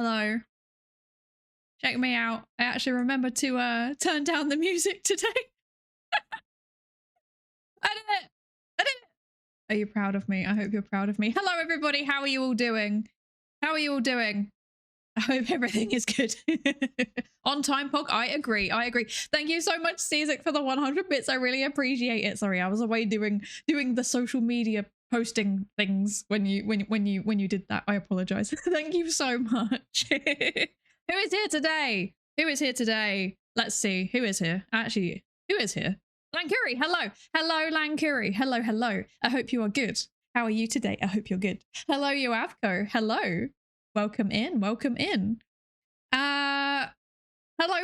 Hello. Check me out. I actually remember to turn down the music today. I did it. I did it. Are you proud of me? I hope you're proud of me. Hello everybody. How are you all doing? How are you all doing? I hope everything is good. On time, Pog. I agree. Thank you so much, Caesar, for the 100 bits. I really appreciate it. Sorry, I was away doing the social media posting things when you did that. I apologize. Thank you so much. Who is here today? Who is here today? Let's see. Who is here? Actually, who is here? Lankuri. Hello. Hello, Lankuri. Hello, hello. I hope you are good. How are you today? I hope you're good. Hello, Yoavko. Hello. Welcome in. Welcome in. Hello,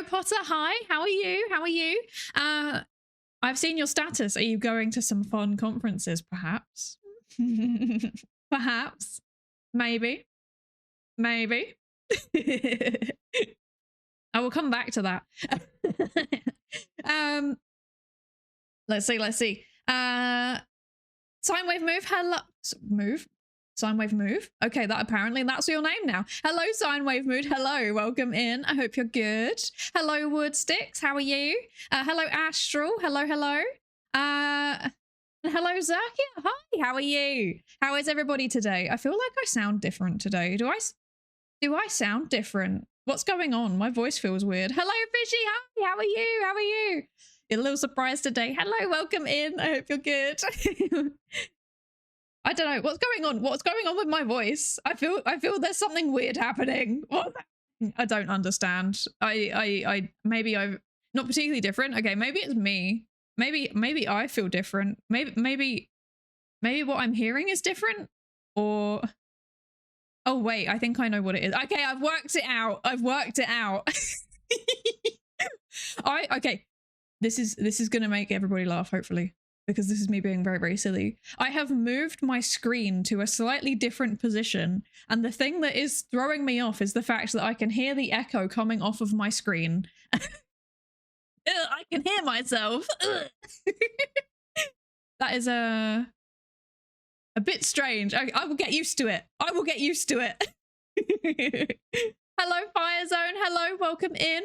Potter. Hi. How are you? How are you? I've seen your status. Are you going to some fun conferences, perhaps? Perhaps. Maybe. Maybe. I will come back to that. Let's see. Sine wave move. Hello. Move. Sine wave move. Okay, that's your name now. Hello, Sine wave mood. Hello, welcome in. I hope you're good. Hello, Wood Sticks. How are you? Hello, Astral. Hello. Hello, Zerkia. Hi. How are you? How is everybody today? I feel like I sound different today. Do I sound different? What's going on? My voice feels weird. Hello, Fishy. Hi. How are you? How are you? You're a little surprised today. Hello, welcome in. I hope you're good. I don't know what's going on. What's going on with my voice? I feel there's something weird happening. What? I don't understand. Maybe I'm not particularly different. Okay, maybe it's me. Maybe I feel different. Maybe what I'm hearing is different. Or oh wait, I think I know what it is. Okay, I've worked it out. Okay. This is gonna make everybody laugh, hopefully, because this is me being very, very silly. I have moved my screen to a slightly different position, and the thing that is throwing me off is the fact that I can hear the echo coming off of my screen. I can hear myself. That is a bit strange. I will get used to it. I will get used to it. Hello, Firezone. Hello, welcome in.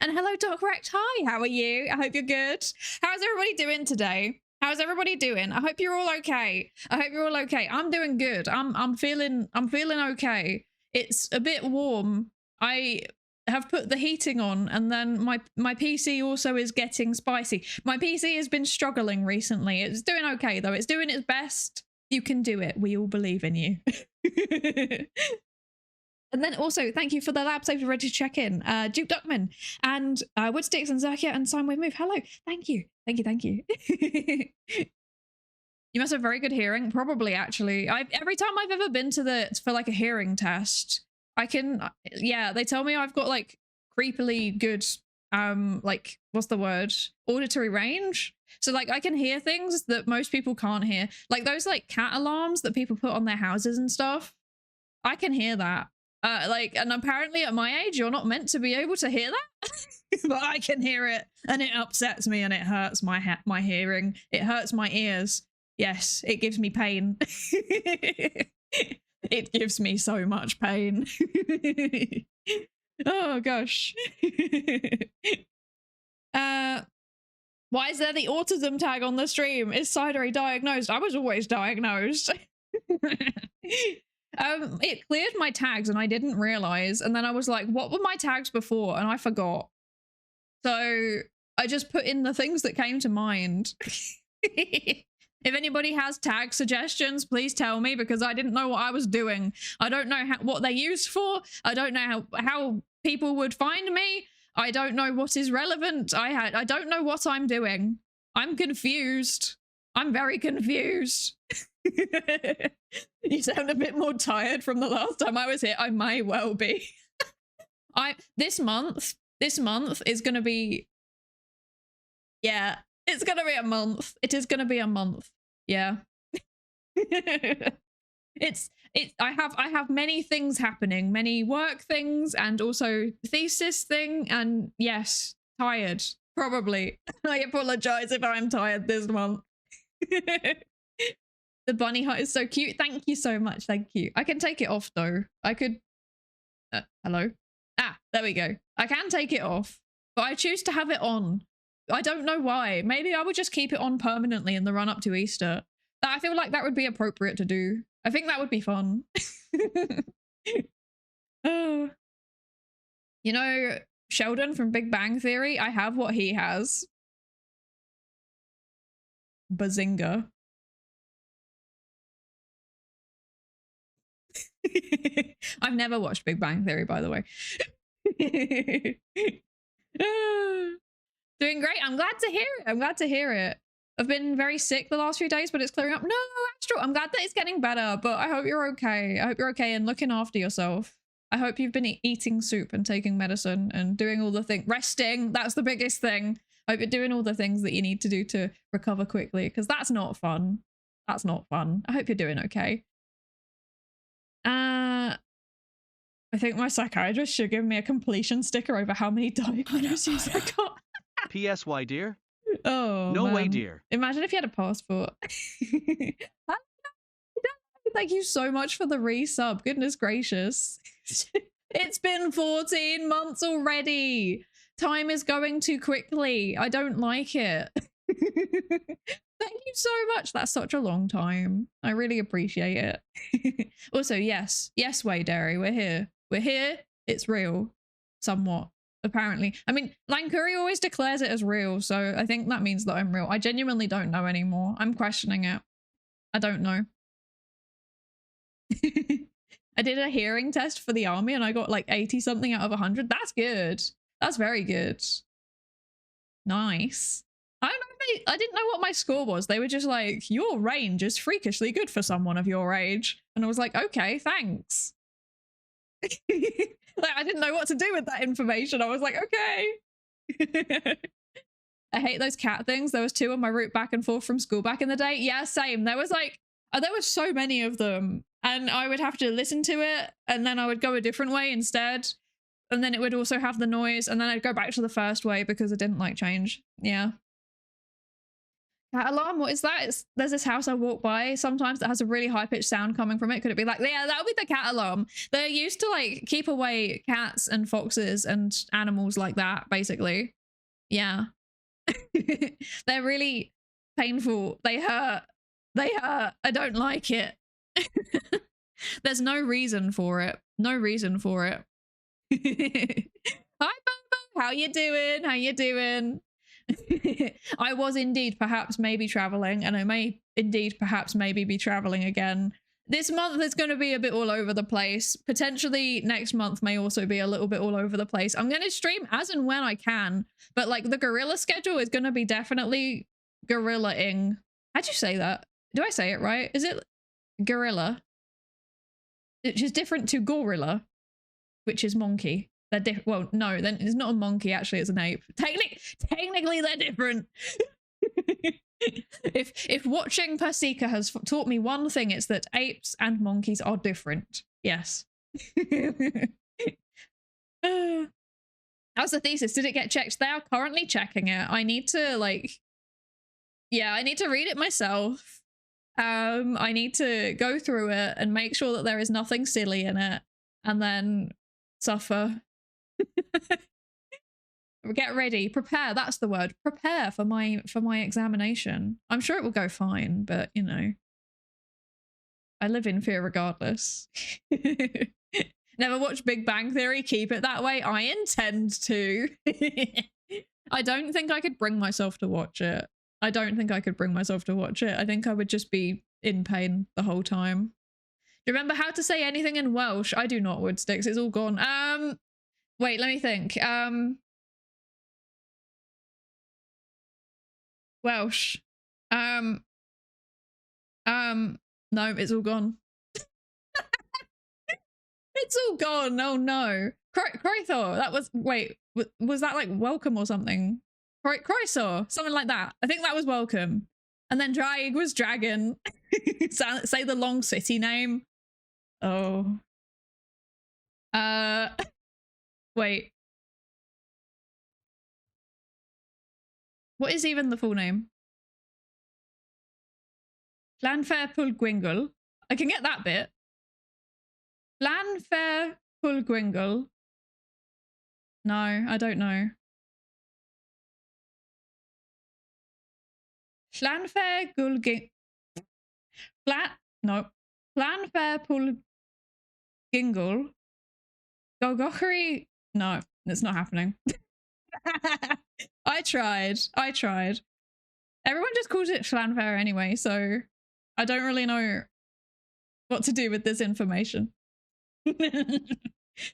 And hello, Doc Rect. Hi, how are you? I hope you're good. How's everybody doing today? How's everybody doing? I hope you're all okay. I'm doing good. I'm feeling okay. It's a bit warm. I have put the heating on, and then my PC also is getting spicy. My PC has been struggling recently. It's doing okay though. It's doing its best. You can do it. We all believe in you. And then also, thank you for the lab safe ready to check in. Duke Duckman and Woodsticks and Zakia and Sine Wave Move. Hello. Thank you. You must have very good hearing. Probably, actually. Every time I've ever been for like a hearing test, they tell me I've got like creepily good, like, what's the word? Auditory range. So like I can hear things that most people can't hear. Like those like cat alarms that people put on their houses and stuff. I can hear that. And apparently at my age, you're not meant to be able to hear that, but I can hear it, and it upsets me, and it hurts my hearing. It hurts my ears. Yes, it gives me pain. It gives me so much pain. Oh gosh. Why is there the autism tag on the stream? Is Psydere diagnosed? I was always diagnosed. It cleared my tags and I didn't realize, and then I was like, what were my tags before? And I forgot. So I just put in the things that came to mind. If anybody has tag suggestions, please tell me, because I didn't know what I was doing. I don't know what they're used for. I don't know how people would find me. I don't know what is relevant. I don't know what I'm doing. I'm confused. I'm very confused. You sound a bit more tired from the last time I was here. I may well be. This month is gonna be, yeah, it's gonna be a month. It is gonna be a month. Yeah. I have many things happening, many work things, and also thesis thing, and yes, tired, probably. I apologize if I'm tired this month. The bunny hut is so cute. Thank you so much. Thank you. I can take it off though. I could Hello? Ah, there we go. I can take it off, but I choose to have it on. I don't know why. Maybe I would just keep it on permanently in the run up to Easter. I feel like that would be appropriate to do. I think that would be fun. Oh. You know, Sheldon from Big Bang Theory? I have what he has. Bazinga. I've never watched Big Bang Theory, by the way. Doing great. I'm glad to hear it. I'm glad to hear it. I've been very sick the last few days, but it's clearing up. No, Astral, I'm glad that it's getting better, but I hope you're okay. I hope you're okay and looking after yourself. I hope you've been eating soup and taking medicine and doing all the things. Resting, that's the biggest thing. I hope you're doing all the things that you need to do to recover quickly, because that's not fun. That's not fun. I hope you're doing okay. I think my psychiatrist should give me a completion sticker over how many diagnoses I got. PSY, dear? Oh, no man. way, dear. Imagine if you had a passport. Thank you so much for the resub. Goodness gracious. It's been 14 months already. Time is going too quickly. I don't like it. Thank you so much. That's such a long time. I really appreciate it. Also, yes. Yes, Psydere, we're here. We're here. It's real. Somewhat. Apparently. I mean, Lankuri always declares it as real, so I think that means that I'm real. I genuinely don't know anymore. I'm questioning it. I don't know. I did a hearing test for the army and I got like 80 something out of 100. That's good. That's very good. Nice. I don't know. I didn't know what my score was. They were just like, your range is freakishly good for someone of your age. And I was like, okay, thanks. Like, I didn't know what to do with that information. I was like, okay. I hate those cat things. There was 2 on my route back and forth from school back in the day. Yeah, same. There was like, there was so many of them. And I would have to listen to it. And then I would go a different way instead. And then it would also have the noise. And then I'd go back to the first way because it didn't like change. Yeah. Cat alarm, what is that? There's this house I walk by sometimes that has a really high-pitched sound coming from it. Could it be like, yeah, that would be the cat alarm. They're used to like keep away cats and foxes and animals like that, basically. Yeah. They're really painful. They hurt. They hurt. I don't like it. There's no reason for it. No reason for it. Hi, Bobo. How you doing? How you doing? I was indeed perhaps maybe traveling, and I may indeed perhaps maybe be traveling again. This month is going to be a bit all over the place. Potentially next month may also be a little bit all over the place. I'm going to stream as and when I can, but like the gorilla schedule is going to be definitely gorilla-ing. How'd you say that? Do I say it right? Is it gorilla? Which is different to gorilla, which is monkey. They're different. Well, no, then it's not a monkey. Actually, it's an ape. Technically, they're different. If watching Persika has taught me one thing, it's that apes and monkeys are different. Yes. How's the thesis? Did it get checked? They are currently checking it. I need to like, yeah, I need to read it myself. I need to go through it and make sure that there is nothing silly in it, and then suffer. Get ready, prepare, that's the word. Prepare for my examination. I'm sure it will go fine, but you know, I live in fear regardless. Never watched Big Bang Theory, keep it that way. I intend to. I don't think I could bring myself to watch it. I don't think I could bring myself to watch it. I think I would just be in pain the whole time. Do you remember how to say anything in Welsh? I do not, Woodsticks, it's all gone. Wait, let me think. Welsh. No, it's all gone. It's all gone. Oh no. Croithor. That was, wait, was that like welcome or something? Croithor, something like that. I think that was welcome. And then Draig was dragon. Say the long city name. Oh. Wait. What is even the full name? Llanfair Pwllgwyngyl. I can get that bit. Llanfair Pulgwingle. No, I don't know. Llanfair Gulging. No. Llanfair Pulgingle. Golgochary. No, it's not happening. I tried. Everyone just calls it Llanfair anyway, so I don't really know what to do with this information.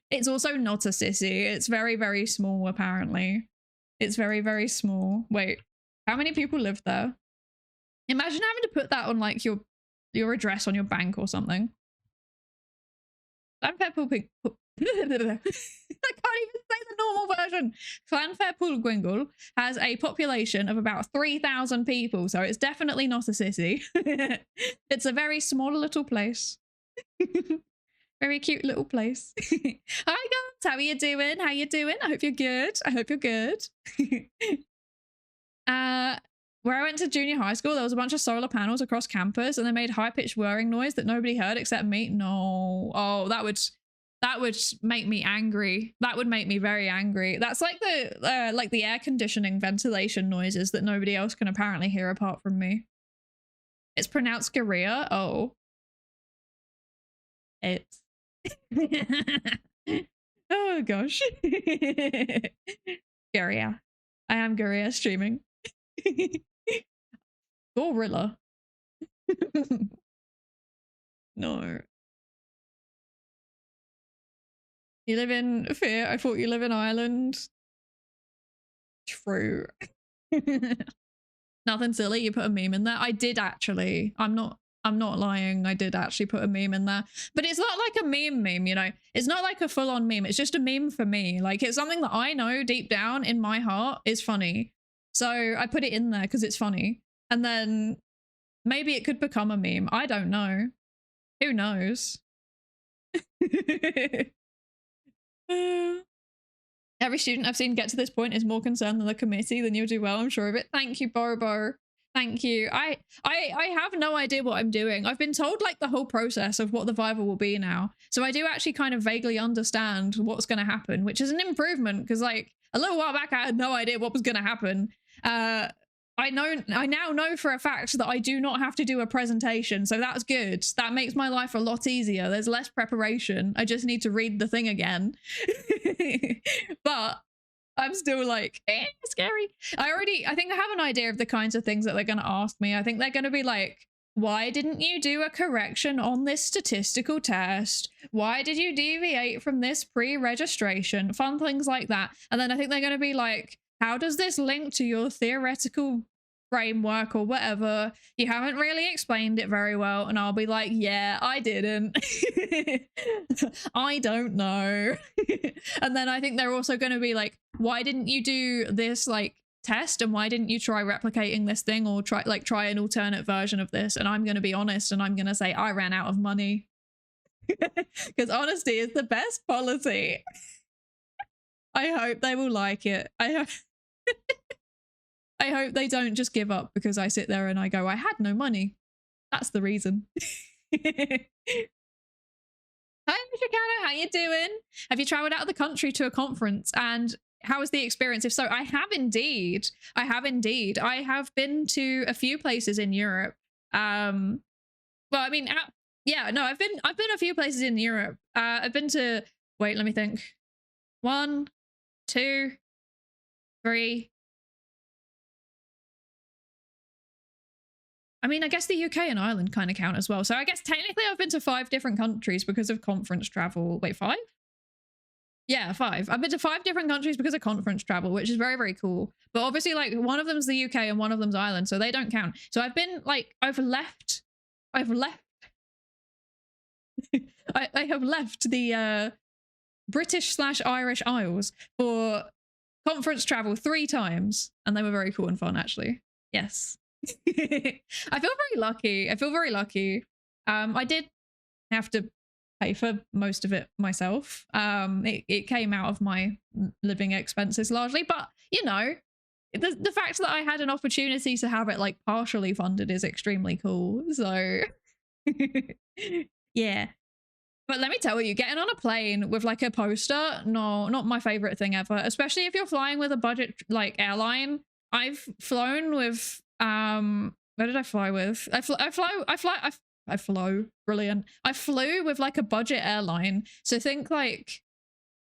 It's also not a city. It's very, very small, apparently. It's very, very small. Wait, how many people live there? Imagine having to put that on like your address on your bank or something. Llanfair Pulping. I can't even say the normal version. Llanfair Pulgwingle has a population of about 3,000 people, so it's definitely not a city. It's a very small little place. Very cute little place. Hi guys, how are you doing? How you doing? I hope you're good. I hope you're good. Where I went to junior high school, there was a bunch of solar panels across campus and they made high-pitched whirring noise that nobody heard except me. No. Oh, that would make me angry. That would make me very angry. That's like the air conditioning ventilation noises that nobody else can apparently hear apart from me. It's pronounced Garia. Oh. It's oh gosh. Garia. I am Garia streaming. Gorilla. No. You live in Fear? I thought you live in Ireland. True. Nothing silly. You put a meme in there. I did actually. I'm not lying. I did actually put a meme in there. But it's not like a meme, you know? It's not like a full-on meme. It's just a meme for me. Like, it's something that I know deep down in my heart is funny. So I put it in there because it's funny. And then maybe it could become a meme. I don't know. Who knows? Every student I've seen get to this point is more concerned than the committee. Then you'll do well, I'm sure of it. Thank you, Bobo. Thank you. I have no idea what I'm doing. I've been told like the whole process of what the Viva will be now. So I do actually kind of vaguely understand what's going to happen, which is an improvement because like a little while back I had no idea what was going to happen. I now know for a fact that I do not have to do a presentation, so that's good. That makes my life a lot easier. There's less preparation. I just need to read the thing again. But I'm still like, scary. I think I have an idea of the kinds of things that they're going to ask me. I think they're going to be like, why didn't you do a correction on this statistical test? Why did you deviate from this pre-registration? Fun things like that. And then I think they're going to be like, how does this link to your theoretical framework or whatever? You haven't really explained it very well. And I'll be like, yeah, I didn't. I don't know. And then I think they're also going to be like, why didn't you do this like test? And why didn't you try replicating this thing or try an alternate version of this? And I'm going to be honest and I'm going to say I ran out of money. Because honesty is the best policy. I hope they will like it. I hope they don't just give up because I sit there and I go, I had no money. That's the reason. Hi, Chicano, how you doing? Have you traveled out of the country to a conference? And how was the experience? If so, I have indeed. I have been to a few places in Europe. Well, I mean, yeah, no, I've been a few places in Europe. I've been to, wait, let me think. 1, 2, 3. I mean, I guess the UK and Ireland kind of count as well. So I guess technically I've been to 5 different countries because of conference travel. Wait, 5? Yeah, 5. I've been to 5 different countries because of conference travel, which is very, very cool. But obviously, like, one of them's the UK and one of them's Ireland, so they don't count. So I've been, like, I've left I have left the British/Irish Isles for conference travel 3 times, and they were very cool and fun, actually. Yes. I feel very lucky. I did have to pay for most of it myself. It came out of my living expenses largely, but you know, the fact that I had an opportunity to have it like partially funded is extremely cool. So yeah. But let me tell you, getting on a plane with like a poster, no, not my favorite thing ever. Especially if you're flying with a budget like airline. I've flown with where did I fly with? Brilliant. I flew with like a budget airline. So think like,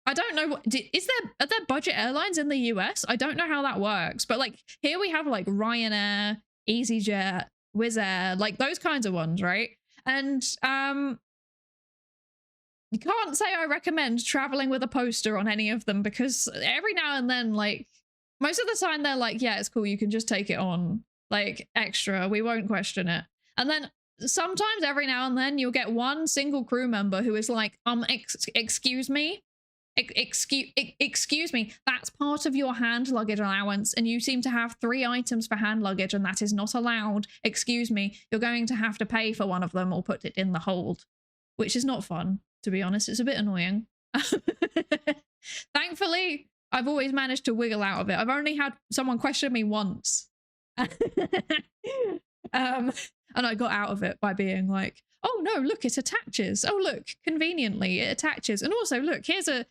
I don't know what are there budget airlines in the US? I don't know how that works, but like here we have like Ryanair, EasyJet, Wizz Air, like those kinds of ones, right? And you can't say I recommend traveling with a poster on any of them, because every now and then, like most of the time they're like, yeah, it's cool, you can just take it on, like extra, we won't question it. And then sometimes every now and then you'll get one single crew member who is like, excuse me, excuse me, that's part of your hand luggage allowance and you seem to have 3 items for hand luggage and that is not allowed. Excuse me, you're going to have to pay for one of them or put it in the hold, which is not fun, to be honest. It's a bit annoying. Thankfully, I've always managed to wiggle out of it. I've only had someone question me once. And I got out of it by being like, oh no, look, it attaches. Oh look, conveniently it attaches. And also look, here's an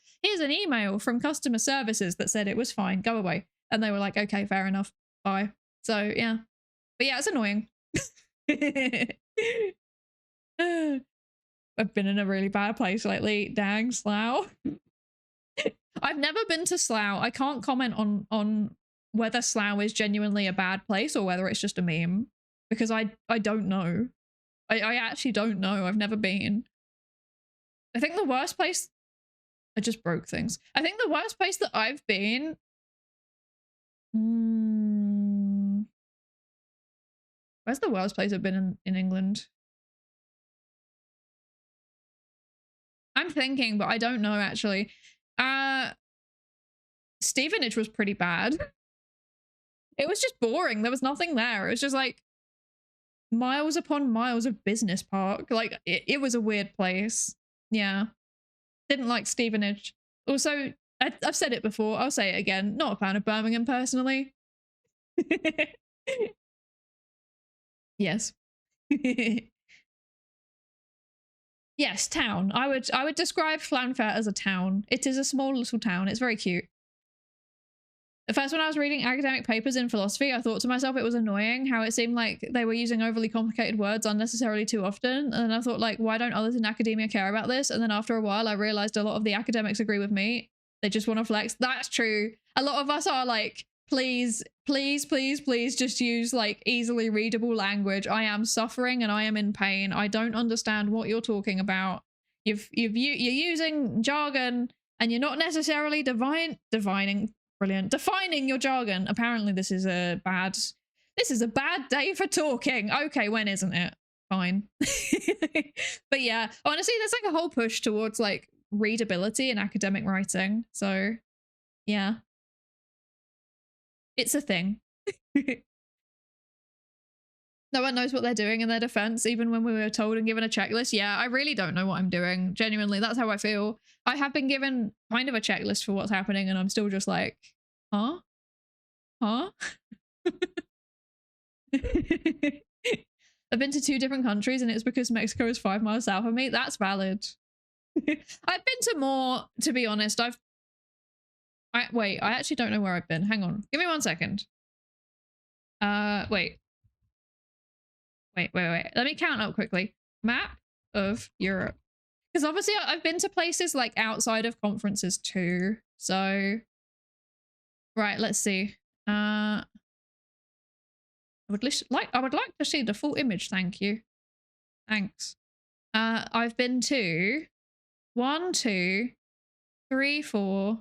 email from customer services that said it was fine, go away. And they were like, okay, fair enough, bye. So yeah, but yeah, it's annoying. I've been in a really bad place lately. Dang, Slough. I've never been to Slough. I can't comment on whether Slough is genuinely a bad place or whether it's just a meme, because I don't know. I actually don't know. I've never been. I think the worst place... I just broke things. I think the worst place that I've been... Where's the worst place I've been in England? I'm thinking, but I don't know actually. Stevenage was pretty bad. It was just boring. There was nothing there. It was just like miles upon miles of business park. Like it was a weird place. Yeah. Didn't like Stevenage. Also, I've said it before. I'll say it again. Not a fan of Birmingham personally. Yes. Yes, town. I would describe Llanfair as a town. It is a small little town. It's very cute. At first, when I was reading academic papers in philosophy, I thought to myself it was annoying how it seemed like they were using overly complicated words unnecessarily too often. And then I thought, like, why don't others in academia care about this? And then after a while, I realized a lot of the academics agree with me. They just want to flex. That's true. A lot of us are like, please, please, please, please just use like easily readable language. I am suffering and I am in pain. I don't understand what you're talking about. You're using jargon and you're not necessarily defining your jargon. Apparently this is a bad day for talking. Okay, when isn't it? Fine. But yeah, honestly, there's like a whole push towards like readability in academic writing. So yeah, it's a thing. No one knows what they're doing in their defense, even when we were told and given a checklist. Yeah, I really don't know what I'm doing. Genuinely, that's how I feel. I have been given kind of a checklist for what's happening and I'm still just like, huh? Huh? I've been to 2 different countries and it's because Mexico is 5 miles south of me. That's valid. I've been to more, to be honest. Wait, I actually don't know where I've been. Hang on. Give me 1 second. Wait. Let me count up quickly. Map of Europe. Because obviously I've been to places like outside of conferences too. So, right, let's see. I would like to see the full image, thank you. Thanks. I've been to 1, 2, 3, 4,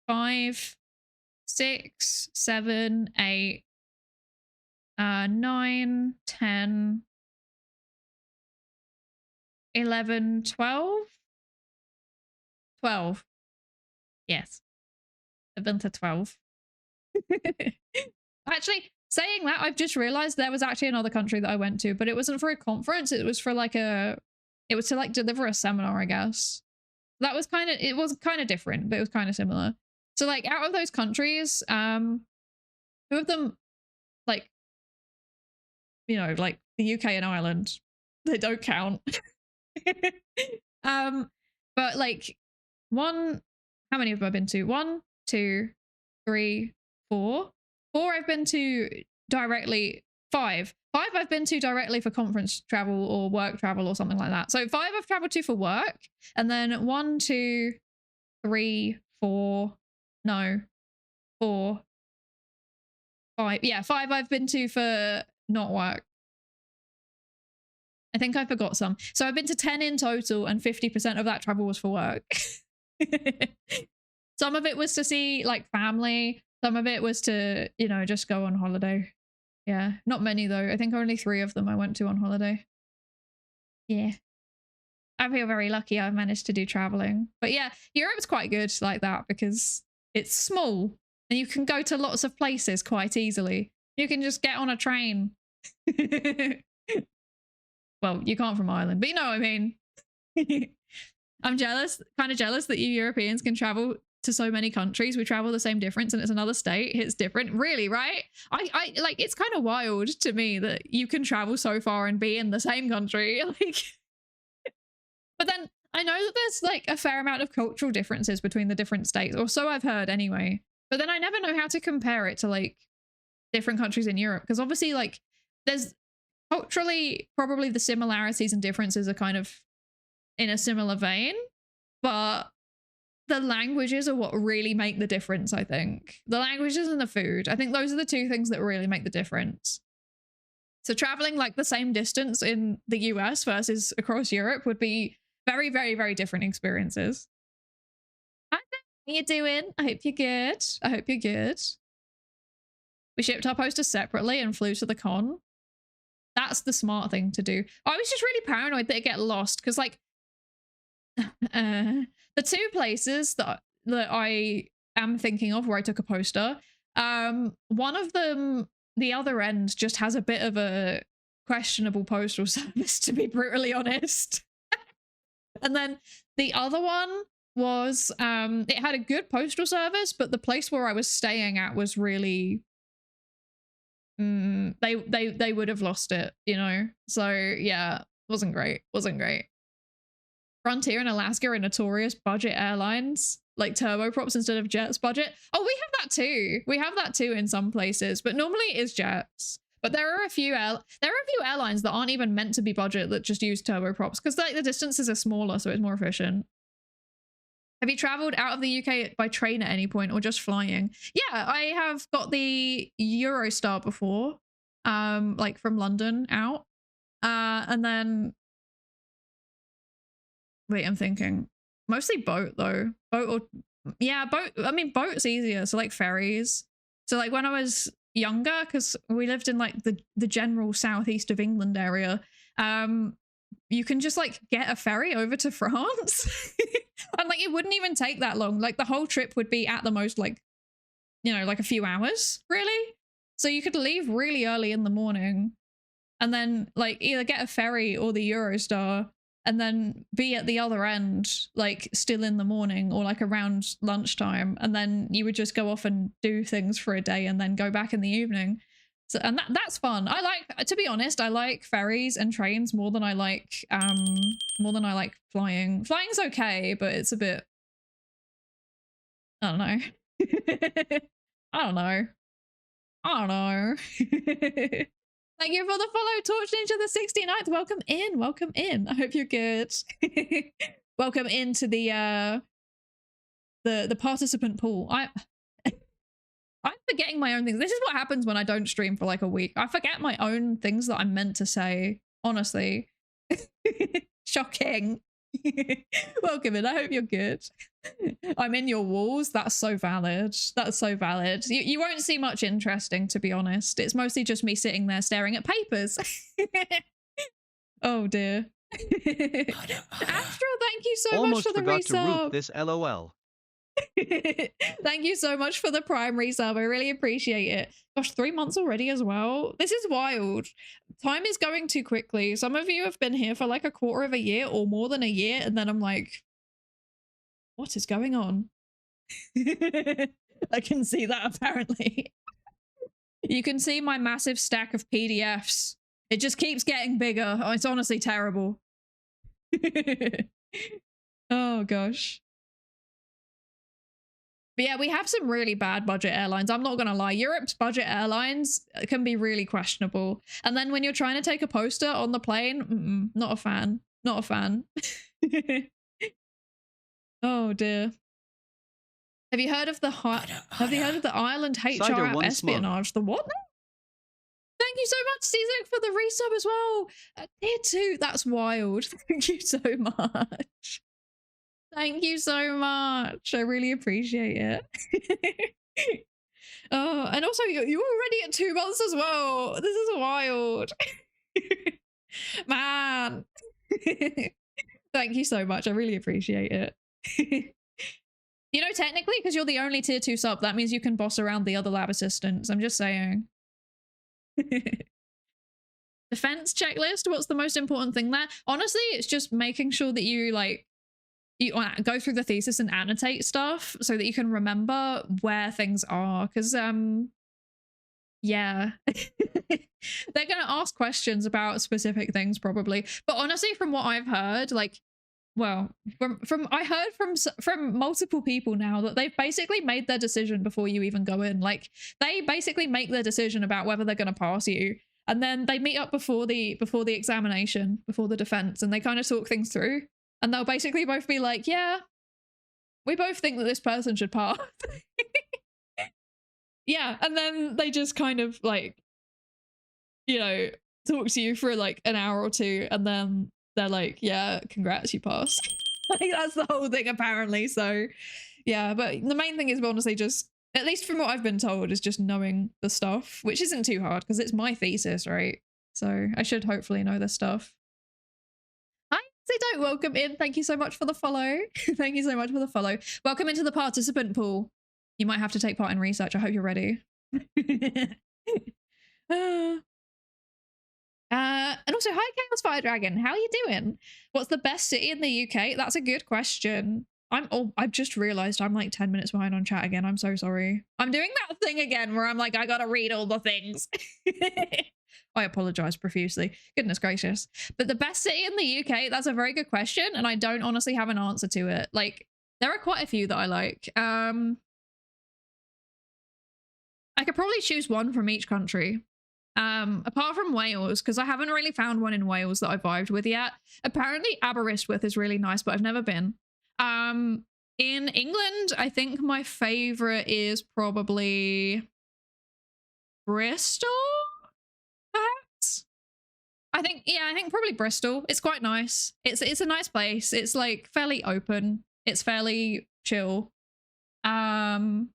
5, 6, 7, 8, 9, 10, 11, 12. 12. Yes. I've been to 12. Actually, saying that, I've just realized there was actually another country that I went to, but it wasn't for a conference. It was for like it was to like deliver a seminar, I guess. That was it was kind of different, but it was kind of similar. So like out of those countries, 2 of them, like, you know, like the UK and Ireland, they don't count. But like how many have I been to? 1, 2, 3, 4. 4 I've been to directly. 5 I've been to directly for conference travel or work travel or something like that. So 5 I've traveled to for work, and then 1, 2, 3, 4, no, 4, 5. Yeah, 5 I've been to for not work. I think I forgot some. So I've been to 10 in total, and 50% of that travel was for work. Some of it was to see like family. Some of it was to, you know, just go on holiday. Yeah, not many though. I think only 3 of them I went to on holiday. Yeah. I feel very lucky I've managed to do traveling. But yeah, Europe's quite good like that because it's small and you can go to lots of places quite easily. You can just get on a train. Well, you can't from Ireland, but you know what I mean. I'm jealous, kind of jealous that you Europeans can travel to so many countries. We travel the same difference and it's another state. It's different, really, right? I like, it's kind of wild to me that you can travel so far and be in the same country. Like, but then I know that there's like a fair amount of cultural differences between the different states, or so I've heard anyway. But then I never know how to compare it to like different countries in Europe, because obviously like there's culturally probably the similarities and differences are kind of in a similar vein, but the languages are what really make the difference. I think the languages and the food, I think those are the 2 things that really make the difference. So traveling like the same distance in the US versus across Europe would be very, very, very different experiences. Hi, how you doing? I hope you're good. I hope you're good. We shipped our posters separately and flew to the con. That's the smart thing to do. I was just really paranoid that it get lost because like the 2 places that I am thinking of where I took a poster, one of them, the other end, just has a bit of a questionable postal service, to be brutally honest. And then the other one was it had a good postal service, but the place where I was staying at was really they would have lost it, you know. So yeah, wasn't great. Frontier and Alaska are notorious budget airlines, like turboprops instead of jets budget. Oh, we have that too. We have that too in some places, but normally it is jets. But there are a few airlines that aren't even meant to be budget that just use turboprops because like the distances are smaller, so it's more efficient. Have you traveled out of the UK by train at any point or just flying? Yeah, I have got the Eurostar before, like from London out. And then, wait, I'm thinking mostly boat though. Boat or, yeah, boat. I mean, boat's easier. So like ferries. So like when I was younger, because we lived in like the general southeast of England area, you can just like get a ferry over to France. And like it wouldn't even take that long. Like the whole trip would be at the most like, you know, like a few hours, really. So you could leave really early in the morning and then like either get a ferry or the Eurostar and then be at the other end like still in the morning or like around lunchtime, and then you would just go off and do things for a day and then go back in the evening. So, and that's fun. I like, to be honest, I like ferries and trains more than I like flying. Flying's okay, but it's a bit, I don't know. I don't know. Thank you for the follow, Torch Ninja the 69th. Welcome in, welcome in. I hope you're good. Welcome into the participant pool. I'm forgetting my own things. This is what happens when I don't stream for like a week. I forget my own things that I'm meant to say, honestly. Shocking. Welcome in. I hope you're good. I'm in your walls. That's so valid. That's so valid. You won't see much interesting, to be honest. It's mostly just me sitting there staring at papers. Oh dear. Astral, thank you so much for the Almost forgot to resub. root this LOL. Thank you so much for the prime resub. I really appreciate it. Gosh, 3 months already as well. This is wild. Time is going too quickly. Some of you have been here for like a quarter of a year or more than a year, and then I'm like, what is going on? I can see that apparently. You can see my massive stack of PDFs. It just keeps getting bigger. Oh, it's honestly terrible. Oh gosh. But yeah, we have some really bad budget airlines. I'm not gonna lie. Europe's budget airlines can be really questionable. And then when you're trying to take a poster on the plane, not a fan. Not a fan. Oh dear. Have you heard of the Ireland HR app espionage? The what now? Thank you so much, Cezek, for the resub as well. Tier 2, that's wild. Thank you so much. Thank you so much. I really appreciate it. Oh, and also you're already at 2 months as well. This is wild. Man. Thank you so much. I really appreciate it. You know, technically, because you're the only tier 2 sub, that means you can boss around the other lab assistants. I'm just saying. Defense checklist. What's the most important thing there? Honestly, it's just making sure that you go through the thesis and annotate stuff so that you can remember where things are. Because yeah, they're gonna ask questions about specific things probably. But honestly, from what I've heard, like, well, I heard from multiple people now that they've basically made their decision before you even go in. Like, they basically make their decision about whether they're going to pass you, and then they meet up before the examination, before the defense, and they kind of talk things through. And they'll basically both be like, "Yeah, we both think that this person should pass." Yeah, and then they just kind of like, you know, talk to you for like an hour or two, and then they're like, yeah, congrats, you passed. Like, that's the whole thing apparently. So yeah, but the main thing is honestly just, at least from what I've been told, is just knowing the stuff, which isn't too hard because it's my thesis, right? So I should hopefully know this stuff. Hi, Psydere, welcome in. Thank you so much for the follow. Thank you so much for the follow. Welcome into the participant pool. You might have to take part in research. I hope you're ready. And also, hi, Chaos Fire Dragon. How are you doing? What's the best city in the UK? That's a good question. I've just realized I'm like 10 minutes behind on chat again. I'm so sorry. I'm doing that thing again where I'm like, I gotta read all the things. I apologize profusely. Goodness gracious. But the best city in the UK, that's a very good question. And I don't honestly have an answer to it. Like, there are quite a few that I like. I could probably choose one from each country. Apart from Wales, because I haven't really found one in Wales that I vibed with yet. Apparently Aberystwyth is really nice, but I've never been. In England, I think my favorite is probably Bristol, perhaps. I think probably Bristol. It's quite nice. It's a nice place. It's like fairly open. It's fairly chill. People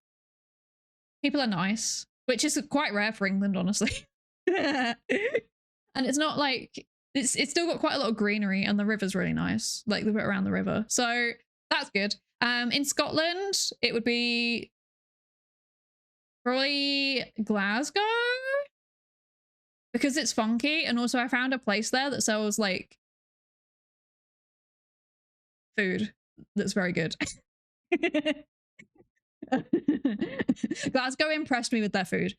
are nice, which is quite rare for England, honestly. And it's not like it's still got quite a lot of greenery, and the river's really nice, like the bit around the river, so that's good. In Scotland it would be probably Glasgow because it's funky, and also I found a place there that sells like food that's very good. Glasgow impressed me with their food.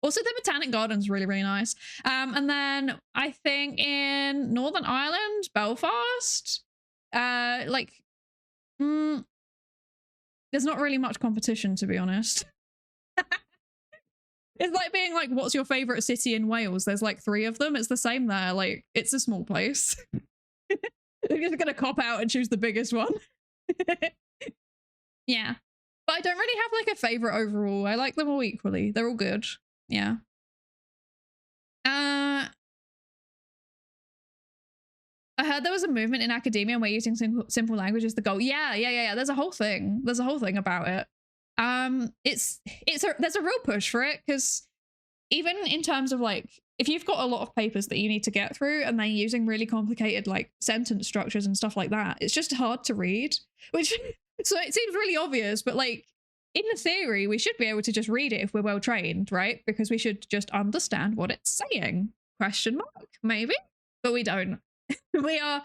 Also, the Botanic Garden's really, really nice. And then I think in Northern Ireland, Belfast, there's not really much competition, to be honest. It's like being like, what's your favorite city in Wales? There's like 3 of them. It's the same there. Like, it's a small place. You're just gonna cop out and choose the biggest one. Yeah. But I don't really have like a favorite overall. I like them all equally. They're all good. Yeah. I heard there was a movement in academia where using simple language is the goal. Yeah. There's a whole thing. There's a whole thing about it. There's a real push for it, because even in terms of like, if you've got a lot of papers that you need to get through and they're using really complicated like sentence structures and stuff like that, it's just hard to read, which so it seems really obvious, but like, in the theory, we should be able to just read it if we're well trained, right? Because we should just understand what it's saying. Question mark, maybe, but we don't. we are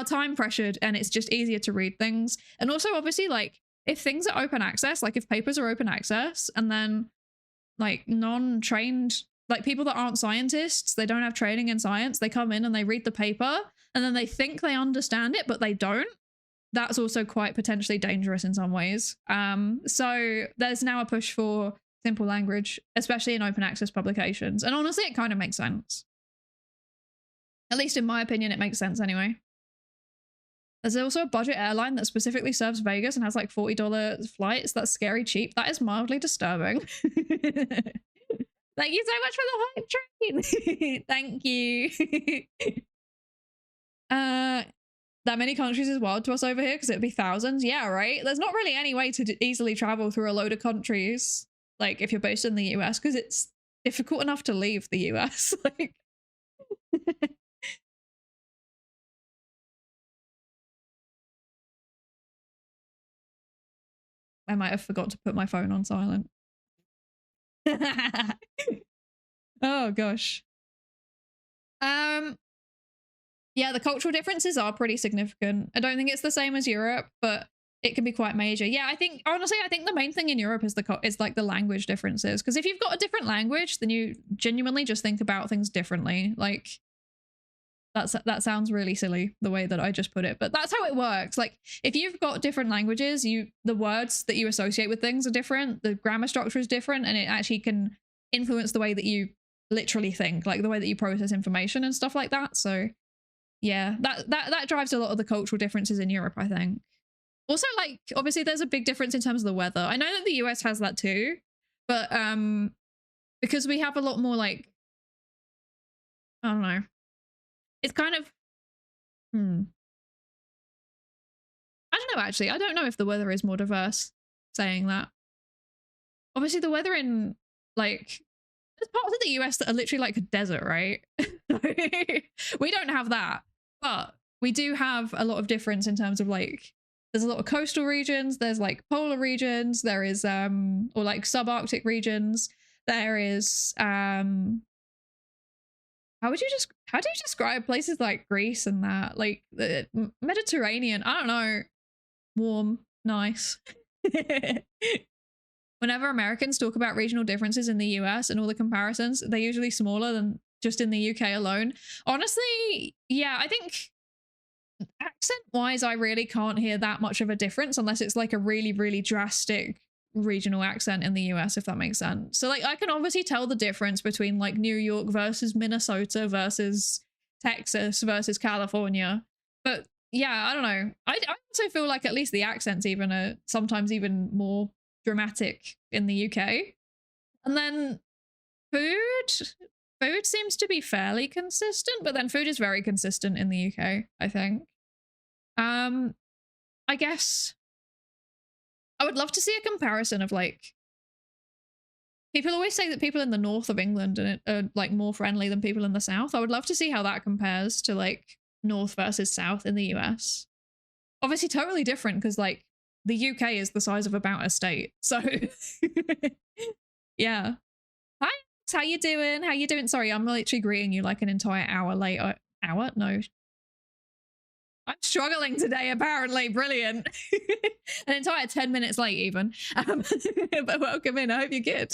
time pressured, and it's just easier to read things. And also, obviously, like if things are open access, like if papers are open access, and then like non-trained, like people that aren't scientists, they don't have training in science, they come in and they read the paper, and then they think they understand it, but they don't. That's also quite potentially dangerous in some ways. So there's now a push for simple language, especially in open access publications. And honestly, it kind of makes sense. At least in my opinion, it makes sense anyway. There's also a budget airline that specifically serves Vegas and has like $40 flights. That's scary cheap. That is mildly disturbing. Thank you so much for the hype train. Thank you. That many countries is wild to us over here because it'd be thousands. Yeah, right? There's not really any way to easily travel through a load of countries, like if you're based in the US, because it's difficult enough to leave the US. Like, I might have forgot to put my phone on silent. Oh gosh. Yeah, the cultural differences are pretty significant. I don't think it's the same as Europe, but it can be quite major. Yeah, I think honestly, I think the main thing in Europe is like the language differences. Because if you've got a different language, then you genuinely just think about things differently. Like that sounds really silly the way that I just put it, but that's how it works. Like if you've got different languages, the words that you associate with things are different, the grammar structure is different, and it actually can influence the way that you literally think, like the way that you process information and stuff like that. So yeah, that drives a lot of the cultural differences in Europe, I think. Also, like obviously there's a big difference in terms of the weather. I know that the US has that too, but because we have a lot more like, I don't know, it's kind of I don't know, actually. I don't know if the weather is more diverse, saying that. Obviously the weather in like, there's parts of the US that are literally like a desert, right? We don't have that, but we do have a lot of difference in terms of like, there's a lot of coastal regions, there's like polar regions, there is or like subarctic regions, there is how do you describe places like Greece and that, like the Mediterranean? I don't know, warm, nice. Whenever Americans talk about regional differences in the US and all the comparisons, they're usually smaller than just in the UK alone. Honestly, yeah, I think accent-wise, I really can't hear that much of a difference unless it's like a really, really drastic regional accent in the US, if that makes sense. So like I can obviously tell the difference between like New York versus Minnesota versus Texas versus California. But yeah, I don't know. I also feel like at least the accents even are sometimes even more dramatic in the UK. And then food seems to be fairly consistent, but then food is very consistent in the UK, I think. I guess I would love to see a comparison of like, people always say that people in the north of England are like more friendly than people in the south. I would love to see how that compares to like north versus south in the US. Obviously totally different because like the UK is the size of about a state. So yeah. Hi, how you doing? How you doing? Sorry, I'm literally greeting you like an entire hour late. Hour? No. I'm struggling today, apparently. Brilliant. An entire 10 minutes late, even. But welcome in. I hope you're good.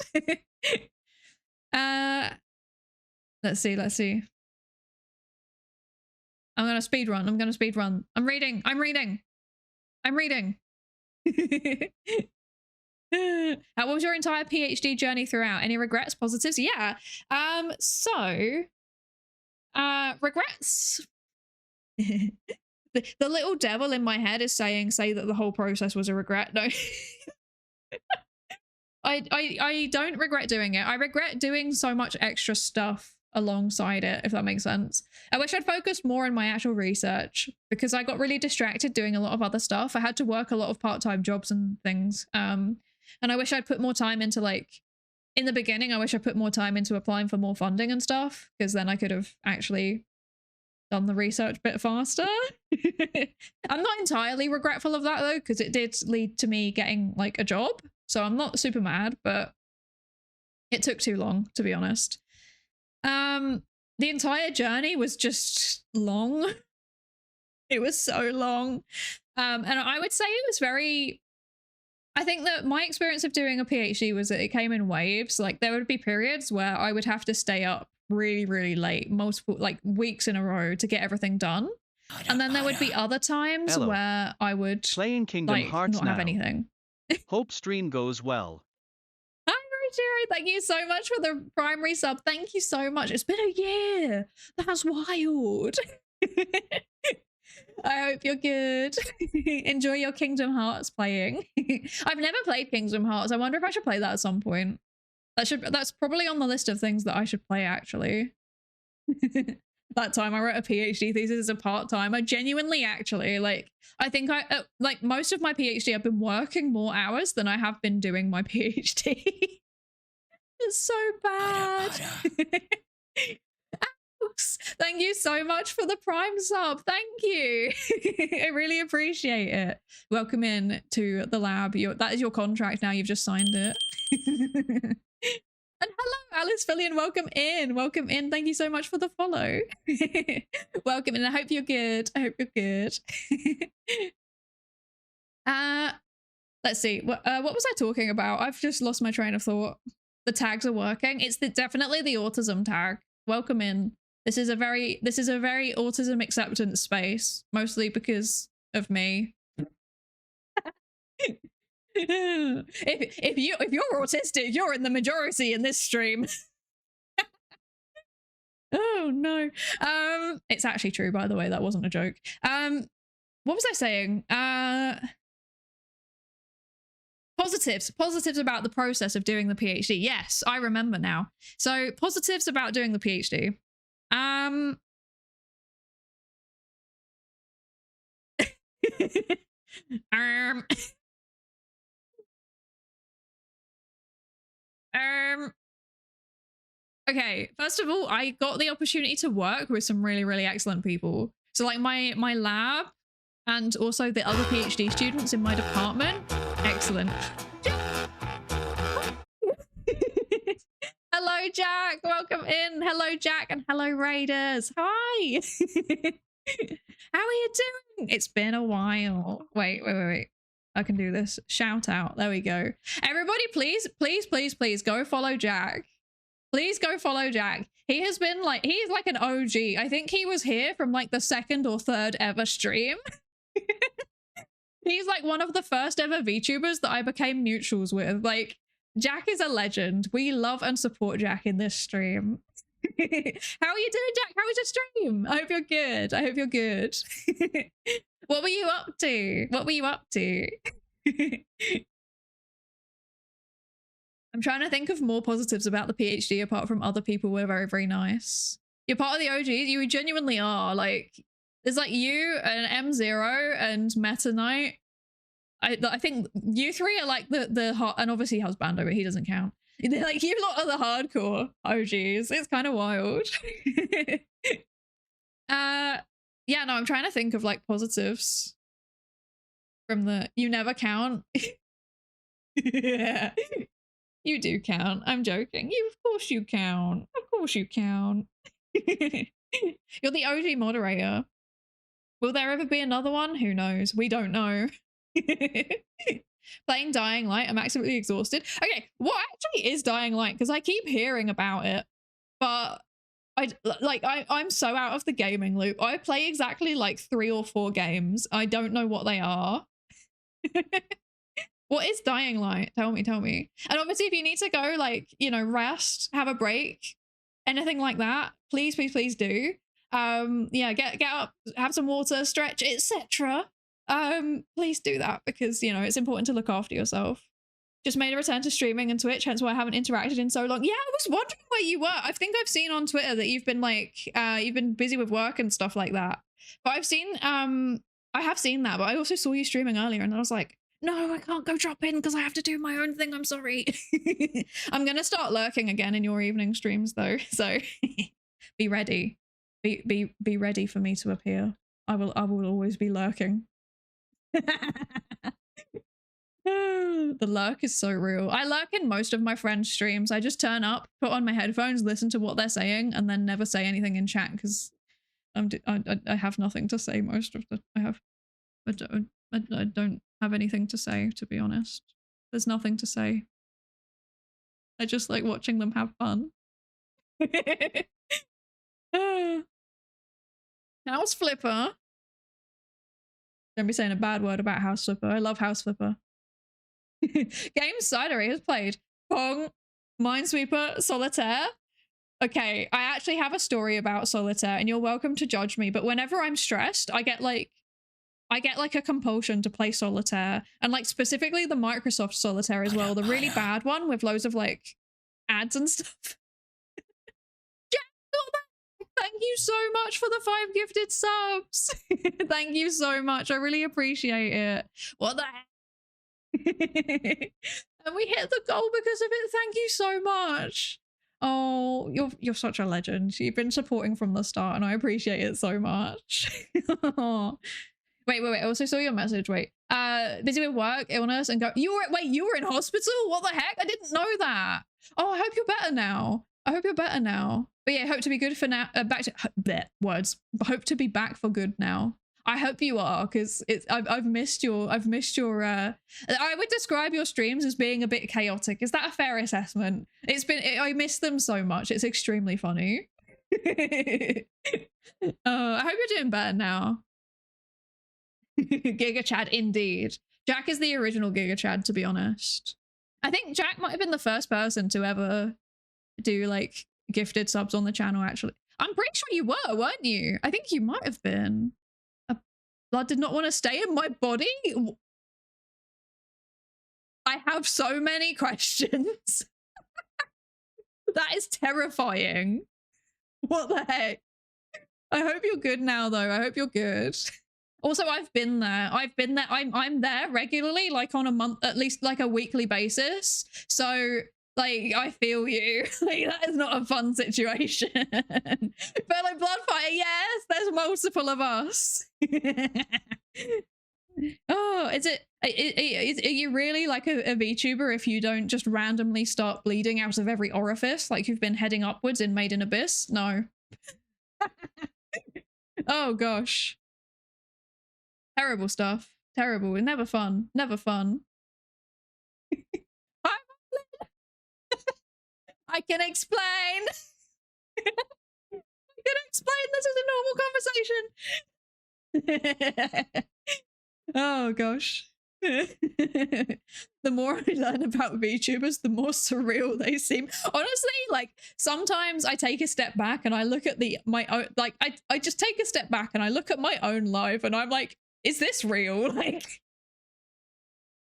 Let's see. I'm going to speed run. I'm reading. How was your entire PhD journey throughout? Any regrets, positives? Yeah. Regrets. The little devil in my head is say that the whole process was a regret. No. I don't regret doing it. I regret doing so much extra stuff alongside it, if that makes sense. I wish I'd focused more on my actual research because I got really distracted doing a lot of other stuff. I had to work a lot of part-time jobs and things. And I wish I'd put more time into like, in the beginning, I wish I put more time into applying for more funding and stuff, because then I could have actually done the research a bit faster. I'm not entirely regretful of that though, because it did lead to me getting like a job. So I'm not super mad, but it took too long, to be honest. The entire journey was just long. It was so long. And I would say it was very, I think that my experience of doing a PhD was that it came in waves. Like there would be periods where I would have to stay up really, really late, multiple like weeks in a row to get everything done. And then there would be other times Hello. where I would Playing Kingdom like Hearts not now. have anything. Hope stream goes well. Hi, Jerry. Thank you so much for the primary sub. Thank you so much. It's been a year. That's wild. I hope you're good. Enjoy your Kingdom Hearts playing. I've never played Kingdom Hearts. I wonder if I should play that at some point. That's probably on the list of things that I should play, actually. That time I wrote a PhD thesis as a part-time. I genuinely actually, like, I think like most of my PhD, I've been working more hours than I have been doing my PhD. It's so bad. Alex, thank you so much for the prime sub. Thank you. I really appreciate it. Welcome in to the lab. That is your contract now. You've just signed it. And hello, Alice Fillion. Welcome in. Welcome in. Thank you so much for the follow. Welcome in. I hope you're good. I hope you're good. Let's see. What was I talking about? I've just lost my train of thought. The tags are working. It's definitely the autism tag. Welcome in. This is a very autism acceptance space, mostly because of me. if you're autistic, you're in the majority in this stream. Oh no. It's actually true, by the way. That wasn't a joke. What was I saying? Positives about the process of doing the PhD. Yes, I remember now. So positives about doing the PhD. Okay, first of all, I got the opportunity to work with some really, really excellent people. So like my lab and also the other PhD students in my department. Excellent. Hello, Jack. Welcome in. Hello, Jack, and hello, Raiders. Hi. How are you doing? It's been a while. Wait. I can do this. Shout out. There we go. Everybody, please go follow Jack. Please go follow Jack. He has been like, he's like an OG. I think he was here from like the second or third ever stream. He's like one of the first ever VTubers that I became neutrals with. Like, Jack is a legend. We love and support Jack in this stream. How are you doing, Jack? How was your stream? I hope you're good. I hope you're good. What were you up to? What were you up to? I'm trying to think of more positives about the PhD apart from other people were very, very nice. You're part of the OGs. You genuinely are. Like, there's like you and M0 and Meta Knight. I think you three are like the and obviously Husbando, but he doesn't count. Like, you lot are the hardcore OGs. It's kind of wild. Yeah, no, I'm trying to think of like positives from the you never count. Yeah. You do count. I'm joking. Of course you count. Of course you count. You're the OG moderator. Will there ever be another one? Who knows? We don't know. Playing Dying Light. I'm absolutely exhausted. Okay, what actually is Dying Light? Because I keep hearing about it, but I'm so out of the gaming loop. I play exactly like 3 or 4 games. I don't know what they are. What is Dying Light? Tell me. And obviously if you need to go like, you know, rest, have a break, anything like that, please do. Yeah, get up, have some water, stretch, etc. Please do that because, you know, it's important to look after yourself. Just made a return to streaming and Twitch, hence why I haven't interacted in so long. Yeah, I was wondering where you were. I think I've seen on Twitter that you've been like, you've been busy with work and stuff like that. But I have seen that, but I also saw you streaming earlier and I was like, no, I can't go drop in because I have to do my own thing. I'm sorry. I'm going to start lurking again in your evening streams though. So be ready. Be ready for me to appear. I will always be lurking. The lurk is so real. I lurk in most of my friends' streams. I just turn up, put on my headphones, listen to what they're saying, and then never say anything in chat because I have nothing to say most of the I don't have anything to say, to be honest. There's nothing to say. I just like watching them have fun. How's Flipper? Don't be saying a bad word about House Flipper. I love House Flipper. Games Psydere has played Pong, Minesweeper, Solitaire. Okay, I actually have a story about Solitaire, and you're welcome to judge me, but whenever I'm stressed, I get like a compulsion to play Solitaire, and like specifically the Microsoft Solitaire as well, the really bad one with loads of like ads and stuff. Thank you so much for the 5 gifted subs. Thank you so much. I really appreciate it. What the heck? And we hit the goal because of it. Thank you so much. Oh, you're such a legend. You've been supporting from the start and I appreciate it so much. Wait. I also saw your message. Wait. Busy with work, illness, and go. You were in hospital? What the heck? I didn't know that. Oh, I hope you're better now. But yeah, hope to be good for now. Back to words. Hope to be back for good now. I hope you are, because I've missed your I would describe your streams as being a bit chaotic. Is that a fair assessment? I miss them so much. It's extremely funny. I hope you're doing better now. Giga Chad indeed. Jack is the original Giga Chad, to be honest. I think Jack might have been the first person to ever do like gifted subs on the channel, actually. I'm pretty sure you were, weren't you? I think you might have been. Blood did not want to stay in my body? I have so many questions. That is terrifying. What the heck? I hope you're good now, though. I hope you're good. Also, I've been there. I'm there regularly, like on a month, at least like a weekly basis. So like, I feel you. Like, that is not a fun situation. But like Bloodfire, yes, there's multiple of us. Oh, are you really like a VTuber if you don't just randomly start bleeding out of every orifice like you've been heading upwards in Made in Abyss? No. Oh gosh. Terrible stuff. Terrible. Never fun. Never fun. I can explain. I can explain. This is a normal conversation. Oh gosh. The more I learn about VTubers, the more surreal they seem. Honestly, like sometimes I take a step back and I look at my own, like I just take a step back and I look at my own life and I'm like, is this real? Like,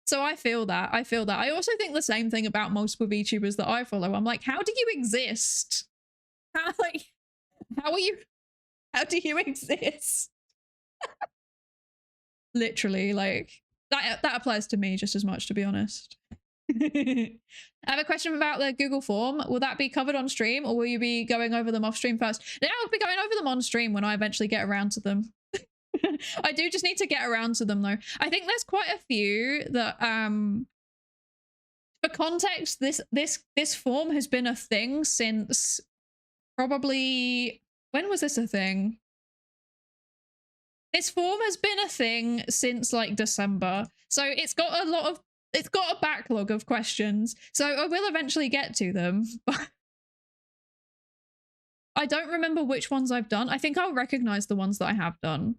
so I feel that. I also think the same thing about multiple VTubers that I follow. I'm like, how do you exist? How do you exist? Literally, like that applies to me just as much, to be honest. I have a question about the Google form. Will that be covered on stream or will you be going over them off stream first? Yeah, I'll be going over them on stream when I eventually get around to them. I do just need to get around to them though. I think there's quite a few that for context, this form has been a thing since probably, when was this a thing? This form has been a thing since like December. So it's got a backlog of questions. So I will eventually get to them. But I don't remember which ones I've done. I think I'll recognize the ones that I have done.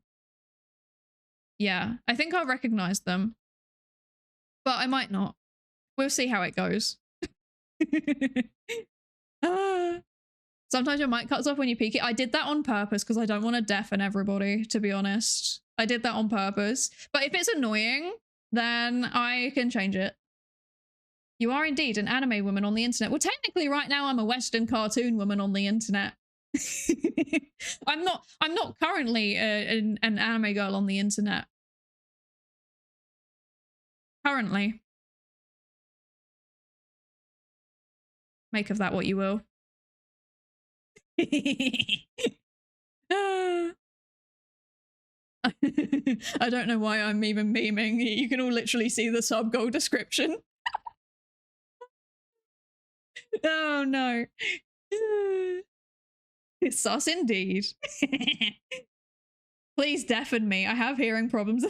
Yeah, I think I'll recognize them. But I might not. We'll see how it goes. Sometimes your mic cuts off when you peek it. I did that on purpose because I don't want to deafen everybody, to be honest. I did that on purpose. But if it's annoying, then I can change it. You are indeed an anime woman on the internet. Well, technically right now I'm a Western cartoon woman on the internet. I'm not currently an anime girl on the internet. Currently. Make of that what you will. I don't know why I'm even memeing. You can all literally see the sub goal description. Oh no. It's sus indeed. Please deafen me. I have hearing problems.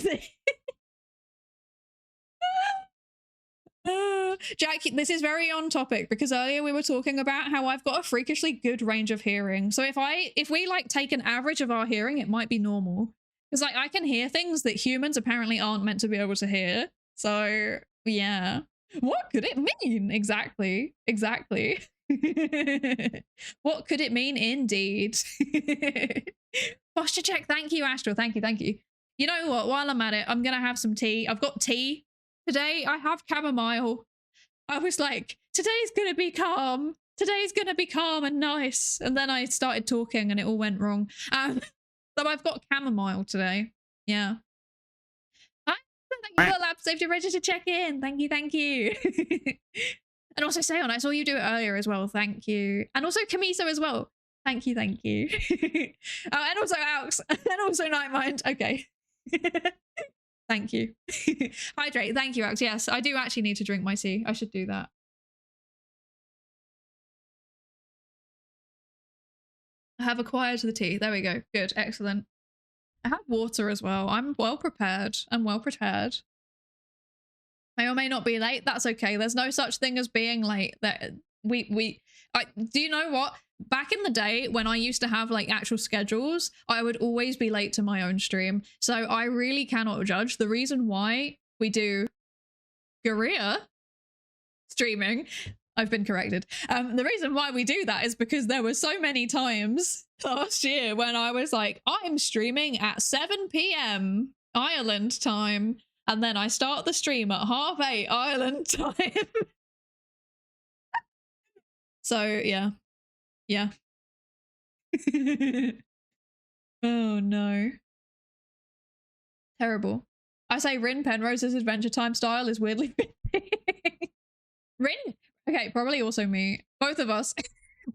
Jack, this is very on topic because earlier we were talking about how I've got a freakishly good range of hearing. So if we like take an average of our hearing, it might be normal. Because like I can hear things that humans apparently aren't meant to be able to hear. So yeah. What could it mean? Exactly. Exactly. What could it mean indeed? Posture check. Thank you, Astral. Thank you. Thank you. You know what? While I'm at it, I'm going to have some tea. I've got tea today. I have chamomile. I was like, today's going to be calm. Today's going to be calm and nice. And then I started talking and it all went wrong. So I've got chamomile today. Yeah. Hi. Thank you for Lab Safety Ready to check in. Thank you. Thank you. And also Seon, I saw you do it earlier as well. Thank you. And also Kamiso as well. Thank you. Thank you. Oh, and also Alex. And also Nightmind. Okay. Thank you. Hydrate. Thank you, Alex. Yes, I do actually need to drink my tea. I should do that. I have acquired the tea. There we go. Good. Excellent. I have water as well. I'm well prepared. I'm well prepared. May or may not be late. That's okay. There's no such thing as being late. That do you know what? Back in the day when I used to have like actual schedules, I would always be late to my own stream. So I really cannot judge. The reason why we do guerrilla streaming, I've been corrected. The reason why we do that is because there were so many times last year when I was like, I'm streaming at 7 p.m. Ireland time. And then I start the stream at 8:30 Ireland time. So yeah. Yeah. Oh no. Terrible. I say Rin Penrose's Adventure Time style is weirdly Rin? Okay, probably also me. Both of us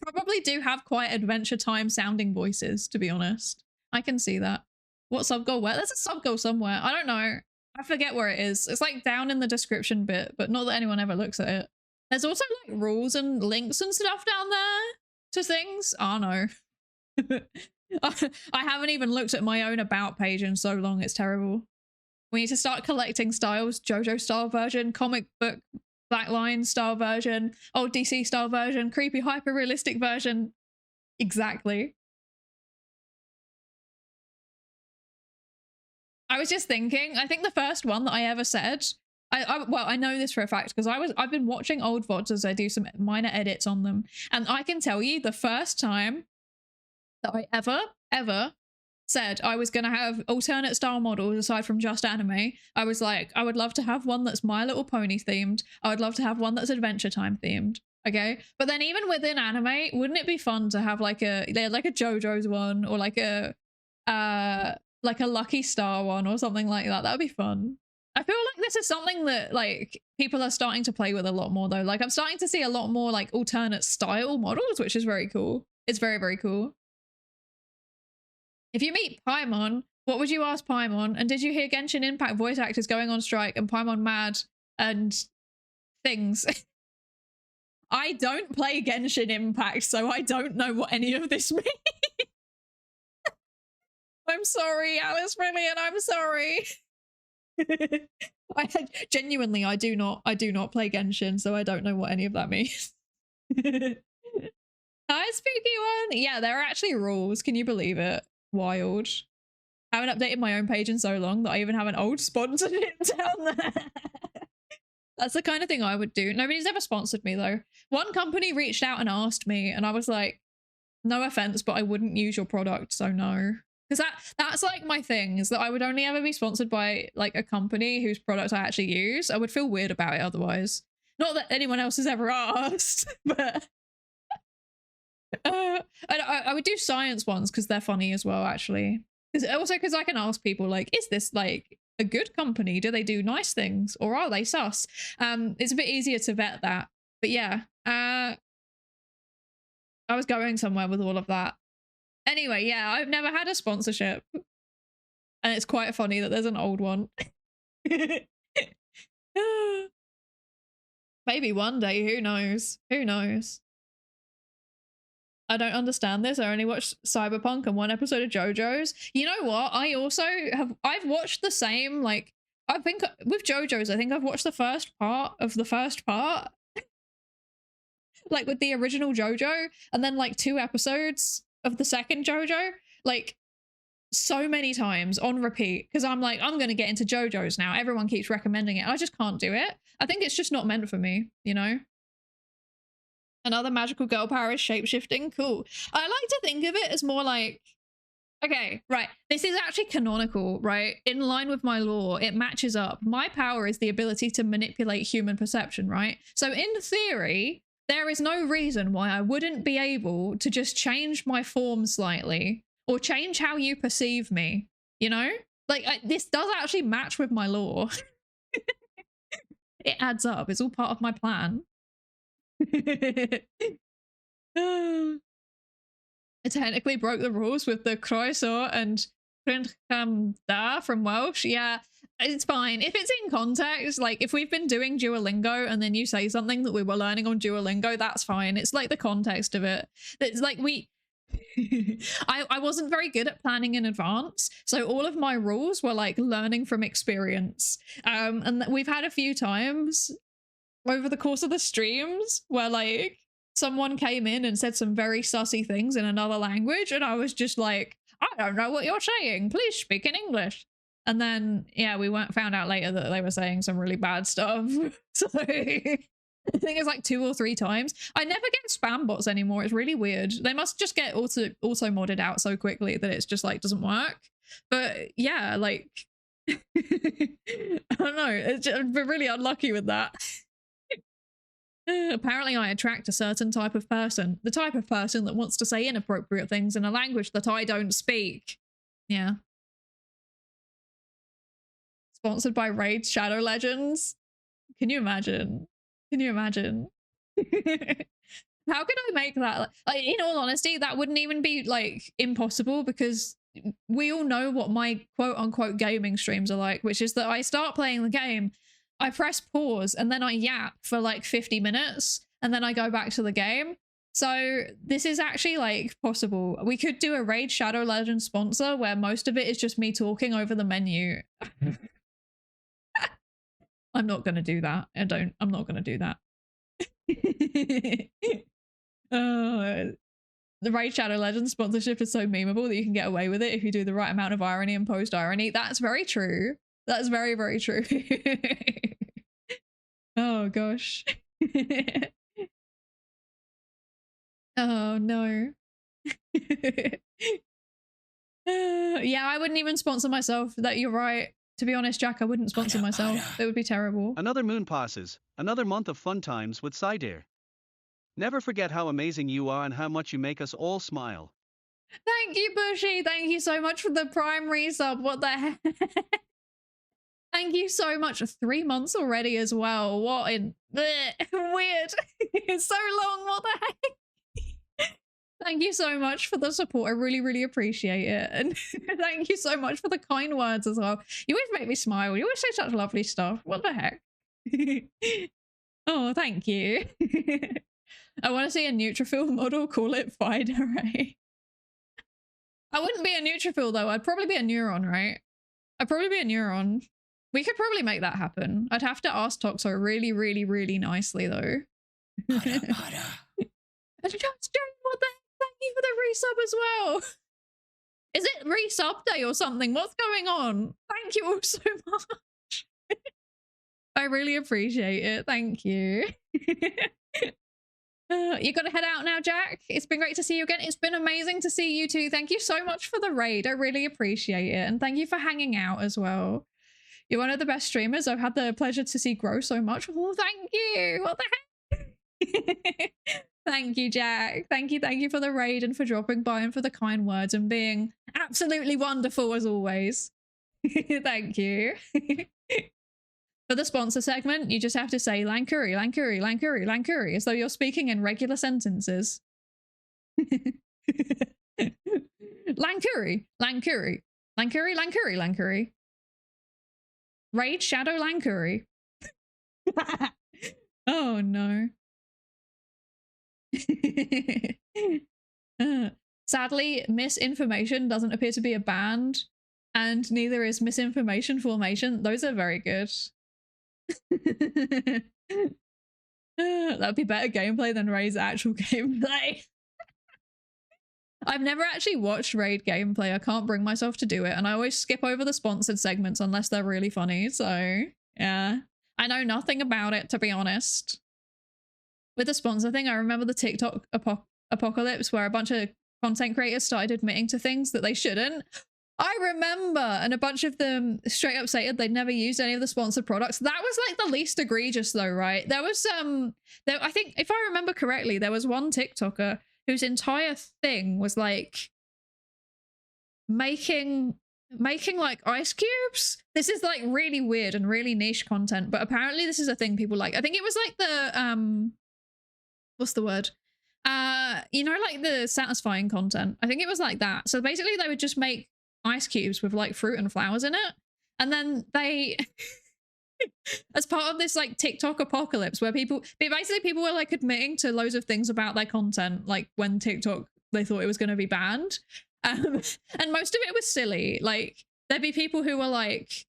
probably do have quite Adventure Time sounding voices, to be honest. I can see that. What sub goal? Where? There's a sub goal somewhere. I don't know. I forget where it is. It's like down in the description bit, but not that anyone ever looks at it. There's also like rules and links and stuff down there to things. Oh no. I haven't even looked at my own about page in so long. It's terrible. We need to start collecting styles. JoJo style version, comic book Blackline style version, old DC style version, creepy hyper realistic version. Exactly. I was just thinking, I think the first one that I ever said, well, I know this for a fact because I've been watching old VODs as I do some minor edits on them. And I can tell you the first time that I ever said I was going to have alternate style models aside from just anime, I was like, I would love to have one that's My Little Pony themed. I would love to have one that's Adventure Time themed. Okay. But then even within anime, wouldn't it be fun to have like a JoJo's one or like a Lucky Star one or something like that? That would be fun. I feel like this is something that like people are starting to play with a lot more though. Like I'm starting to see a lot more like alternate style models, which is very cool. It's very, very cool. If you meet Paimon, what would you ask Paimon? And did you hear Genshin Impact voice actors going on strike and Paimon mad and things? I don't play Genshin Impact, so I don't know what any of this means. I'm sorry, Alice Brilliant, I'm sorry. Genuinely, I do not play Genshin, so I don't know what any of that means. Hi, spooky one. Yeah, there are actually rules. Can you believe it? Wild. I haven't updated my own page in so long that I even have an old sponsorship down there. That's the kind of thing I would do. Nobody's ever sponsored me though. One company reached out and asked me and I was like, no offense, but I wouldn't use your product, so no. Because that's like my thing, is that I would only ever be sponsored by like a company whose product I actually use. I would feel weird about it otherwise. Not that anyone else has ever asked, but I would do science ones because they're funny as well, actually. Because I can ask people like, is this like a good company? Do they do nice things or are they sus? It's a bit easier to vet that. But yeah, I was going somewhere with all of that. Anyway, yeah, I've never had a sponsorship. And it's quite funny that there's an old one. Maybe one day, who knows? Who knows? I don't understand this. I only watched Cyberpunk and one episode of JoJo's. You know what? I've watched the same, like, I think with JoJo's, I think I've watched the first part of the first part. Like with the original JoJo, and then like 2 episodes of the second JoJo. Like, so many times on repeat because I'm like, I'm going to get into JoJo's now. Everyone keeps recommending it. I just can't do it. I think it's just not meant for me, you know? Another magical girl power is shapeshifting. Cool. I like to think of it as more like, okay, right. This is actually canonical, right? In line with my lore, it matches up. My power is the ability to manipulate human perception, right? So in theory, there is no reason why I wouldn't be able to just change my form slightly or change how you perceive me, you know? Like, this does actually match with my lore. It adds up. It's all part of my plan. I technically broke the rules with the croissant and da from Welsh. Yeah, it's fine. If it's in context, like if we've been doing Duolingo and then you say something that we were learning on Duolingo, that's fine. It's like the context of it. It's like I wasn't very good at planning in advance, so all of my rules were like learning from experience. And we've had a few times over the course of the streams where like someone came in and said some very sussy things in another language and I was just like, I don't know what you're saying, please speak in English. And then yeah, we found out later that they were saying some really bad stuff. So I think it's like 2 or 3 times. I never get spam bots anymore. It's really weird. They must just get auto modded out so quickly that it's just like doesn't work. But yeah, like I don't know, I've been really unlucky with that. Apparently I attract a certain type of person. The type of person that wants to say inappropriate things in a language that I don't speak. Yeah. Sponsored by Raid Shadow Legends. Can you imagine? Can you imagine? How could I make that? Like, in all honesty, that wouldn't even be like impossible because we all know what my quote unquote gaming streams are like, which is that I start playing the game, I press pause and then I yap for like 50 minutes and then I go back to the game. So this is actually like possible. We could do a Raid Shadow Legends sponsor where most of it is just me talking over the menu. I'm not going to do that. I'm not going to do that. The Raid Shadow Legends sponsorship is so memeable that you can get away with it if you do the right amount of irony and post irony. That's very true. That's very, very true. Oh gosh. Oh no. Yeah, I wouldn't even sponsor myself. That you're right. To be honest, Jack, I wouldn't sponsor myself. It would be terrible. Another moon passes, another month of fun times with Psydere. Never forget how amazing you are and how much you make us all smile. Thank you, Bushy. Thank you so much for the prime resub. What the heck? Thank you so much. 3 months already as well. What in weird. It's so long. What the heck? Thank you so much for the support. I really, really appreciate it. And thank you so much for the kind words as well. You always make me smile. You always say such lovely stuff. What the heck? Oh, thank you. I want to see a neutrophil model. Call it Psydere. I wouldn't be a neutrophil though. I'd probably be a neuron, right? I'd probably be a neuron. We could probably make that happen. I'd have to ask Toxo really, really, really nicely though. What the heck? Thank you for the resub as well. Is it resub day or something? What's going on? Thank you all so much. I really appreciate it. Thank you. You gotta head out now, Jack. It's been great to see you again. It's been amazing to see you too. Thank you so much for the raid. I really appreciate it. And thank you for hanging out as well. You're one of the best streamers I've had the pleasure to see grow so much. Oh, thank you. What the heck? Thank you, Jack. Thank you for the raid and for dropping by and for the kind words and being absolutely wonderful as always. Thank you. For the sponsor segment, you just have to say Lankuri, Lankuri, Lankuri, Lankuri, as though you're speaking in regular sentences. Lankuri, Lankuri, Lankuri, Lankuri, Lankuri. Raid Shadow Lankuri. Oh no. Sadly, misinformation doesn't appear to be a band, and neither is misinformation formation. Those are very good. That'd be better gameplay than Ray's actual gameplay. I've never actually watched Raid gameplay. I can't bring myself to do it. And I always skip over the sponsored segments unless they're really funny. So yeah, I know nothing about it, to be honest. With the sponsor thing, I remember the TikTok apocalypse where a bunch of content creators started admitting to things that they shouldn't. I remember, and a bunch of them straight up stated they'd never used any of the sponsored products. That was like the least egregious though, right? There was I think if I remember correctly, there was one TikToker whose entire thing was like making like ice cubes. This is like really weird and really niche content, but apparently this is a thing people like. I think it was like the what's the word? You know, like the satisfying content. I think it was like that. So basically they would just make ice cubes with like fruit and flowers in it, and then they as part of this like TikTok apocalypse where people were like admitting to loads of things about their content, like when TikTok they thought it was going to be banned, and most of it was silly. Like there'd be people who were like,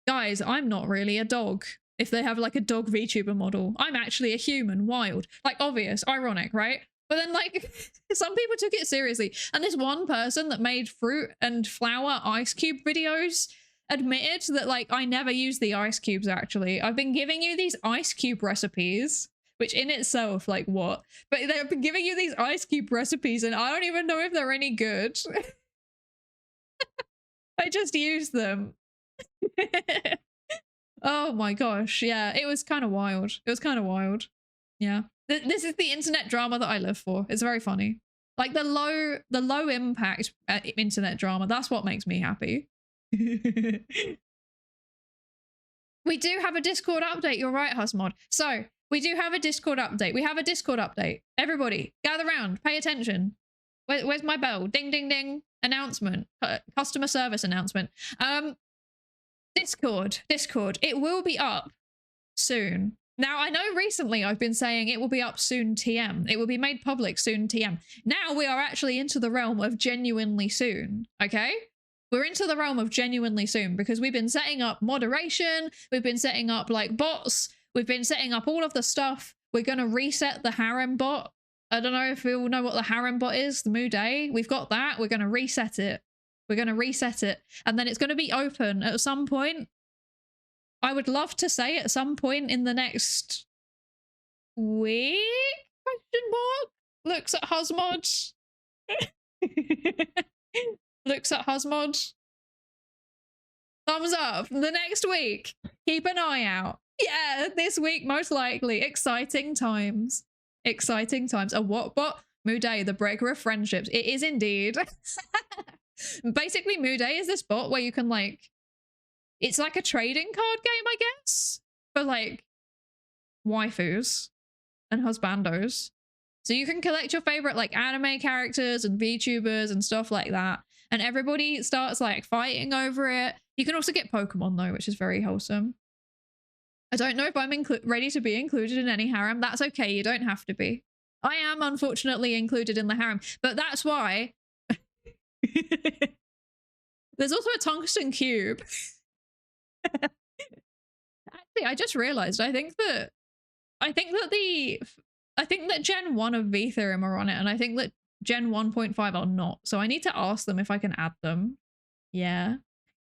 guys, I'm not really a dog. If they have like a dog VTuber model, I'm actually a human, wild. Like obvious, ironic, right? But then like some people took it seriously. And this one person that made fruit and flower ice cube videos admitted that like, I never use the ice cubes actually. I've been giving you these ice cube recipes, which in itself, like what? But they've been giving you these ice cube recipes and I don't even know if they're any good. I just use them. Oh my gosh, yeah, it was kind of wild. It was kind of wild. Yeah. This is the internet drama that I live for. It's very funny. Like the low impact internet drama, that's what makes me happy. We do have a Discord update, you're right, Husmod. So, we do have a Discord update. We have a Discord update. Everybody, gather round, pay attention. Where's my bell? Ding, ding, ding. Announcement. Customer service announcement. Discord. It will be up soon. Now, I know recently I've been saying it will be up soon TM. It will be made public soon TM. Now we are actually into the realm of genuinely soon, okay? We're into the realm of genuinely soon because we've been setting up moderation. We've been setting up like bots. We've been setting up all of the stuff. We're going to reset the harem bot. I don't know if we all know what the harem bot is, the Moo Day. We've got that. We're going to reset it. We're going to reset it. And then it's going to be open at some point. I would love to say at some point in the next week? Question mark? Looks at Husmod. Looks at Husmod. Thumbs up. The next week. Keep an eye out. Yeah, this week most likely. Exciting times. Exciting times. A what bot? Moo Day, the breaker of friendships. It is indeed. Basically, Moo Day is this bot where you can like, it's like a trading card game, I guess, for like waifus and husbandos. So you can collect your favorite like anime characters and VTubers and stuff like that. And everybody starts like fighting over it. You can also get Pokemon though, which is very wholesome. I don't know if I'm ready to be included in any harem. That's okay. You don't have to be. I am unfortunately included in the harem, but that's why. There's also a tungsten cube. Actually, I just realized I think that Gen 1 of VTheorem are on it, and I think that Gen 1.5 are not. So I need to ask them if I can add them. Yeah.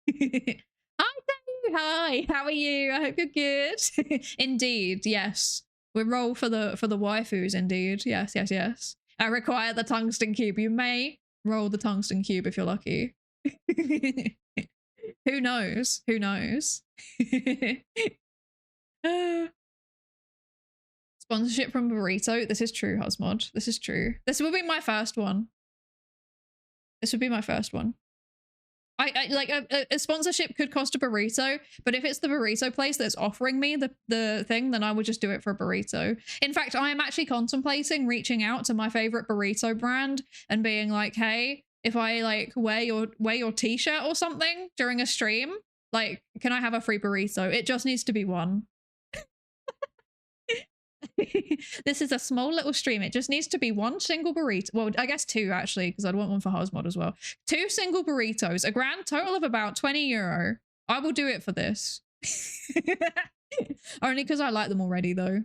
Hi, Dave. Hi. How are you? I hope you're good. Indeed, yes. We roll for the waifus. Indeed, yes, yes, yes. I require the tungsten cube. You may roll the tungsten cube if you're lucky. Who knows? Who knows? Sponsorship from Burrito. This is true, Husmod. This is true. This will be my first one. This would be my first one. I like a sponsorship could cost a burrito, but if it's the burrito place that's offering me the thing, then I would just do it for a burrito. In fact, I am actually contemplating reaching out to my favorite burrito brand and being like, hey, if I like wear your t-shirt or something during a stream, like, can I have a free burrito? It just needs to be one. This is a small little stream. It just needs to be one single burrito. Well, I guess two actually, because I'd want one for Husmod as well. 2 single burritos, a grand total of about €20. I will do it for this. Only because I like them already though.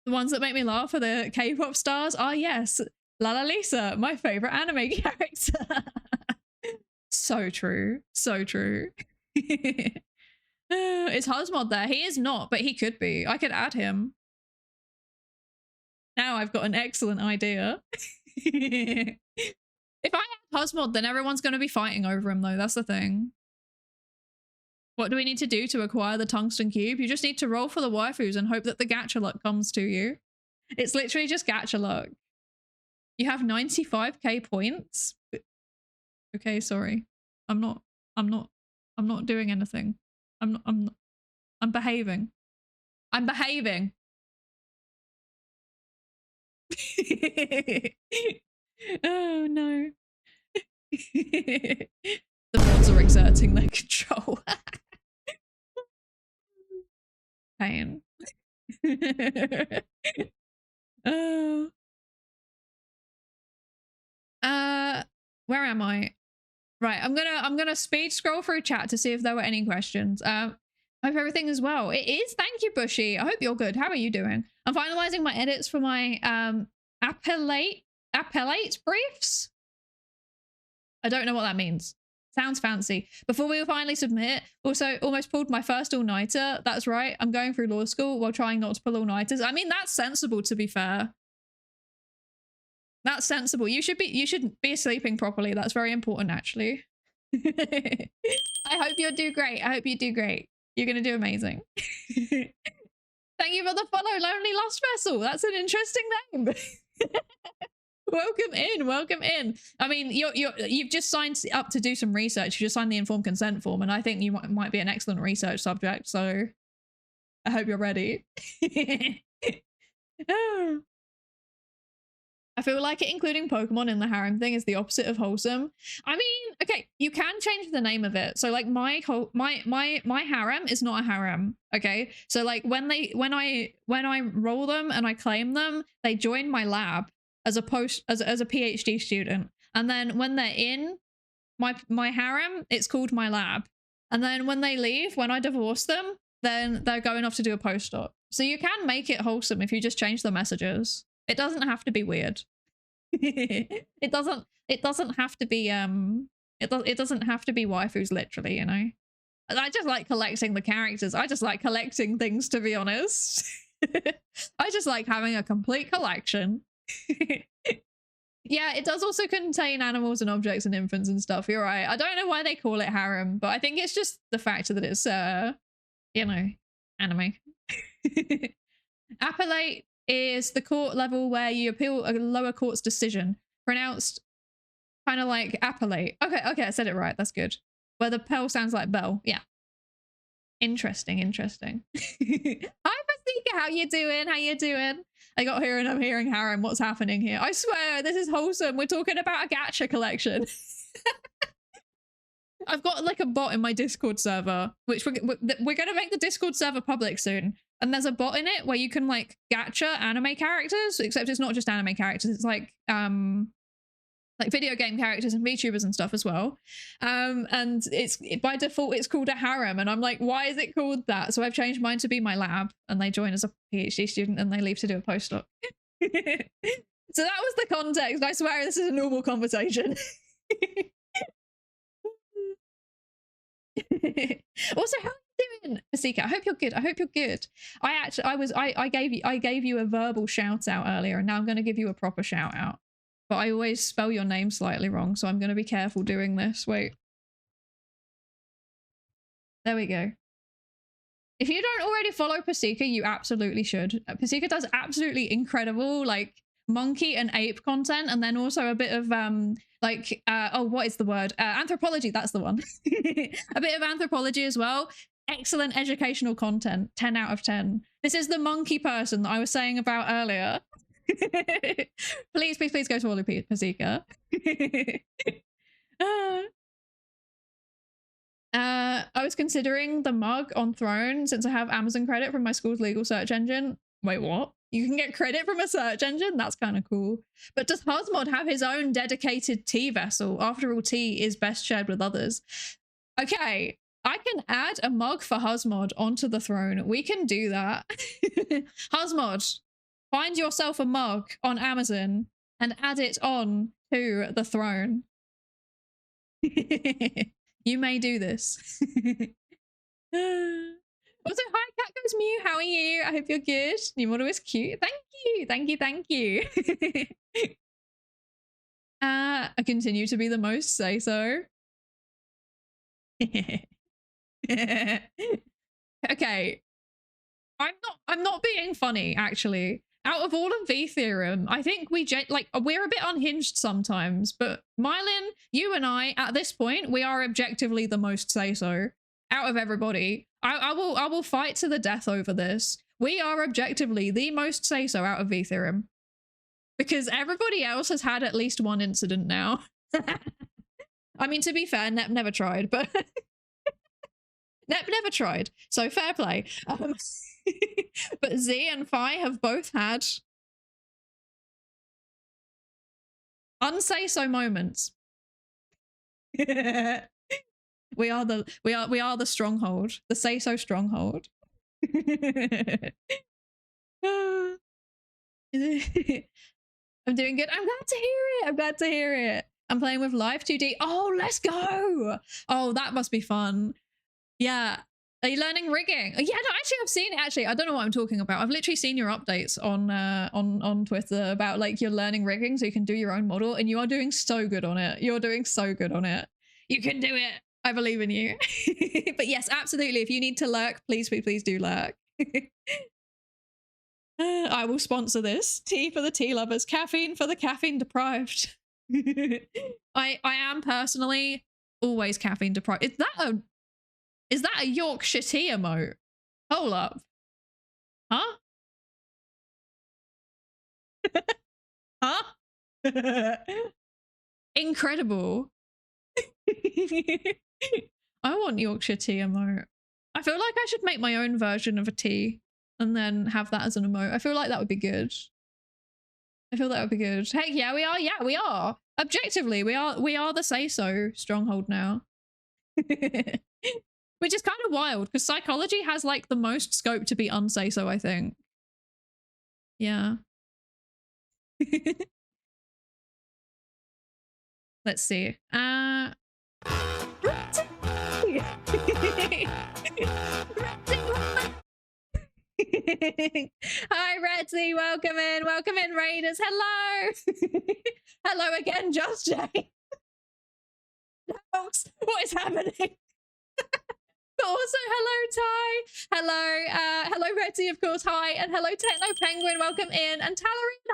The ones that make me laugh are the K-pop stars. Ah, yes. Lala Lisa, my favorite anime character. So true. So true. Is Husmod there? He is not, but he could be. I could add him. Now I've got an excellent idea. If I add Husmod, then everyone's going to be fighting over him, though. That's the thing. What do we need to do to acquire the tungsten cube? You just need to roll for the waifus and hope that the gacha luck comes to you. It's literally just gacha luck. You have 95k points. Okay, sorry. I'm not doing anything. I'm behaving. I'm behaving. Oh no. The mods are exerting their control. Pain. Oh. Where am I? Right, I'm gonna speed scroll through chat to see if there were any questions. Hope everything is well. It is. Thank you, Bushy. I hope you're good. How are you doing? I'm finalizing my edits for my appellate briefs. I don't know what that means. Sounds fancy. Before we will finally submit, also almost pulled my first all-nighter. That's right. I'm going through law school while trying not to pull all-nighters. I mean, that's sensible, to be fair. That's sensible. You should be sleeping properly. That's very important, actually. I hope you'll do great. I hope you do great. You're going to do amazing. Thank you for the follow, Lonely Lost Vessel. That's an interesting name. Welcome in. Welcome in. I mean, you've just signed up to do some research. You just signed the informed consent form, and I think you might be an excellent research subject. So I hope you're ready. Oh. I feel like it including Pokemon in the harem thing is the opposite of wholesome. I mean, okay, you can change the name of it. So like my harem is not a harem, okay? So like when I roll them and I claim them, they join my lab as a PhD student. And then when they're in my harem, it's called my lab. And then when they leave, when I divorce them, then they're going off to do a postdoc. So you can make it wholesome if you just change the messages. It doesn't have to be weird. It doesn't have to be it doesn't have to be waifus, literally, you know. I just like collecting the characters. I just like collecting things, to be honest. I just like having a complete collection. Yeah, it does also contain animals and objects and infants and stuff. You're right. I don't know why they call it harem, but I think it's just the fact that it's you know, anime. Appellate is the court level where you appeal a lower court's decision, pronounced kind of like appellate. Okay, I said it right. That's good. Where the pel sounds like bell. Yeah. Interesting. Hi, Pasika. How you doing? How you doing? I got here and I'm hearing harem. What's happening here? I swear, this is wholesome. We're talking about a gacha collection. I've got like a bot in my Discord server, which we're going to make the Discord server public soon. And there's a bot in it where you can like gacha anime characters, except it's not just anime characters. It's like video game characters and VTubers and stuff as well. And by default, it's called a harem. And I'm like, why is it called that? So I've changed mine to be my lab, and they join as a PhD student and they leave to do a postdoc. So that was the context. I swear this is a normal conversation. Also, how are you doing, Pasika? I hope you're good. I hope you're good. I gave you a verbal shout out earlier, and now I'm going to give you a proper shout out. But I always spell your name slightly wrong, so I'm going to be careful doing this. Wait. There we go. If you don't already follow Pasika, you absolutely should. Pasika does absolutely incredible, like, monkey and ape content, and then also a bit of what is the word, anthropology. That's the one. A bit of anthropology as well. Excellent educational content. 10 out of 10. This is the monkey person that I was saying about earlier. Please go to Ollie Pasika. I was considering the mug on Throne since I have Amazon credit from my school's legal search engine. Wait, what? You can get credit from a search engine? That's kind of cool. But does Husmod have his own dedicated tea vessel? After all, tea is best shared with others. Okay, I can add a mug for Husmod onto the Throne. We can do that. Husmod, find yourself a mug on Amazon and add it on to the throne. You may do this. Also, hi, Cat Goes Mew. How are you? I hope you're good. Your model is cute. Thank you. Thank you. Thank you. I continue to be the most say so. Okay. I'm not being funny, actually. Out of all of V Theorem, I think we're a bit unhinged sometimes, but Mylin, you and I, at this point, we are objectively the most say-so out of everybody. I will fight to the death over this. We are objectively the most say-so out of V Theorem. Because everybody else has had at least one incident now. I mean, to be fair, Nep never tried, but Nep never tried, so fair play. But Z and Phi have both had unsay-so moments. We are the stronghold, the say-so stronghold. I'm doing good. I'm glad to hear it. I'm glad to hear it. I'm playing with Live 2D. Oh, let's go. Oh, that must be fun. Yeah. Are you learning rigging? Yeah, no, actually, I've seen it. Actually, I don't know what I'm talking about. I've literally seen your updates on Twitter about like you're learning rigging so you can do your own model, and you are doing so good on it. You're doing so good on it. You can do it. I believe in you. But yes, absolutely. If you need to lurk, please, please, please do lurk. I will sponsor this. Tea for the tea lovers, caffeine for the caffeine deprived. I am personally always caffeine deprived. Is that a Yorkshire tea emote? Hold up. Huh? Huh? Incredible. I want Yorkshire tea emote. I feel like I should make my own version of a tea and then have that as an emote. I feel like that would be good. I feel that would be good. Hey, yeah, we are. Yeah, we are. Objectively, we are the say-so stronghold now. Which is kind of wild because psychology has like the most scope to be unsay-so, I think. Yeah. Let's see. Hi, Redzy. Welcome in. Welcome in, Raiders. Hello. Hello again, Just Jay. Folks, what is happening? But also, hello, Ty. Hello, hello, Redzy, of course. Hi, and hello, Techno Penguin. Welcome in, and Tallarine.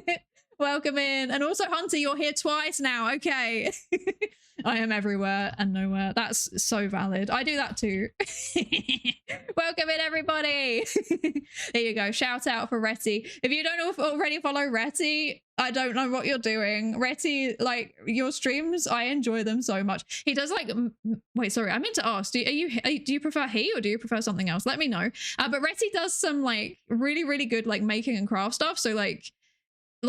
Hi. Welcome in, and also Hunter. You're here twice now. Okay. I am everywhere and nowhere. That's so valid. I do that too. Welcome in, everybody. There you go. Shout out for Retty. If you don't already follow Retty, I don't know what you're doing. Retty, like your streams, I enjoy them so much. He does like, wait, sorry, I meant to ask, do you prefer he or do you prefer something else? Let me know. But Retty does some like really, really good like making and craft stuff. So like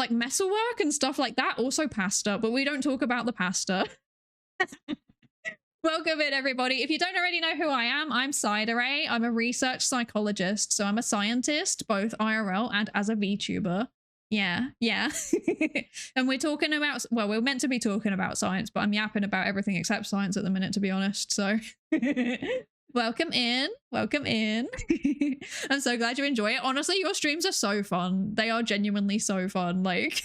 metalwork and stuff like that. Also pasta, but we don't talk about the pasta. Welcome in, everybody. If you don't already know who I am, I'm Psydere. I'm a research psychologist, so I'm a scientist, both IRL and as a VTuber. Yeah. And we're talking about, well, we're meant to be talking about science, but I'm yapping about everything except science at the minute, to be honest, so... Welcome in. Welcome in. I'm so glad you enjoy it. Honestly, your streams are so fun. They are genuinely so fun. Like,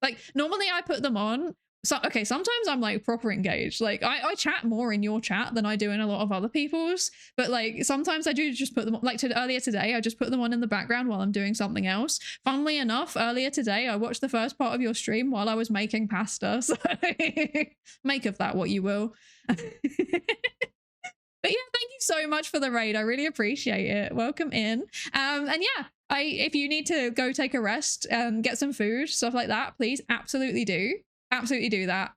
like normally I put them on. So, okay, sometimes I'm like proper engaged. Like I chat more in your chat than I do in a lot of other people's. But like sometimes I do just put them on. Like earlier today, I just put them on in the background while I'm doing something else. Funnily enough, earlier today, I watched the first part of your stream while I was making pasta. So make of that what you will. But yeah, thank you so much for the raid. I really appreciate it. Welcome in. And yeah, if you need to go take a rest and get some food, stuff like that, please absolutely do. Absolutely do that.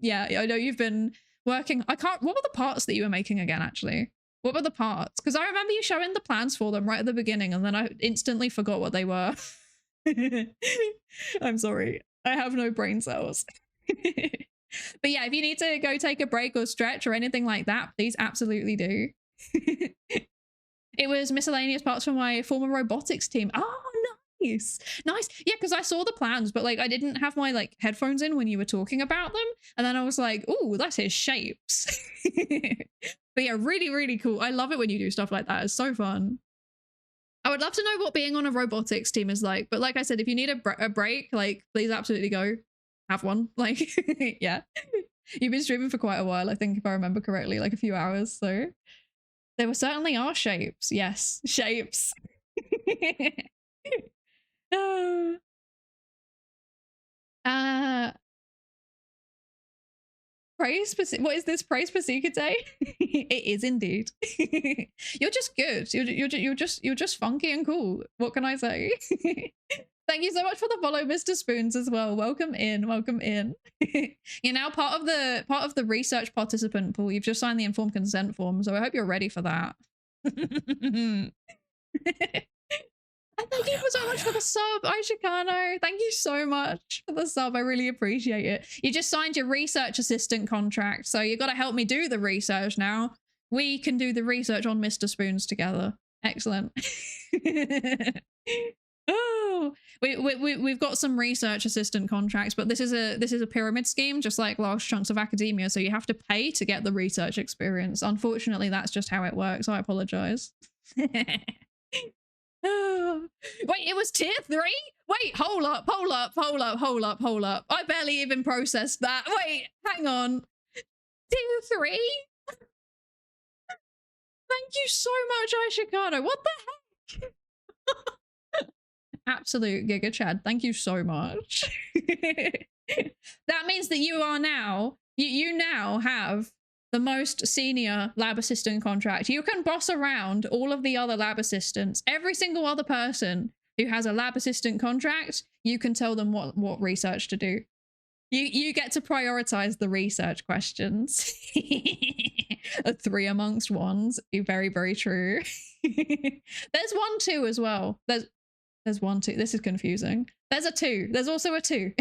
Yeah, I know you've been working. What were the parts that you were making again, actually? What were the parts? Because I remember you showing the plans for them right at the beginning and then I instantly forgot what they were. I'm sorry. I have no brain cells. But yeah, if you need to go take a break or stretch or anything like that, please absolutely do. It was miscellaneous parts from my former robotics team. Oh, nice. Nice. Yeah, because I saw the plans, but like I didn't have my like headphones in when you were talking about them. And then I was like, oh, that's his shapes. But yeah, really, really cool. I love it when you do stuff like that. It's so fun. I would love to know what being on a robotics team is like. But like I said, if you need a break, like please absolutely go have one. Like, yeah. You've been streaming for quite a while, I think, if I remember correctly, like a few hours. So there were certainly are shapes. Yes, shapes. Praise for, what is this? Praise for Secret Day? It is indeed. You're just good. You're just funky and cool. What can I say? Thank you so much for the follow, Mr. Spoons, as well. Welcome in, welcome in. You're now part of the research participant pool. You've just signed the informed consent form, so I hope you're ready for that. And thank you so much for the sub, Aishikano. Thank you so much for the sub. I really appreciate it. You just signed your research assistant contract, so you got to help me do the research now. We can do the research on Mr. Spoons together. Excellent. Oh, we've got some research assistant contracts, but this is a pyramid scheme, just like large chunks of academia. So you have to pay to get the research experience. Unfortunately, that's just how it works. I apologize. Oh. Wait, it was tier 3? Wait, hold up. I barely even processed that. Wait, hang on. Tier 3? Thank you so much, Aishikano. What the heck? Absolute Giga Chad. Thank you so much. That means that you are now, you now have the most senior lab assistant contract. You can boss around all of the other lab assistants. Every single other person who has a lab assistant contract, you can tell them what research to do. You get to prioritize the research questions. A 3 amongst ones. Very, very true. There's 1, 2 as well. There's 1, 2. This is confusing. There's a 2. There's also a 2.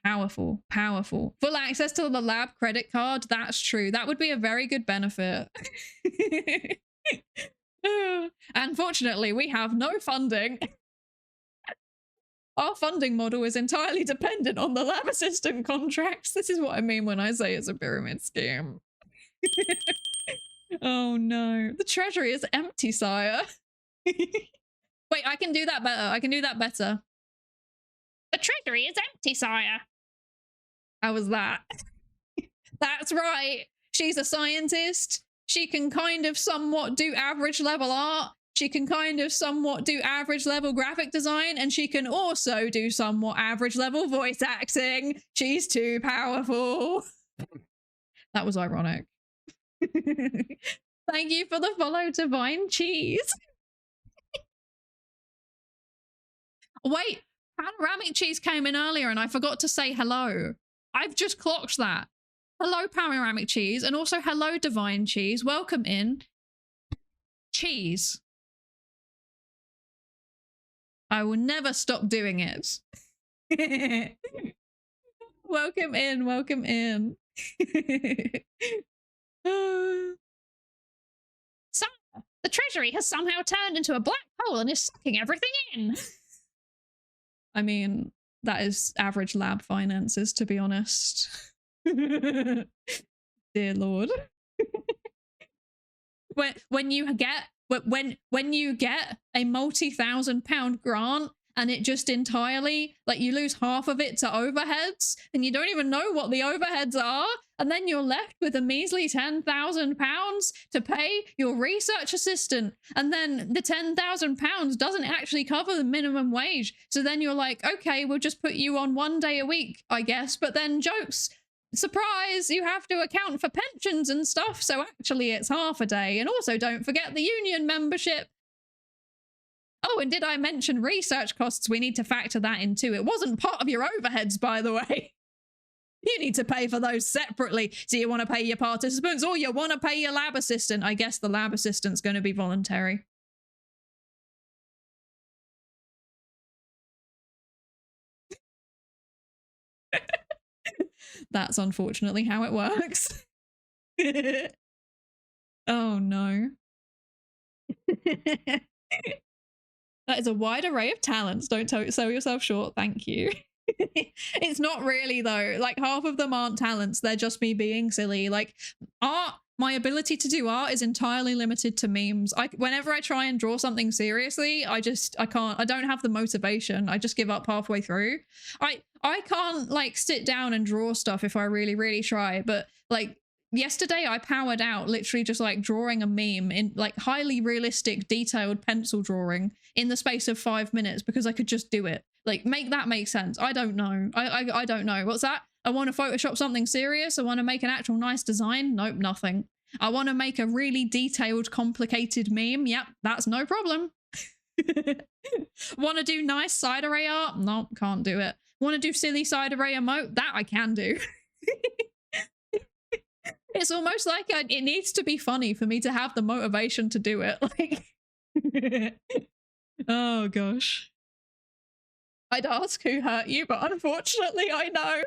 Powerful, powerful. Full access to the lab credit card. That's true. That would be a very good benefit. Unfortunately, we have no funding. Our funding model is entirely dependent on the lab assistant contracts. This is what I mean when I say it's a pyramid scheme. Oh no. The treasury is empty, sire. Wait, I can do that better. I can do that better. The treasury is empty, sire. How was that? That's right. She's a scientist. She can kind of somewhat do average level art. She can kind of somewhat do average level graphic design, and she can also do somewhat average level voice acting. She's too powerful. That was ironic. Thank you for the follow, Divine Cheese. Wait, Panoramic Cheese came in earlier and I forgot to say hello. I've just clocked that. Hello, Panoramic Cheese, and also hello, Divine Cheese. Welcome in. Cheese. I will never stop doing it. Welcome in, welcome in. So, the treasury has somehow turned into a black hole and is sucking everything in. I mean, that is average lab finances, to be honest. Dear Lord. when you get a multi-1,000-pound grant and it just entirely, like, you lose half of it to overheads and you don't even know what the overheads are, and then you're left with a measly £10,000 to pay your research assistant, and then the £10,000 doesn't actually cover the minimum wage, so then you're like, okay, we'll just put you on 1 day a week, I guess, but then jokes, surprise, you have to account for pensions and stuff, so actually it's half a day. And also don't forget the union membership. Oh, and did I mention research costs? We need to factor that in too. It wasn't part of your overheads, by the way. You need to pay for those separately. So you want to pay your participants or you want to pay your lab assistant. I guess the lab assistant's going to be voluntary. That's unfortunately how it works. Oh no. That is a wide array of talents. Don't sell yourself short. Thank you. It's not really though. Like half of them aren't talents. They're just me being silly. Like art, my ability to do art is entirely limited to memes. Whenever I try and draw something seriously, I can't. I don't have the motivation. I just give up halfway through. I can't like sit down and draw stuff if I really, really try. But like yesterday I powered out literally just like drawing a meme in like highly realistic detailed pencil drawing in the space of 5 minutes because I could just do it. Like make that make sense. I don't know. I don't know. What's that? I want to Photoshop something serious. I want to make an actual nice design. Nope, nothing. I want to make a really detailed, complicated meme. Yep, that's no problem. Want to do nice Psydere art? Nope, can't do it. Want to do silly Psydere emote? That I can do. It's almost like it needs to be funny for me to have the motivation to do it. Like, oh gosh. I'd ask who hurt you, but unfortunately I know.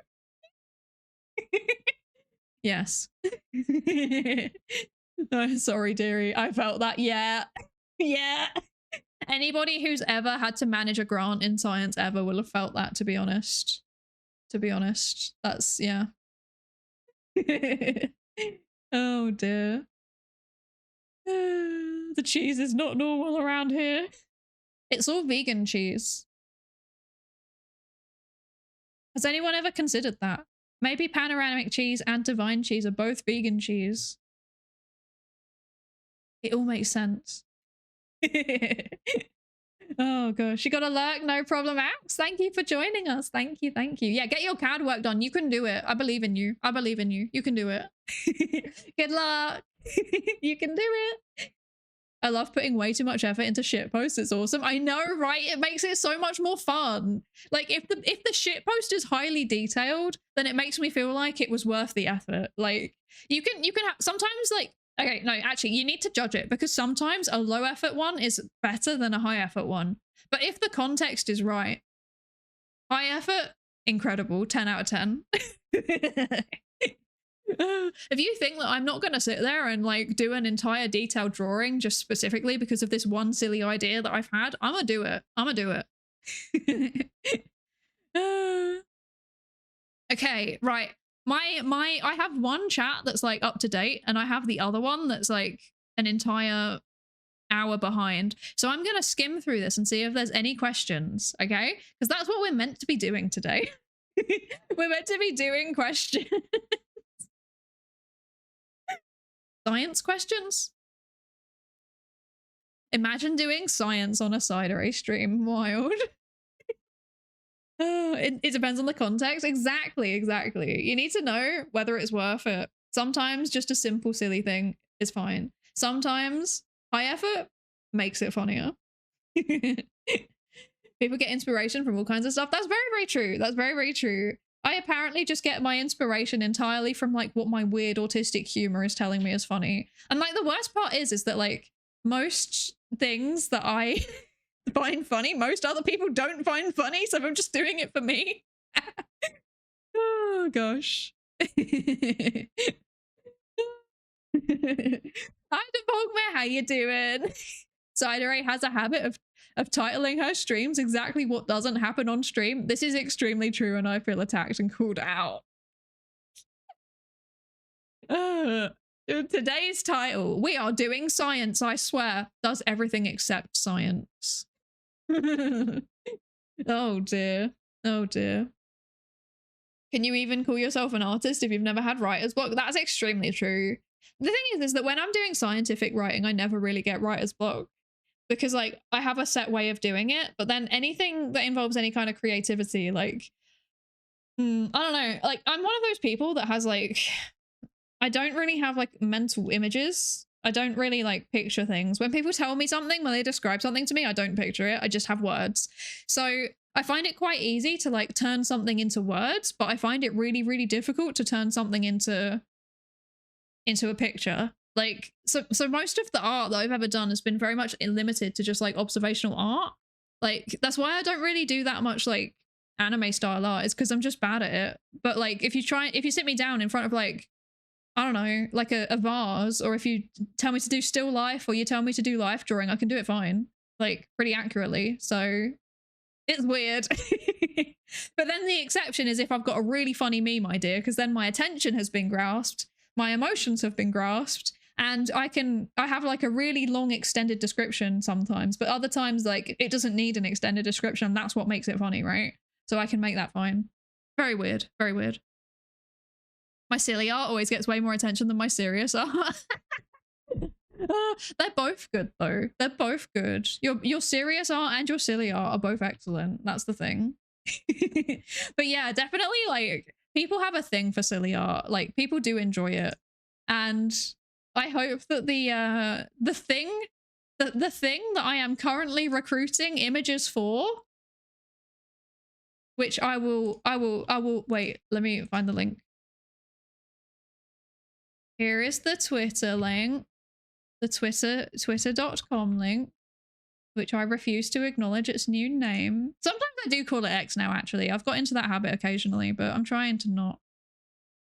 Yes. Oh, sorry, dearie. I felt that. Yeah. Yeah. Anybody who's ever had to manage a grant in science ever will have felt that, to be honest. To be honest. That's, yeah. Oh dear. The cheese is not normal around here. It's all vegan cheese. Has anyone ever considered that? Maybe panoramic cheese and divine cheese are both vegan cheese. It all makes sense. Oh gosh, you got a lurk, no problem, Axe. Thank you for joining us. Thank you, thank you. Yeah, get your CAD work done. You can do it. I believe in you. I believe in you. You can do it. Good luck. You can do it. I love putting way too much effort into shit posts. It's awesome. I know, right? It makes it so much more fun. Like if the shit post is highly detailed, then it makes me feel like it was worth the effort. Like you can have sometimes like, okay, no, actually you need to judge it because sometimes a low effort one is better than a high effort one. But if the context is right, high effort, incredible, 10 out of 10. If you think that I'm not going to sit there and like do an entire detailed drawing just specifically because of this one silly idea that I've had, I'm gonna do it. I'm gonna do it. Okay, right. I have one chat that's like up to date and I have the other one that's like an entire hour behind. So I'm gonna skim through this and see if there's any questions, okay? Because that's what we're meant to be doing today. We're meant to be doing questions. Science questions? Imagine doing science on a Psydere stream. Wild. It depends on the context. Exactly. You need to know whether it's worth it. Sometimes just a simple silly thing is fine. Sometimes high effort makes it funnier. People get inspiration from all kinds of stuff. That's very, very true. That's very, very true. I apparently just get my inspiration entirely from like what my weird autistic humor is telling me is funny. And like the worst part is that like most things that I find funny, most other people don't find funny. So I'm just doing it for me. Oh gosh. Hi Debogma, how you doing? Psydere has a habit of titling her streams exactly what doesn't happen on stream. This is extremely true and I feel attacked and called out. Today's title, we are doing science, I swear. Does everything except science. Oh dear. Oh dear. Can you even call yourself an artist if you've never had writer's block? That's extremely true. The thing is that when I'm doing scientific writing, I never really get writer's block. Because like I have a set way of doing it, but then anything that involves any kind of creativity, like I don't know, like I'm one of those people that has like, I don't really have like mental images. I don't really like picture things. When people tell me something, when they describe something to me, I don't picture it. I just have words. So I find it quite easy to like turn something into words, but I find it really, really difficult to turn something into a picture. Like, so most of the art that I've ever done has been very much limited to just like observational art. Like, that's why I don't really do that much like anime style art, is because I'm just bad at it. But like, if you sit me down in front of like I don't know, like a vase, or if you tell me to do still life or you tell me to do life drawing, I can do it fine, like pretty accurately. So it's weird. But then the exception is if I've got a really funny meme idea, because then my attention has been grasped, my emotions have been grasped, and I have like a really long extended description sometimes, but other times like it doesn't need an extended description. That's what makes it funny, right? So I can make that fine. Very weird, very weird. My silly art always gets way more attention than my serious art. They're both good though. They're both good. Your serious art and your silly art are both excellent. That's the thing. But yeah, definitely like people have a thing for silly art. Like people do enjoy it. And I hope that the thing that I am currently recruiting images for, which I will wait, let me find the link. Here is the Twitter link, the twitter.com link, which I refuse to acknowledge its new name. Sometimes I do call it X now, actually. I've got into that habit occasionally, but I'm trying to not,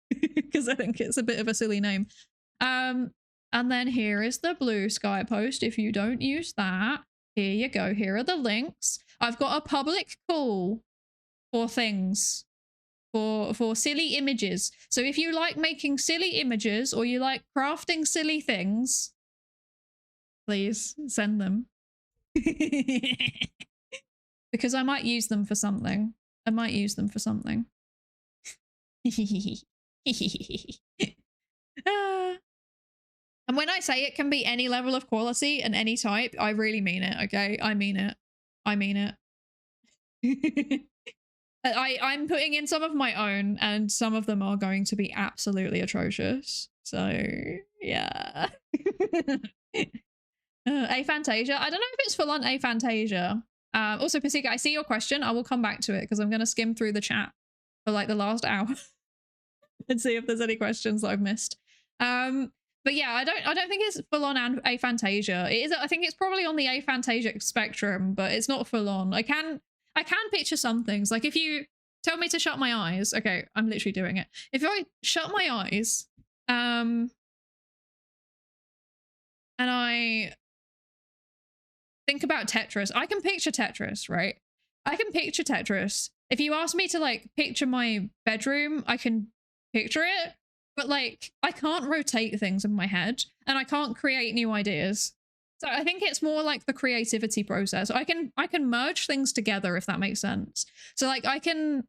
because I think it's a bit of a silly name. And then here is the Blue Sky post. If you don't use that, here you go. Here are the links. I've got a public call for things. For silly images. So if you like making silly images or you like crafting silly things, please send them. Because I might use them for something. I might use them for something. And when I say it can be any level of quality and any type, I really mean it, okay? I mean it. I mean it. I'm putting in some of my own, and some of them are going to be absolutely atrocious. So, yeah. Aphantasia. I don't know if it's full on aphantasia. Also, Pasika, I see your question. I will come back to it because I'm going to skim through the chat for like the last hour and see if there's any questions that I've missed. But yeah, I don't think it's full on aphantasia. It is. I think it's probably on the aphantasic spectrum, but it's not full on. I can picture some things. Like if you tell me to shut my eyes, okay, I'm literally doing it. If I shut my eyes, and I think about Tetris, I can picture Tetris, right? I can picture Tetris. If you ask me to like picture my bedroom, I can picture it, but like I can't rotate things in my head and I can't create new ideas. So I think it's more like the creativity process. I can merge things together, if that makes sense. So like I can,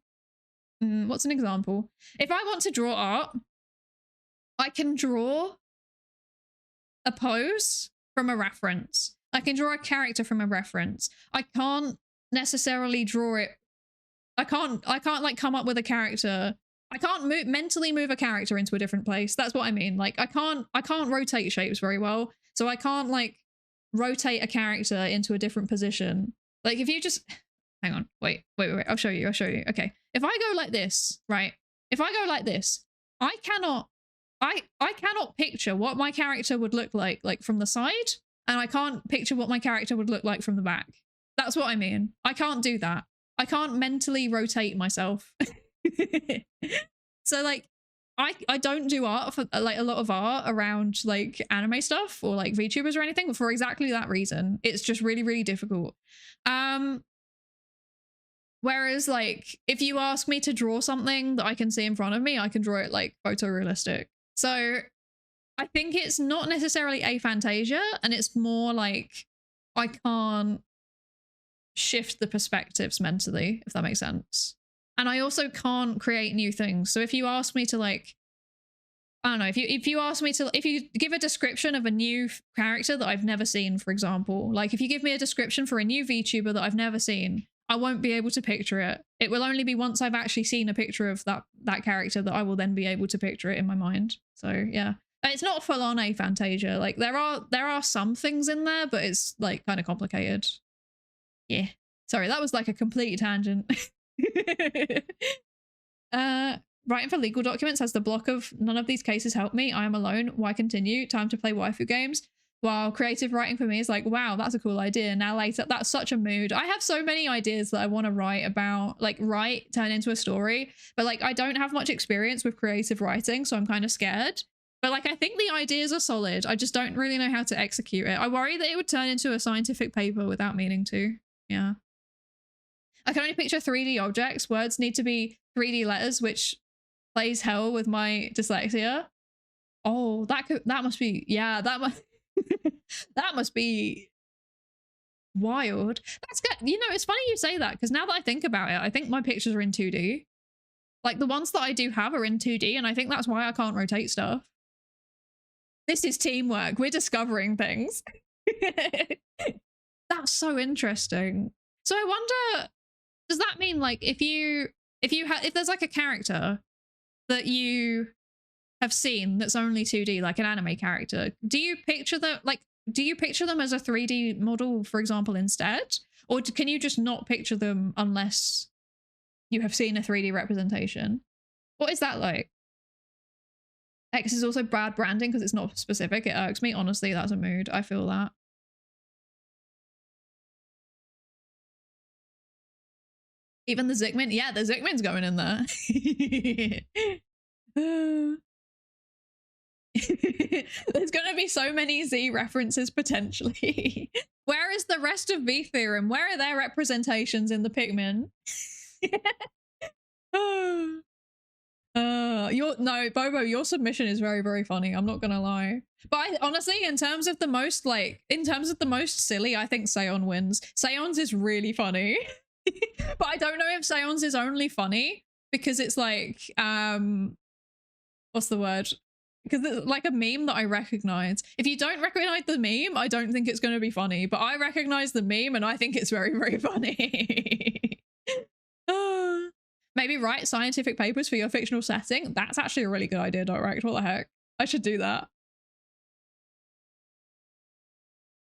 what's an example? If I want to draw art, I can draw a pose from a reference. I can draw a character from a reference. I can't necessarily draw it. I can't like come up with a character. I can't mentally move a character into a different place. That's what I mean. Like I can't rotate shapes very well. So I can't like rotate a character into a different position. Like if you just hang on, wait, I'll show you. Okay, if I go like this, right, if I go like this, I cannot picture what my character would look like from the side, and I can't picture what my character would look like from the back. That's what I mean. I can't do that. I can't mentally rotate myself. So like I don't do art for like a lot of art around like anime stuff or like VTubers or anything for exactly that reason. It's just really, really difficult. Whereas like if you ask me to draw something that I can see in front of me, I can draw it like photorealistic. So I think it's not necessarily aphantasia, and it's more like I can't shift the perspectives mentally, if that makes sense. And I also can't create new things. So if you ask me to like, I don't know, if you give a description of a new character that I've never seen, for example, like if you give me a description for a new VTuber that I've never seen, I won't be able to picture it. It will only be once I've actually seen a picture of that character that I will then be able to picture it in my mind. So yeah, it's not full on aphantasia. Like there are some things in there, but it's like kind of complicated. Yeah. Sorry, that was like a complete tangent. Writing for legal documents has the block of none of these cases help me. I am alone. Why continue? Time to play waifu games. While creative writing for me is like, wow, that's a cool idea. Now later, that's such a mood. I have so many ideas that I want to write about, like turn into a story, but like I don't have much experience with creative writing, so I'm kind of scared. But like, I think the ideas are solid. I just don't really know how to execute it. I worry that it would turn into a scientific paper without meaning to. Yeah. I can only picture 3D objects. Words need to be 3D letters, which plays hell with my dyslexia. Oh, that must be, yeah, that must be wild. That's good. You know, it's funny you say that, because now that I think about it, I think my pictures are in 2D. Like, the ones that I do have are in 2D, and I think that's why I can't rotate stuff. This is teamwork. We're discovering things. That's so interesting. So I wonder, does that mean like if there's like a character that you have seen that's only 2D, like an anime character, do you picture them as a 3D model, for example, instead? Or can you just not picture them unless you have seen a 3D representation? What is that like? X is also bad branding because it's not specific. It irks me. Honestly, that's a mood. I feel that. Even the Zikmin. Yeah, the Zikmin's going in there. There's going to be so many Z references potentially. Where is the rest of V theorem? Where are their representations in the Pikmin? No, Bobo, your submission is very, very funny. I'm not gonna lie. But honestly, in terms of the most silly, I think Seon wins. Seon's is really funny. But I don't know if Seon's is only funny because it's like, what's the word? Because it's like a meme that I recognize. If you don't recognize the meme, I don't think it's going to be funny. But I recognize the meme and I think it's very, very funny. Maybe write scientific papers for your fictional setting. That's actually a really good idea, Direct. What the heck? I should do that.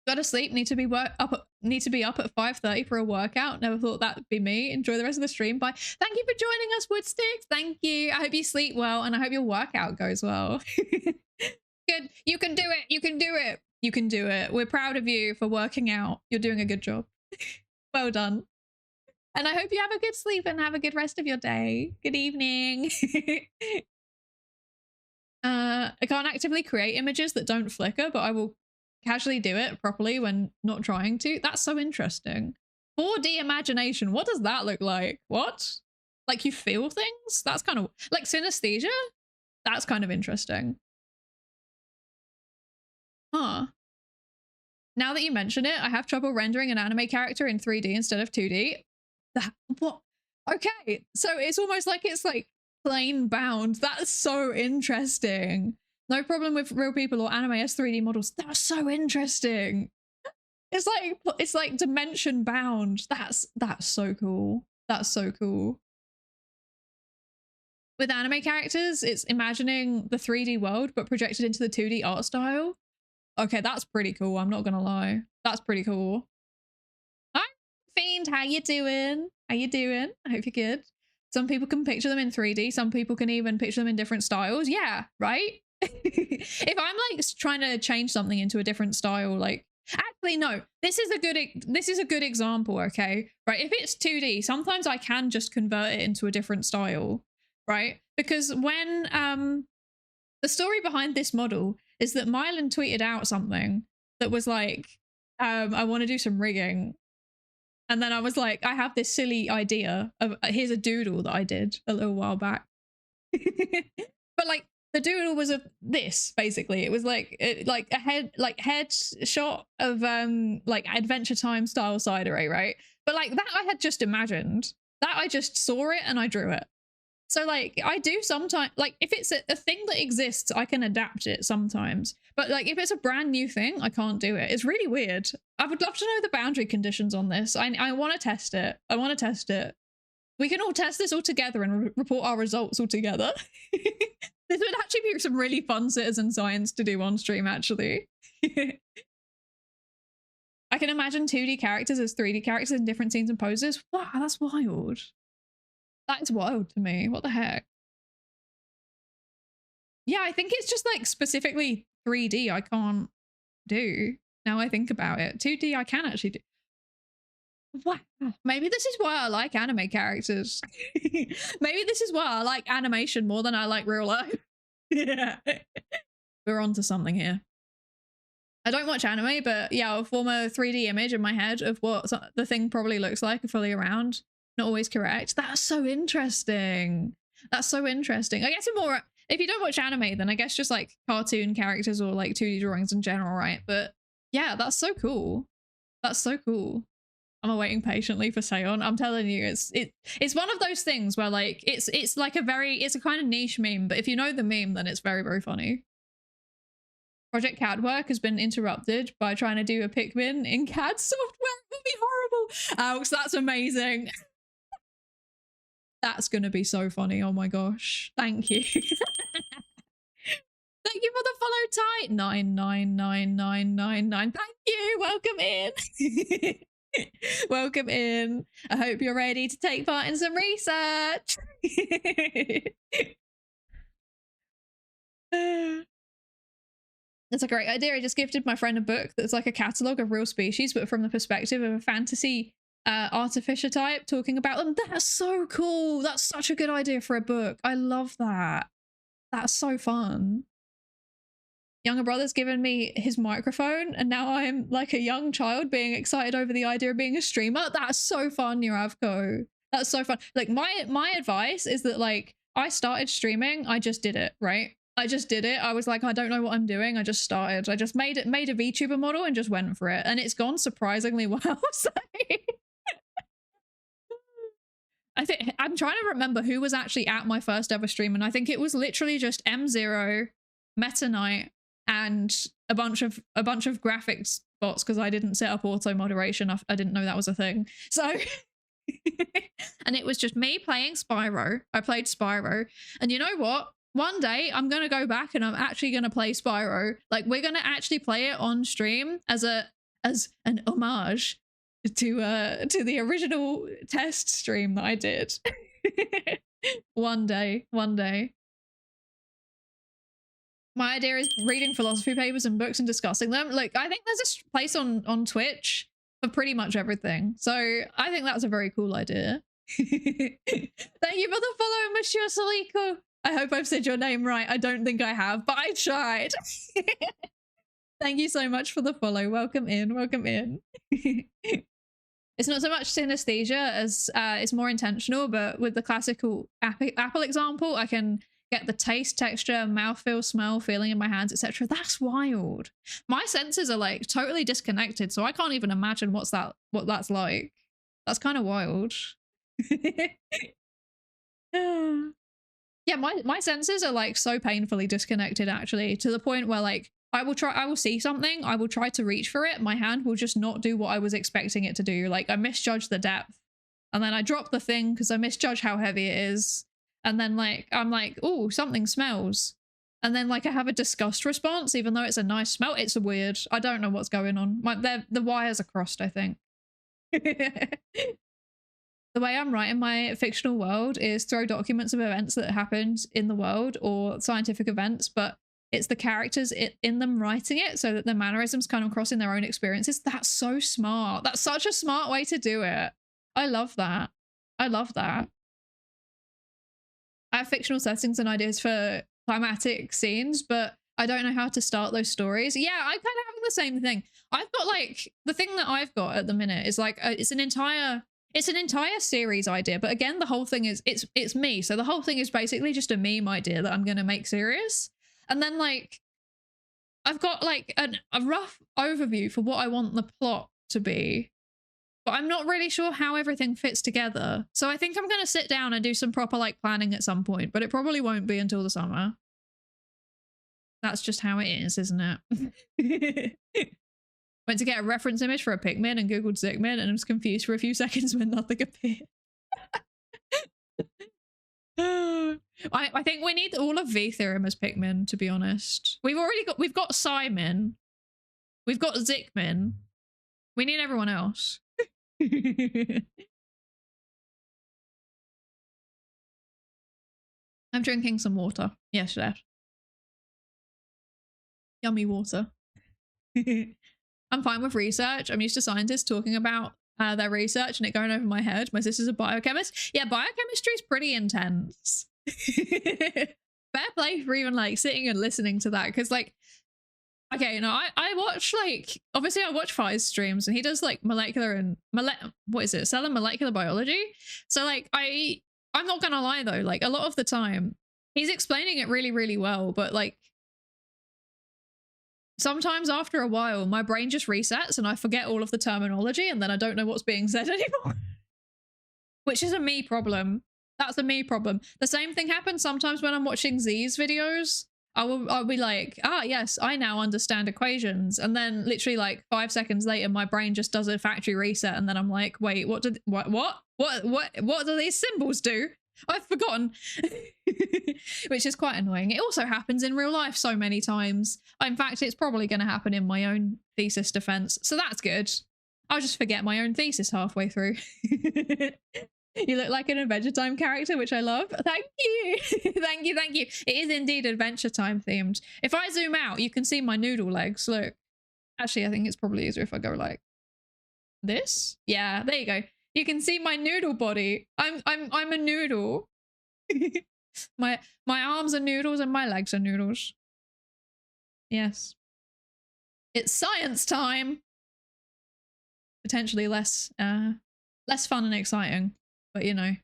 Gotta sleep. Need to be up at 5:30 for a workout. Never thought that'd be me. Enjoy the rest of the stream. Bye. Thank you for joining us, Woodsticks. Thank you. I hope you sleep well and I hope your workout goes well. Good. You can do it. You can do it. You can do it. We're proud of you for working out. You're doing a good job. Well done. And I hope you have a good sleep and have a good rest of your day. Good evening. I can't actively create images that don't flicker, but I will casually do it properly when not trying to. That's so interesting. 4D imagination. What does that look like? What? Like you feel things? That's kind of like synesthesia? That's kind of interesting. Huh. Now that you mention it, I have trouble rendering an anime character in 3D instead of 2D. What? Okay, so it's almost like it's like plane bound. That's so interesting. No problem with real people or anime as 3D models. That's so interesting. It's like dimension bound. That's so cool. That's so cool. With anime characters, it's imagining the 3D world but projected into the 2D art style. Okay, that's pretty cool. I'm not gonna lie. That's pretty cool. Hi, Fiend. How you doing? How you doing? I hope you're good. Some people can picture them in 3D. Some people can even picture them in different styles. Yeah, right? If I'm like trying to change something into a different style, like actually no, this is a good example, okay? Right, if it's 2D, sometimes I can just convert it into a different style, right? Because when the story behind this model is that Mylan tweeted out something that was like, I want to do some rigging. And then I was like, I have this silly idea of here's a doodle that I did a little while back. But like the doodle was of this, basically. It was like a head shot of like Adventure Time style Psydere, right? But like that I had just imagined. That I just saw it and I drew it. So like I do sometimes, like if it's a thing that exists, I can adapt it sometimes. But like if it's a brand new thing, I can't do it. It's really weird. I would love to know the boundary conditions on this. I want to test it. I want to test it. We can all test this all together and report our results all together. This would actually be some really fun citizen science to do on stream, actually. I can imagine 2D characters as 3D characters in different scenes and poses. Wow, that's wild. That is wild to me. What the heck? Yeah, I think it's just like specifically 3D I can't do. Now I think about it. 2D I can actually do. Wow. Maybe this is why I like anime characters. Maybe this is why I like animation more than I like real life. Yeah. We're onto something here. I don't watch anime, but yeah, I'll form a 3D image in my head of what the thing probably looks like fully around. Not always correct. That's so interesting. That's so interesting. I guess more, if you don't watch anime, then I guess just like cartoon characters or like 2D drawings in general, right? But yeah, that's so cool. That's so cool. I'm awaiting patiently for Seon. I'm telling you, it's one of those things where like it's like it's a kind of niche meme, but if you know the meme, then it's very, very funny. Project CAD work has been interrupted by trying to do a Pikmin in CAD software. It would be horrible. Alex, that's amazing. That's gonna be so funny. Oh my gosh. Thank you. Thank you for the follow tight. 99999. Thank you. Welcome in. Welcome in. I hope you're ready to take part in some research. That's a great idea. I just gifted my friend a book that's like a catalogue of real species, but from the perspective of a fantasy artificer type talking about them. That's so cool. That's such a good idea for a book. I love that. That's so fun. Younger brother's given me his microphone and now I'm like a young child being excited over the idea of being a streamer. That's so fun, Yuravko. That's so fun. Like my advice is that like I started streaming, I just did it, right? I just did it. I was like, I don't know what I'm doing. I just started. I just made a VTuber model and just went for it. And it's gone surprisingly well. So I think I'm trying to remember who was actually at my first ever stream. And I think it was literally just M0, Meta Knight, and a bunch of graphics bots because I didn't set up auto moderation. I didn't know that was a thing. So and it was just me playing Spyro. I played Spyro. And you know what? One day I'm going to go back and I'm actually going to play Spyro. Like we're going to actually play it on stream as an homage to the original test stream that I did. One day. My idea is reading philosophy papers and books and discussing them. Like I think there's a place on Twitch for pretty much everything. So I think that's a very cool idea. Thank you for the follow, Monsieur Saliko. I hope I've said your name right. I don't think I have, but I tried. Thank you so much for the follow. Welcome in. Welcome in. It's not so much synesthesia as it's more intentional, but with the classical apple example, I can get the taste, texture, mouthfeel, smell, feeling in my hands, etc. That's wild. My senses are like totally disconnected, so I can't even imagine what that's like. That's kind of wild. Yeah, my senses are like so painfully disconnected actually, to the point where like I will see something, I will try to reach for it, my hand will just not do what I was expecting it to do. Like I misjudge the depth and then I drop the thing because I misjudge how heavy it is. And then like I'm like, oh, something smells. And then like I have a disgust response, even though it's a nice smell. It's weird. I don't know what's going on. The wires are crossed, I think. The way I'm writing my fictional world is throw documents of events that happened in the world or scientific events, but it's the characters in them writing it so that the mannerisms come across in their own experiences. That's so smart. That's such a smart way to do it. I love that. I love that. I have fictional settings and ideas for climatic scenes, but I don't know how to start those stories. Yeah, I kind of have the same thing. I've got like, the thing that I've got at the minute is like, it's an entire series idea, but again, the whole thing is it's me. So the whole thing is basically just a meme idea that I'm going to make serious. And then like, I've got like a rough overview for what I want the plot to be, but I'm not really sure how everything fits together. So I think I'm going to sit down and do some proper like planning at some point, but it probably won't be until the summer. That's just how it is, isn't it? Went to get a reference image for a Pikmin and googled Zikmin and was confused for a few seconds when nothing appeared. I think we need all of V Theorem as Pikmin, to be honest. We've got Simon. We've got Zikmin. We need everyone else. I'm drinking some water. Yes, Dad. Yummy water. I'm fine with research. I'm used to scientists talking about their research and it going over my head. My sister's a biochemist. Yeah, biochemistry is pretty intense. fair play for even like sitting and listening to that, because like, okay, no, I watch like, obviously I watch Fi's streams and he does like molecular and what is it, cell and molecular biology. So like I'm not gonna lie though, like a lot of the time he's explaining it really, really well, but like sometimes after a while my brain just resets and I forget all of the terminology and then I don't know what's being said anymore. Which is a me problem. That's a me problem. The same thing happens sometimes when I'm watching Z's videos. I'll be like, ah, yes, I now understand equations. And then literally like 5 seconds later, my brain just does a factory reset. And then I'm like, wait, what do these symbols do? I've forgotten. Which is quite annoying. It also happens in real life so many times. In fact, it's probably going to happen in my own thesis defense. So that's good. I'll just forget my own thesis halfway through. You look like an Adventure Time character, which I love. Thank you. Thank you, thank you. It is indeed Adventure Time themed. If I zoom out, you can see my noodle legs. Look. Actually, I think it's probably easier if I go like this. Yeah, there you go. You can see my noodle body. I'm a noodle. My arms are noodles and my legs are noodles. Yes. It's science time. Potentially less fun and exciting. But you know,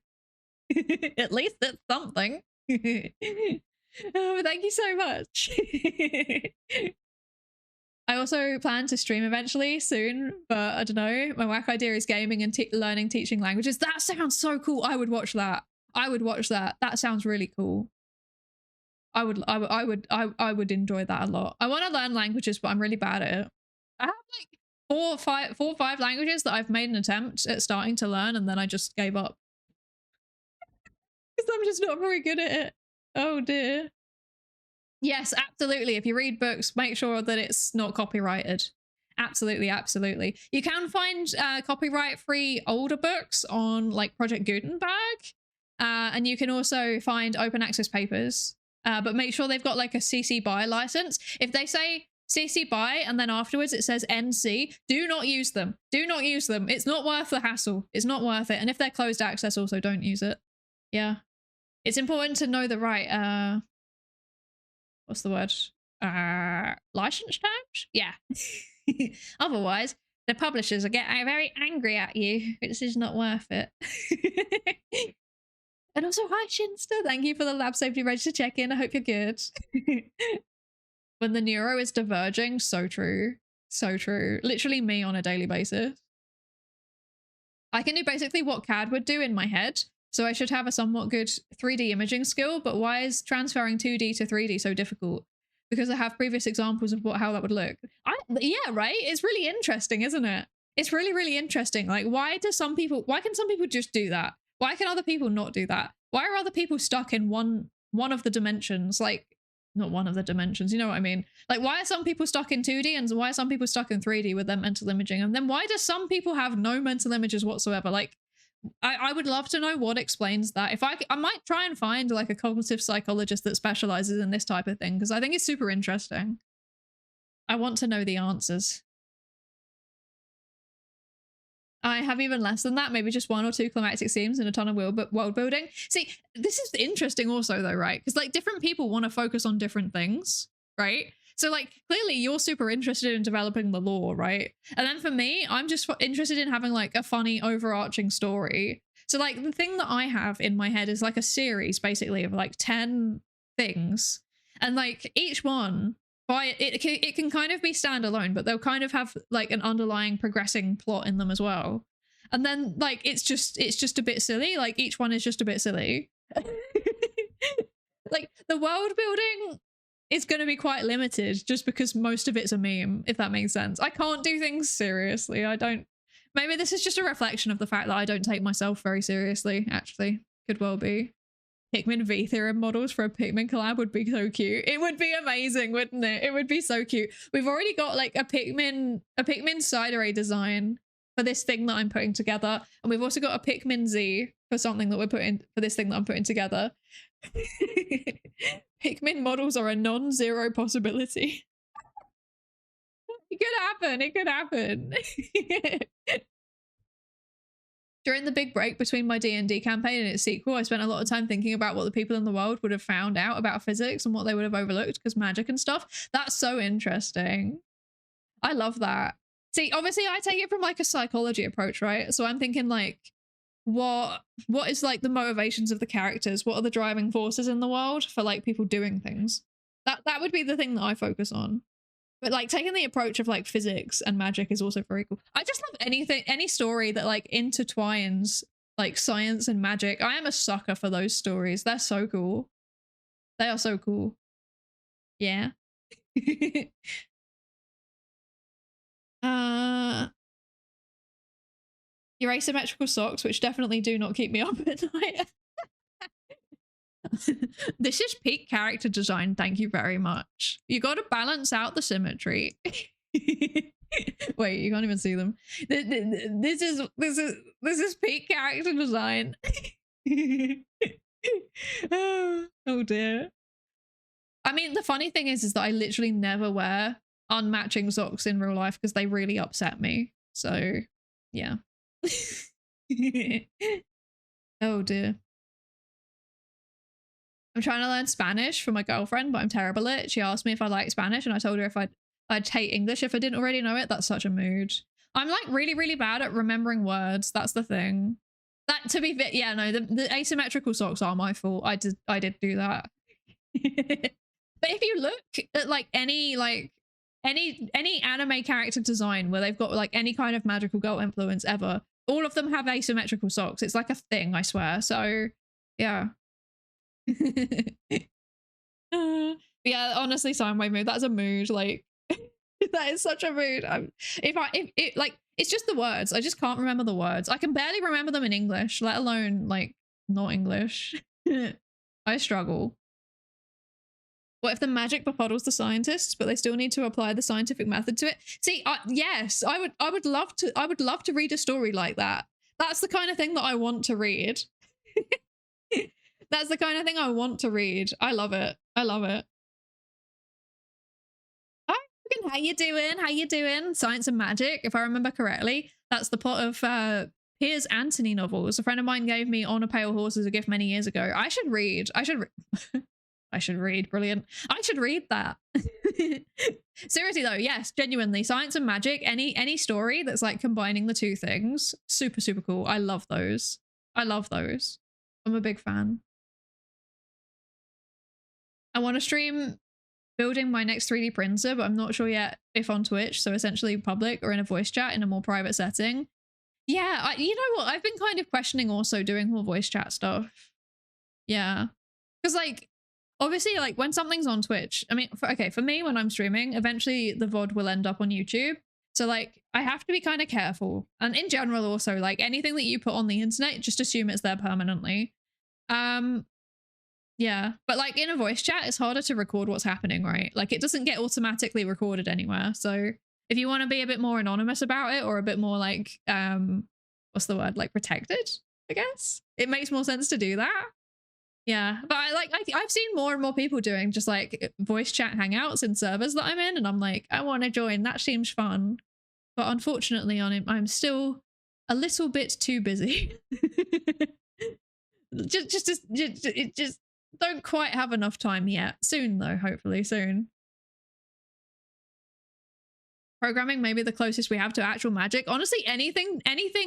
at least it's something. Oh, thank you so much. I also plan to stream eventually soon, but I don't know. My whack idea is gaming and learning teaching languages. That sounds so cool. I would watch that. I would watch that. That sounds really cool. I would enjoy that a lot. I want to learn languages, but I'm really bad at it. I have like four or five languages that I've made an attempt at starting to learn, and then I just gave up. Because I'm just not very good at it. Oh dear. Yes, absolutely. If you read books, make sure that it's not copyrighted. Absolutely, absolutely. You can find copyright-free older books on like Project Gutenberg, and you can also find open access papers, but make sure they've got like a CC BY license. If they say CC BY and then afterwards it says NC, do not use them. Do not use them. It's not worth the hassle. It's not worth it. And if they're closed access, also don't use it. Yeah. It's important to know the right, what's the word? License terms? Yeah. Otherwise, the publishers will get very angry at you. This is not worth it. And also, hi Shinster. Thank you for the lab safety register check-in. I hope you're good. When the neuro is diverging, so true. So true. Literally me on a daily basis. I can do basically what CAD would do in my head. So I should have a somewhat good 3D imaging skill, but why is transferring 2D to 3D so difficult? Because I have previous examples of how that would look. Yeah, right? It's really interesting, isn't it? It's really, really interesting. Like, why can some people just do that? Why can other people not do that? Why are other people stuck in one of the dimensions? Like, not one of the dimensions, you know what I mean? Like, why are some people stuck in 2D and why are some people stuck in 3D with their mental imaging? And then why do some people have no mental images whatsoever? Like, I would love to know what explains that. If I might try and find like a cognitive psychologist that specializes in this type of thing, because I think it's super interesting. I want to know the answers. I have even less than that, maybe just 1 or 2 climactic scenes and a ton of world building. See, this is interesting also though, right? Because like different people want to focus on different things, right? So like clearly you're super interested in developing the lore, right? And then for me, I'm just interested in having like a funny overarching story. So like the thing that I have in my head is like a series basically of like 10 things. And like each one, it can kind of be standalone, but they'll kind of have like an underlying progressing plot in them as well. And then like it's just a bit silly. Like each one is just a bit silly. Like the world building is going to be quite limited just because most of it's a meme, if that makes sense. I can't do things seriously. I don't. Maybe this is just a reflection of the fact that I don't take myself very seriously, actually. Could well be. Pikmin V theorem models for a Pikmin collab would be so cute. It would be amazing, wouldn't it? It would be so cute. We've already got like a Pikmin Psydere design for this thing that I'm putting together. And we've also got a Pikmin Z for something that we're putting for this thing that I'm putting together. Pikmin models are a non-zero possibility. It could happen. It could happen. During the big break between my D&D campaign and its sequel, I spent a lot of time thinking about what the people in the world would have found out about physics and what they would have overlooked because magic and stuff. That's so interesting. I love that. See, obviously I take it from like a psychology approach, right? So I'm thinking like, what is like the motivations of the characters? What are the driving forces in the world for like people doing things? That would be the thing that I focus on. But like taking the approach of like physics and magic is also very cool. I just love any story that like intertwines like science and magic. I am a sucker for those stories. They're so cool. They are so cool. Yeah. Your asymmetrical socks, which definitely do not keep me up at night. This is peak character design. Thank you very much. You got to balance out the symmetry. Wait, you can't even see them. This is peak character design. Oh dear. I mean, the funny thing is that I literally never wear unmatching socks in real life because they really upset me. So, yeah. Oh dear. I'm trying to learn Spanish for my girlfriend, but I'm terrible at it. She asked me if I like Spanish, and I told her if I'd hate English if I didn't already know it. That's such a mood. I'm like really, really bad at remembering words. That's the thing. That to be fit, yeah, no, the asymmetrical socks are my fault. I did do that. But if you look at like any anime character design where they've got like any kind of magical girl influence ever, all of them have asymmetrical socks. It's like a thing, I swear. So yeah. Yeah, honestly, sine wave mood. That's a mood. Like that is such a mood. If like it's just the words. I just can't remember the words. I can barely remember them in English, let alone like not English. I struggle. What if the magic befuddles the scientists, but they still need to apply the scientific method to it? See, yes, I would love to read a story like that. That's the kind of thing that I want to read. That's the kind of thing I want to read. I love it. I love it. Hi, how you doing? How you doing? Science and Magic, if I remember correctly. That's the plot of Piers Anthony novels. A friend of mine gave me On a Pale Horse as a gift many years ago. I should read. I should read. Brilliant. I should read that. Seriously though, yes, genuinely, science and magic, any story that's like combining the two things, super, super cool. I love those. I love those. I'm a big fan. I want to stream building my next 3D printer, but I'm not sure yet if on Twitch, so essentially public or in a voice chat in a more private setting. Yeah, you know what? I've been kind of questioning also doing more voice chat stuff. Yeah. Because like, obviously, like when something's on Twitch, I mean, for me, when I'm streaming, eventually the VOD will end up on YouTube. So like, I have to be kind of careful. And in general also, like anything that you put on the internet, just assume it's there permanently. Yeah, but like in a voice chat, it's harder to record what's happening, right? Like it doesn't get automatically recorded anywhere. So if you want to be a bit more anonymous about it or a bit more like, what's the word? Like protected, I guess. It makes more sense to do that. Yeah, but I've seen more and more people doing just like voice chat hangouts in servers that I'm in, and I'm like, I want to join. That seems fun, but unfortunately, I'm still a little bit too busy. just don't quite have enough time yet. Soon though, hopefully soon. Programming may be the closest we have to actual magic. Honestly, anything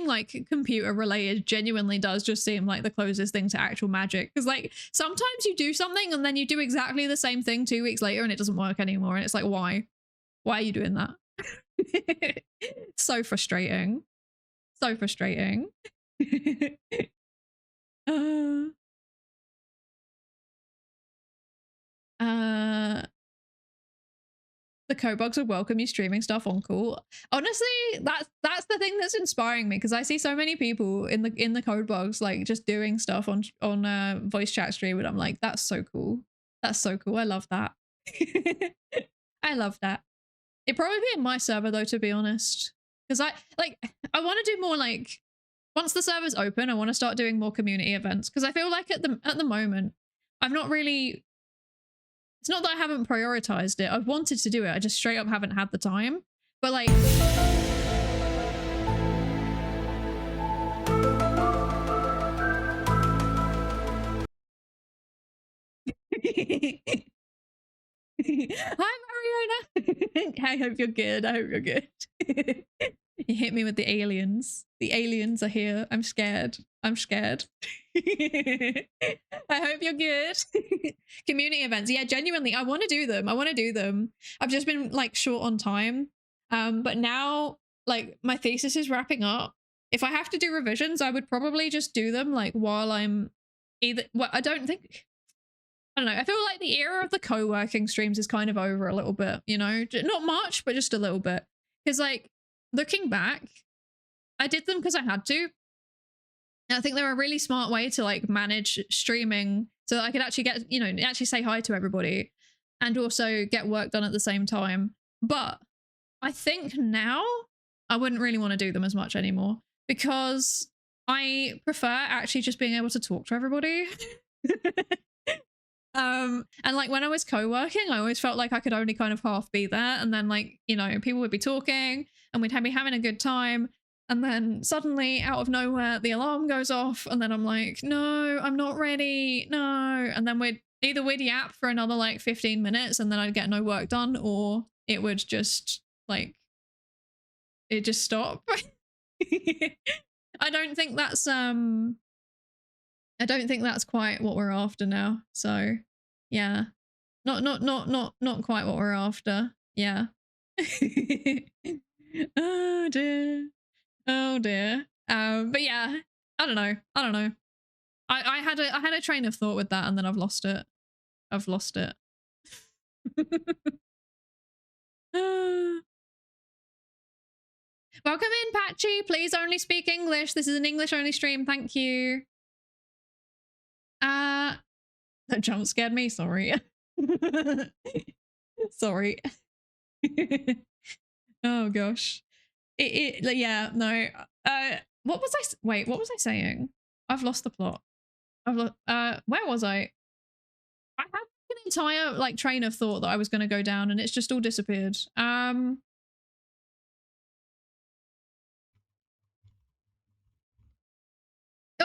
like computer related genuinely does just seem like the closest thing to actual magic. Because like sometimes you do something and then you do exactly the same thing 2 weeks later and it doesn't work anymore. And it's like, why? Why are you doing that? So frustrating. So frustrating. The Cobugs would welcome you streaming stuff on Cool. Honestly, that's the thing that's inspiring me because I see so many people in the Codebugs like just doing stuff on voice chat stream, and I'm like, that's so cool. That's so cool. I love that. I love that. It'd probably be in my server though, to be honest, because I want to do more like once the server's open, I want to start doing more community events because I feel like at the moment I've not really. It's not that I haven't prioritized it. I've wanted to do it. I just straight up haven't had the time. But like... Hi, Mariona. I hope you're good. I hope you're good. You hit me with the aliens. The aliens are here. I'm scared. I'm scared. I hope you're good. Community events. Yeah, genuinely, I want to do them. I want to do them. I've just been like short on time. But now like my thesis is wrapping up. If I have to do revisions, I would probably just do them like while I'm either, well, I don't know. I feel like the era of the co-working streams is kind of over a little bit, you know, not much, but just a little bit. Because like looking back, I did them because I had to. And I think they're a really smart way to like manage streaming so that I could actually get, you know, actually say hi to everybody and also get work done at the same time. But I think now I wouldn't really want to do them as much anymore because I prefer actually just being able to talk to everybody. And like when I was co-working, I always felt like I could only kind of half be there. And then like, you know, people would be talking and we'd be having a good time. And then suddenly out of nowhere, the alarm goes off. And then I'm like, no, I'm not ready. No. And then we'd yap for another like 15 minutes and then I'd get no work done, or it would just like, it just stop. I don't think that's quite what we're after now. So yeah, not quite what we're after. Yeah. Oh dear. Oh dear. But yeah, I don't know. I had a train of thought with that and then I've lost it. Welcome in, Patchy. Please only speak English. This is an English only stream. Thank you. That jump scared me. Sorry. Sorry. Oh gosh. Yeah, no. What was I saying? I've lost the plot. Where was I? I had an entire like train of thought that I was going to go down and it's just all disappeared. Oh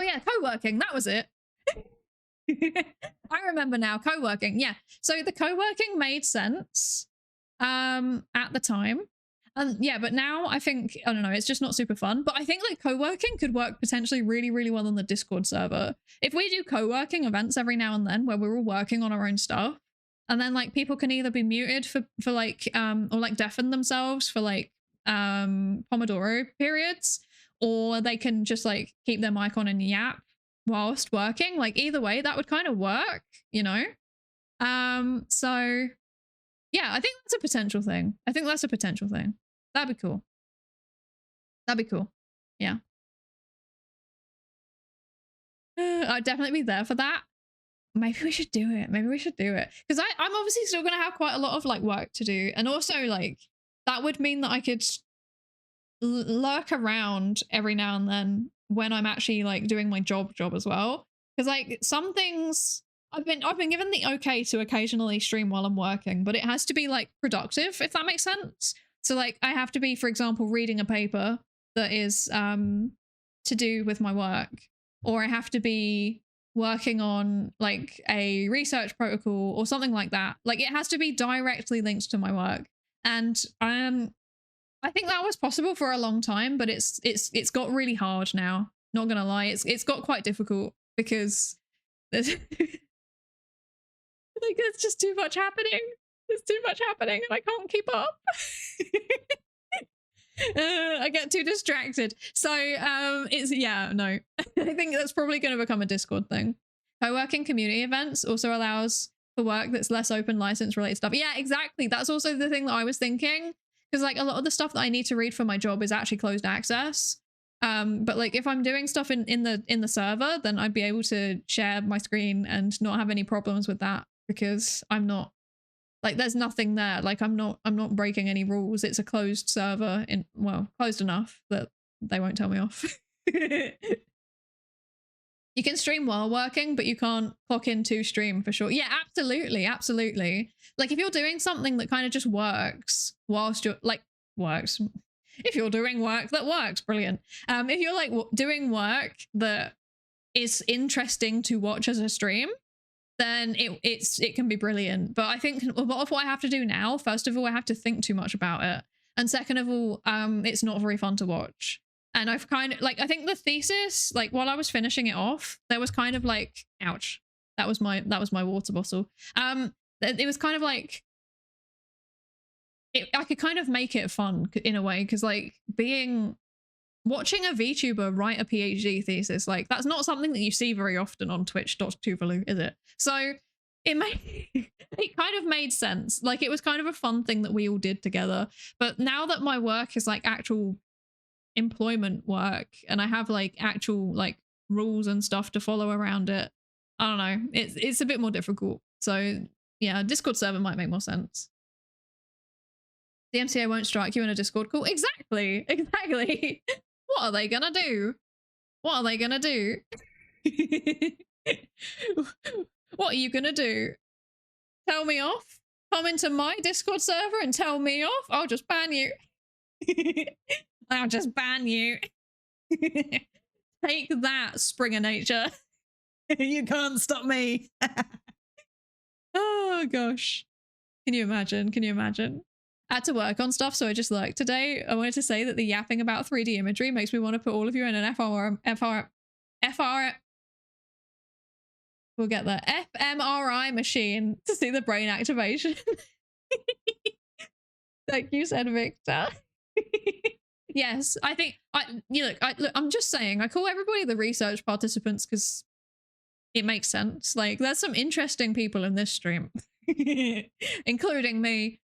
yeah, co-working, that was it. I remember now, co-working. Yeah. So the co-working made sense at the time. Yeah, but now I think, I don't know, it's just not super fun. But I think like co-working could work potentially really, really well on the Discord server. If we do co-working events every now and then where we're all working on our own stuff, and then like people can either be muted for like or like deafen themselves for like Pomodoro periods, or they can just like keep their mic on and yap whilst working. Like either way, that would kind of work, you know? So yeah, I think that's a potential thing. That'd be cool. Yeah. I'd definitely be there for that. Maybe we should do it. Because I'm obviously still going to have quite a lot of like work to do. And also like that would mean that I could lurk around every now and then when I'm actually like doing my job as well. Because like some things I've been given the okay to occasionally stream while I'm working, but it has to be like productive, if that makes sense. So like I have to be, for example, reading a paper that is to do with my work, or I have to be working on like a research protocol or something like that. Like it has to be directly linked to my work. And I think that was possible for a long time, but it's got really hard now. Not gonna lie, it's got quite difficult because there's like there's just too much happening. There's too much happening and I can't keep up. I get too distracted. So it's, yeah, no. I think that's probably going to become a Discord thing. Co-working community events also allows for work that's less open license related stuff. Yeah, exactly. That's also the thing that I was thinking. Because like a lot of the stuff that I need to read for my job is actually closed access. But like if I'm doing stuff in the server, then I'd be able to share my screen and not have any problems with that, because I'm not like, there's nothing there. Like I'm not breaking any rules. It's a closed server closed enough that they won't tell me off. You can stream while working, but you can't clock in to stream for sure. Yeah, absolutely. Like if you're doing something that kind of just works whilst you're like if you're doing work that works, brilliant. If you're like doing work that is interesting to watch as a stream, then it can be brilliant. But I think a lot of what I have to do now, first of all, I have to think too much about it, and second of all, it's not very fun to watch. And I've kind of like, I think the thesis, like while I was finishing it off, there was kind of like, ouch, that was my water bottle. It was kind of like, I could kind of make it fun in a way, because like watching a VTuber write a PhD thesis, like that's not something that you see very often on twitch.tuvalu, is it? So it kind of made sense. Like it was kind of a fun thing that we all did together. But now that my work is like actual employment work and I have like actual like rules and stuff to follow around it, I don't know, it's a bit more difficult. So yeah, Discord server might make more sense. The MCA won't strike you in a Discord call. Exactly. What are they gonna do? What are you gonna do? Tell me off? Come into my Discord server and tell me off? I'll just ban you. I'll just ban you. Take that, Springer Nature. You can't stop me. Oh gosh. Can you imagine? I had to work on stuff, so I just like today I wanted to say that the yapping about 3D imagery makes me want to put all of you in an we'll get there, fMRI machine to see the brain activation. Like you said, Victor. Yes, I think look, I'm just saying, I call everybody the research participants because it makes sense. Like there's some interesting people in this stream, including me.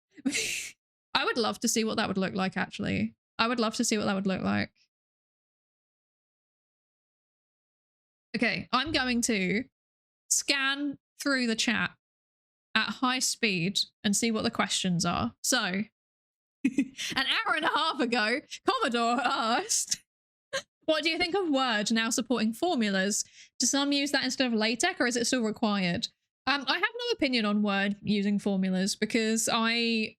I would love to see what that would look like, actually. I would love to see what that would look like. Okay, I'm going to scan through the chat at high speed and see what the questions are. So, an hour and a half ago, Commodore asked, what do you think of Word now supporting formulas? Do some use that instead of LaTeX, or is it still required? I have no opinion on Word using formulas because I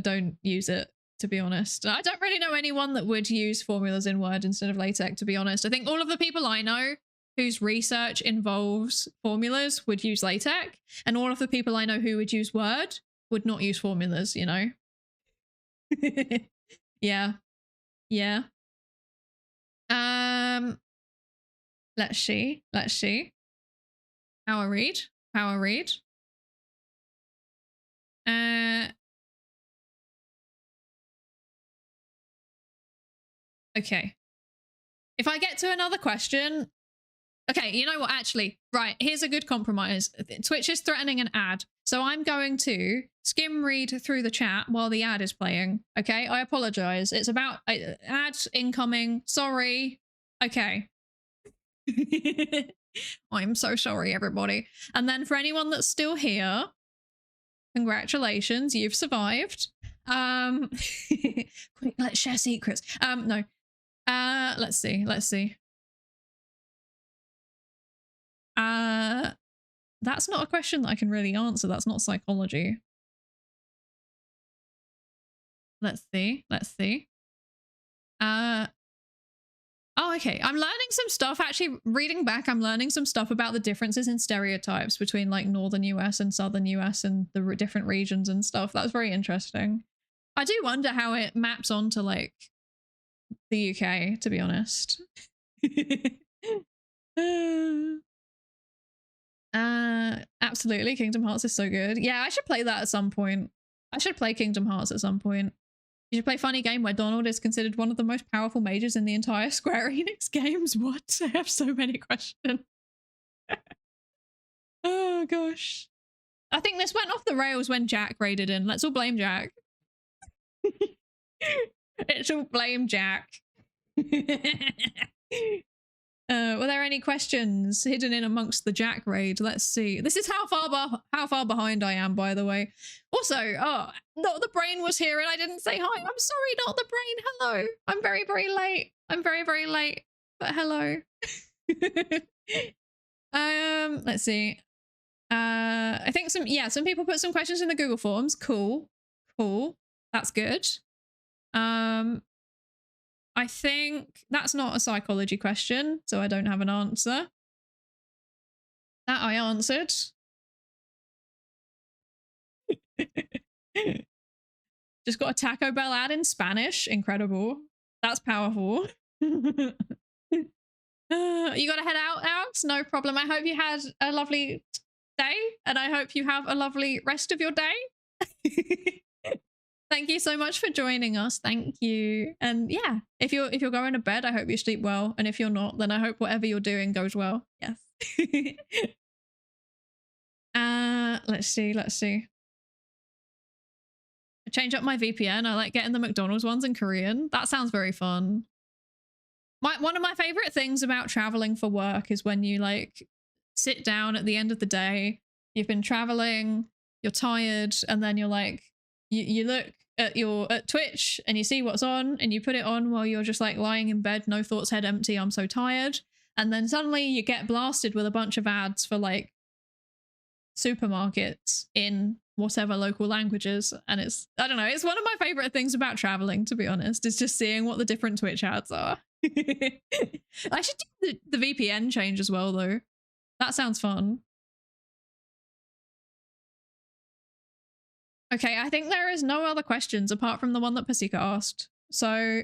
don't use it, to be honest. I don't really know anyone that would use formulas in Word instead of LaTeX, to be honest. I think all of the people I know whose research involves formulas would use LaTeX, and all of the people I know who would use Word would not use formulas, you know? Yeah. Let's see. Power read. Okay. If I get to another question, okay, you know what, actually, right, here's a good compromise. Twitch is threatening an ad, so I'm going to skim read through the chat while the ad is playing, okay? I apologize. It's about ad incoming. Sorry. Okay. I'm so sorry, everybody. And then for anyone that's still here, congratulations, you've survived. Quick, let's share secrets. No. Let's see. That's not a question that I can really answer. That's not psychology. Let's see. Oh, okay. I'm learning some stuff. Actually, reading back, I'm learning some stuff about the differences in stereotypes between like northern US and southern US and the different regions and stuff. That's very interesting. I do wonder how it maps onto like the UK, to be honest. Absolutely. Kingdom Hearts is so good. Yeah, I should play that at some point. I should play Kingdom Hearts at some point. You should play Funny Game where Donald is considered one of the most powerful mages in the entire Square Enix games. What? I have so many questions. Oh gosh. I think this went off the rails when Jack raided in. Let's all blame Jack. It's all blame Jack. Were there any questions hidden in amongst the Jack raid? Let's see. This is how far behind I am, by the way. Also, Not the Brain was here and I didn't say hi. I'm sorry, Not the Brain. Hello. I'm very, very late. But hello. Let's see. I think some people put some questions in the Google Forms. Cool. That's good. I think that's not a psychology question, so I don't have an answer. That I answered. Just got a Taco Bell ad in Spanish. Incredible. That's powerful. You gotta head out, Alex? No problem. I hope you had a lovely day, and I hope you have a lovely rest of your day. Thank you so much for joining us. Thank you. And yeah, if you're going to bed, I hope you sleep well. And if you're not, then I hope whatever you're doing goes well. Yes. Let's see. I change up my VPN. I like getting the McDonald's ones in Korean. That sounds very fun. One of my favorite things about traveling for work is when you like sit down at the end of the day, you've been traveling, you're tired, and then you're like, you look at Twitch and you see what's on and you put it on while you're just like lying in bed, no thoughts, head empty, I'm so tired. And then suddenly you get blasted with a bunch of ads for like supermarkets in whatever local languages. And it's, I don't know, it's one of my favorite things about traveling, to be honest, is just seeing what the different Twitch ads are. I should do the VPN change as well, though. That sounds fun. Okay, I think there is no other questions apart from the one that Pasika asked. So,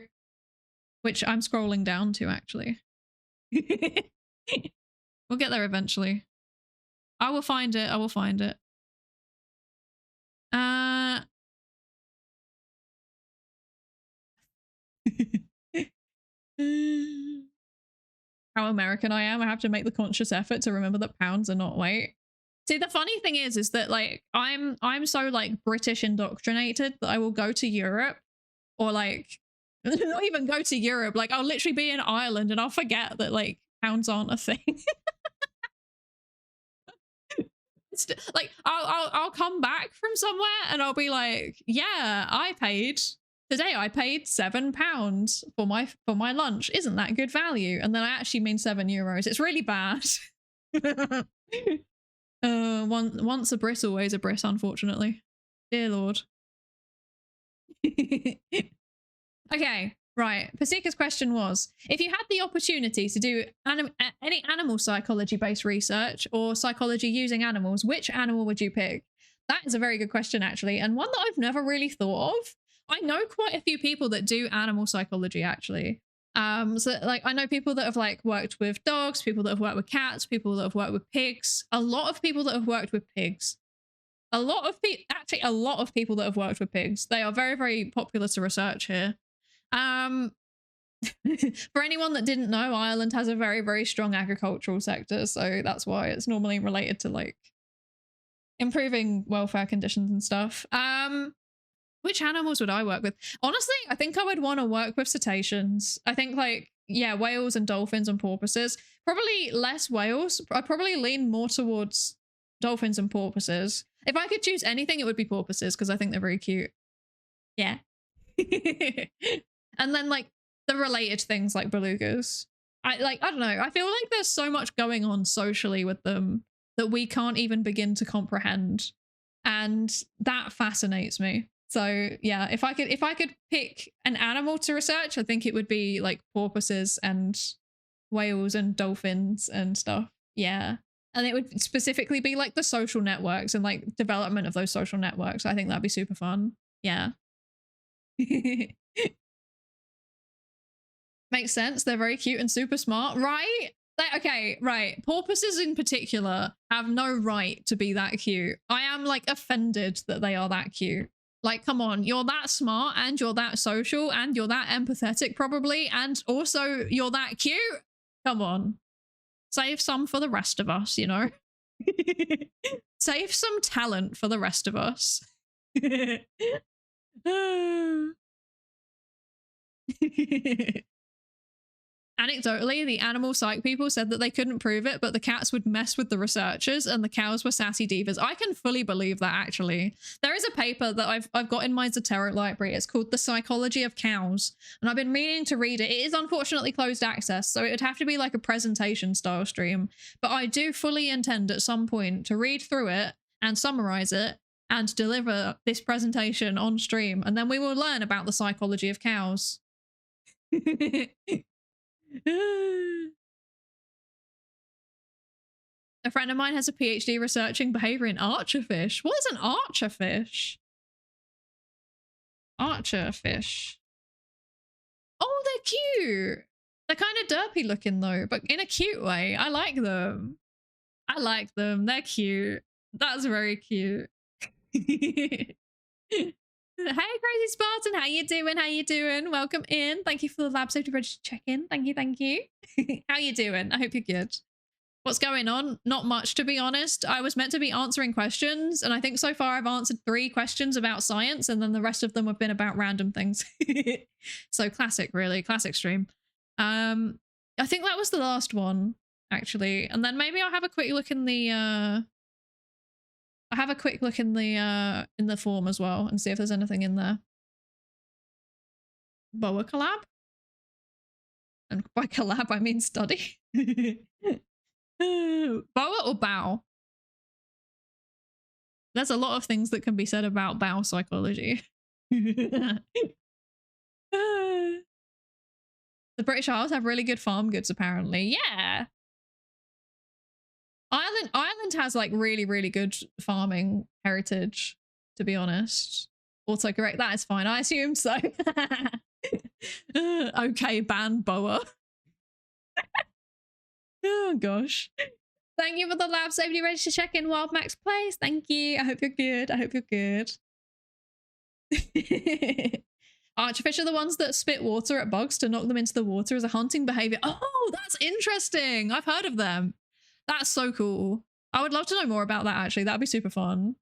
which I'm scrolling down to, actually. We'll get there eventually. I will find it. I will find it. How American I am. I have to make the conscious effort to remember that pounds are not weight. See, the funny thing is that like I'm so like British indoctrinated that I will go to Europe or like not even go to Europe. Like I'll literally be in Ireland and I'll forget that like pounds aren't a thing. Like I'll come back from somewhere and I'll be like, yeah, I paid £7 for my lunch. Isn't that good value? And then I actually mean €7. It's really bad. Once a Brit, always a Brit, unfortunately. Dear Lord. Okay, right. Pasika's question was, if you had the opportunity to do any animal psychology-based research or psychology using animals, which animal would you pick? That is a very good question, actually, and one that I've never really thought of. I know quite a few people that do animal psychology, actually. So like I know people that have like worked with dogs, people that have worked with cats, people that have worked with pigs, a lot of people that have worked with pigs. A lot of people that have worked with pigs. They are very, very popular to research here. For anyone that didn't know, Ireland has a very, very strong agricultural sector, so that's why it's normally related to like improving welfare conditions and stuff. Which animals would I work with? Honestly, I think I would want to work with cetaceans. I think like, yeah, whales and dolphins and porpoises. Probably less whales. I'd probably lean more towards dolphins and porpoises. If I could choose anything, it would be porpoises because I think they're very cute. Yeah. And then like the related things like belugas. I don't know. I feel like there's so much going on socially with them that we can't even begin to comprehend. And that fascinates me. So yeah, if I could pick an animal to research, I think it would be like porpoises and whales and dolphins and stuff. Yeah. And it would specifically be like the social networks and like development of those social networks. I think that'd be super fun. Yeah. Makes sense. They're very cute and super smart, right? Like, okay, right. Porpoises in particular have no right to be that cute. I am like offended that they are that cute. Like, come on, you're that smart and you're that social and you're that empathetic probably, and also you're that cute. Come on. Save some for the rest of us, you know? Save some talent for the rest of us. Anecdotally, the animal psych people said that they couldn't prove it, but the cats would mess with the researchers and the cows were sassy divas. I can fully believe that, actually. There is a paper that I've got in my Zatsudan library. It's called The Psychology of Cows, and I've been meaning to read it. It is unfortunately closed access, so it would have to be like a presentation style stream, but I do fully intend at some point to read through it and summarize it and deliver this presentation on stream, and then we will learn about the psychology of cows. A friend of mine has a PhD researching behavior in archerfish. What is an archerfish? Archerfish. Oh, they're cute. They're kind of derpy looking though, but in a cute way. I like them. I like them. They're cute. That's very cute. Hey, Crazy Spartan. How you doing? How you doing? Welcome in. Thank you for the lab safety register check-in. Thank you. Thank you. How you doing? I hope you're good. What's going on? Not much, to be honest. I was meant to be answering questions, and I think so far I've answered 3 questions about science, and then the rest of them have been about random things. So classic, really. Classic stream. I think that was the last one, actually. And then maybe I'll have a quick look in the in the form as well and see if there's anything in there. Boa collab? And by collab I mean study. Boa or bow? There's a lot of things that can be said about bow psychology. The British Isles have really good farm goods, apparently. Yeah. Ireland has like really, really good farming heritage, to be honest. Autocorrect, that is fine. I assumed so. Okay, ban Boa. Oh gosh. Thank you for the lab safety register check-in, Wild Max Plays. Thank you. I hope you're good. I hope you're good. Archerfish are the ones that spit water at bugs to knock them into the water as a hunting behavior. Oh, that's interesting. I've heard of them. That's so cool. I would love to know more about that, actually. That'd be super fun.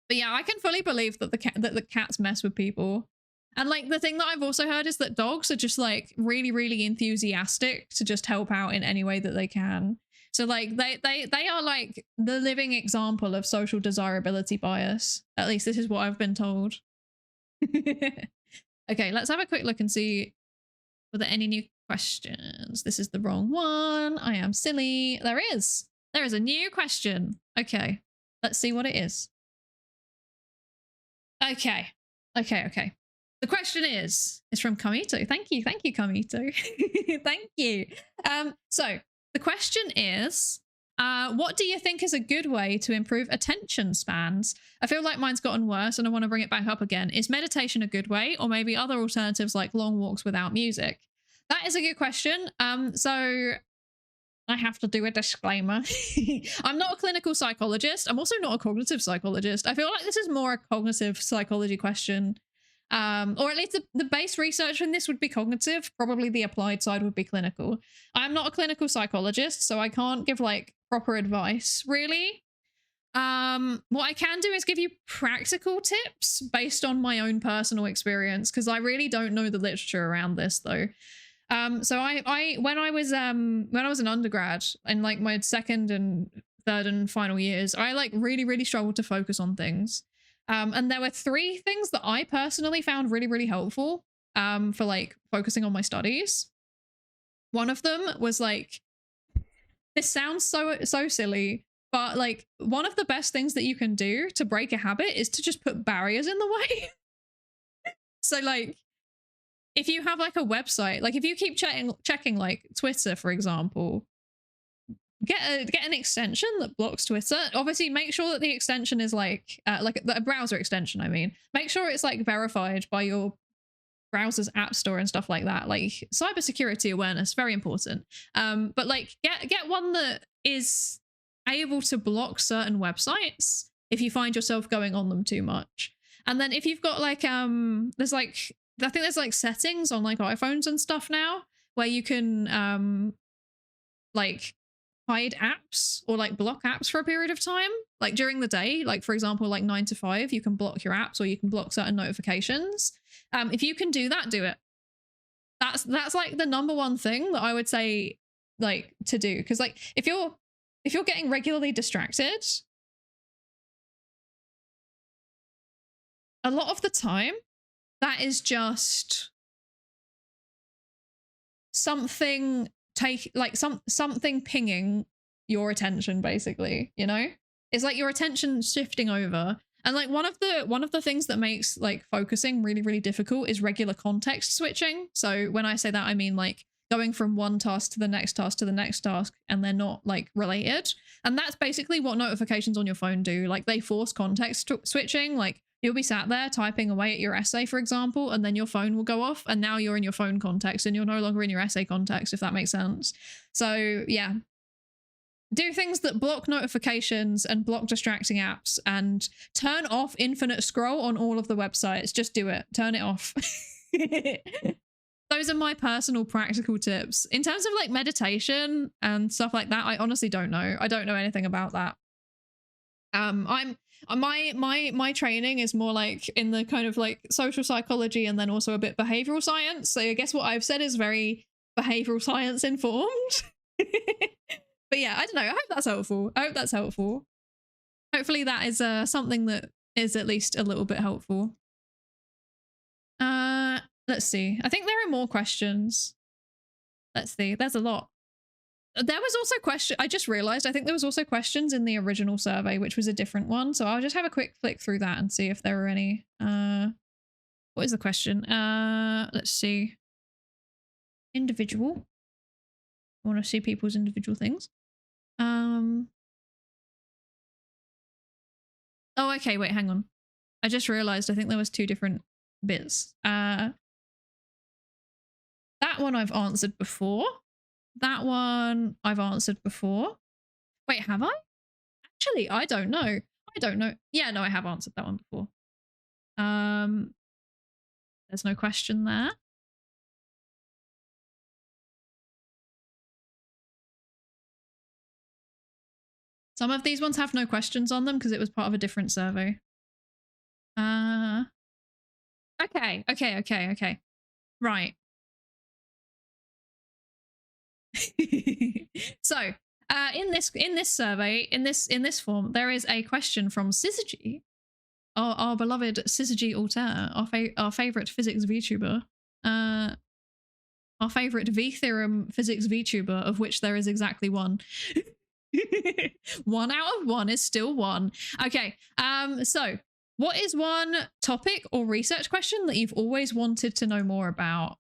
But yeah, I can fully believe that the cats mess with people. And like the thing that I've also heard is that dogs are just like really, really enthusiastic to just help out in any way that they can. So like they are like the living example of social desirability bias. At least this is what I've been told. Okay, let's have a quick look and see were there any new questions. This is the wrong one. I am silly. There is a new question. Okay, let's see what it is. Okay. The question is from Kamito. Thank you, Kamito. Thank you. So the question is, what do you think is a good way to improve attention spans? I feel like mine's gotten worse and I want to bring it back up again. Is meditation a good way, or maybe other alternatives like long walks without music? That is a good question. So I have to do a disclaimer. I'm not a clinical psychologist. I'm also not a cognitive psychologist. I feel like this is more a cognitive psychology question. Or at least the base research in this would be cognitive. Probably the applied side would be clinical. I'm not a clinical psychologist, so I can't give like proper advice, really. What I can do is give you practical tips based on my own personal experience, because I really don't know the literature around this though. So I when I was an undergrad in like my second and third and final years, I like really struggled to focus on things. And there were 3 things that I personally found really helpful for like focusing on my studies. One of them was like, this sounds so silly, but like one of the best things that you can do to break a habit is to just put barriers in the way. So like if you have like a website, like if you keep checking like Twitter, for example, get an extension that blocks Twitter. Obviously make sure that the extension is like a browser extension. I mean, make sure it's like verified by your browser's app store and stuff like that. Like cybersecurity awareness, very important. But like get one that is able to block certain websites if you find yourself going on them too much. And then if you've got like there's like, I think there's like settings on like iPhones and stuff now where you can like hide apps or like block apps for a period of time, like during the day. Like for example, like 9 to 5, you can block your apps or you can block certain notifications. If you can do that, do it. That's like the #1 thing that I would say like to do, because like if you're getting regularly distracted, a lot of the time that is just something something pinging your attention, basically, you know? It's like your attention shifting over. And like one of the things that makes like focusing really difficult is regular context switching. So when I say that, I mean like going from one task to the next task to the next task, and they're not like related. And that's basically what notifications on your phone do. Like they force context switching. Like you'll be sat there typing away at your essay, for example, and then your phone will go off and now you're in your phone context and you're no longer in your essay context, if that makes sense. So yeah, do things that block notifications and block distracting apps, and turn off infinite scroll on all of the websites. Just do it. Turn it off. Those are my personal practical tips. In terms of like meditation and stuff like that, I honestly don't know. I don't know anything about that. My training is more like in the kind of like social psychology and then also a bit behavioral science. So I guess what I've said is very behavioral science informed. But yeah, I don't know. I hope that's helpful. I hope that's helpful. Hopefully that is something that is at least a little bit helpful. Let's see. I think there are more questions. Let's see. There's a lot. There was also I just realized I think there was also questions in the original survey, which was a different one. So I'll just have a quick flick through that and see if there are any. What is the question? Let's see. Individual. I want to see people's individual things. Oh, okay. Wait, hang on. I just realized I think there was two different bits. That one I've answered before. That one I've answered before. Wait, have I? Actually, I don't know. I don't know. Yeah, no, I have answered that one before. There's no question there. Some of these ones have no questions on them because it was part of a different survey. Okay. Right. So, in this survey, in this form, there is a question from Syzygy, our beloved Syzygy Altair, our favorite physics VTuber, our favorite V-theorem physics VTuber, of which there is exactly one. 1 out of 1 is still 1. Okay. So what is one topic or research question that you've always wanted to know more about?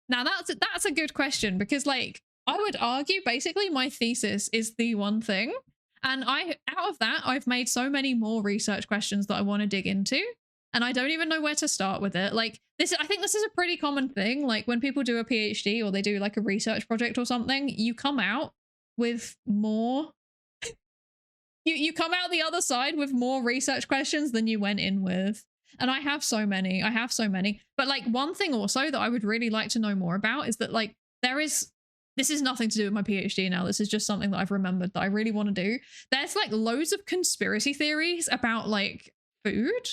Now that's a good question, because like I would argue basically my thesis is the one thing, and out of that I've made so many more research questions that I want to dig into, and I don't even know where to start with it. Like I think this is a pretty common thing. Like when people do a PhD or they do like a research project or something, you come out with more you come out the other side with more research questions than you went in with. And I have so many. But like one thing also that I would really like to know more about is that like this is nothing to do with my PhD now. This is just something that I've remembered that I really want to do. There's like loads of conspiracy theories about like food.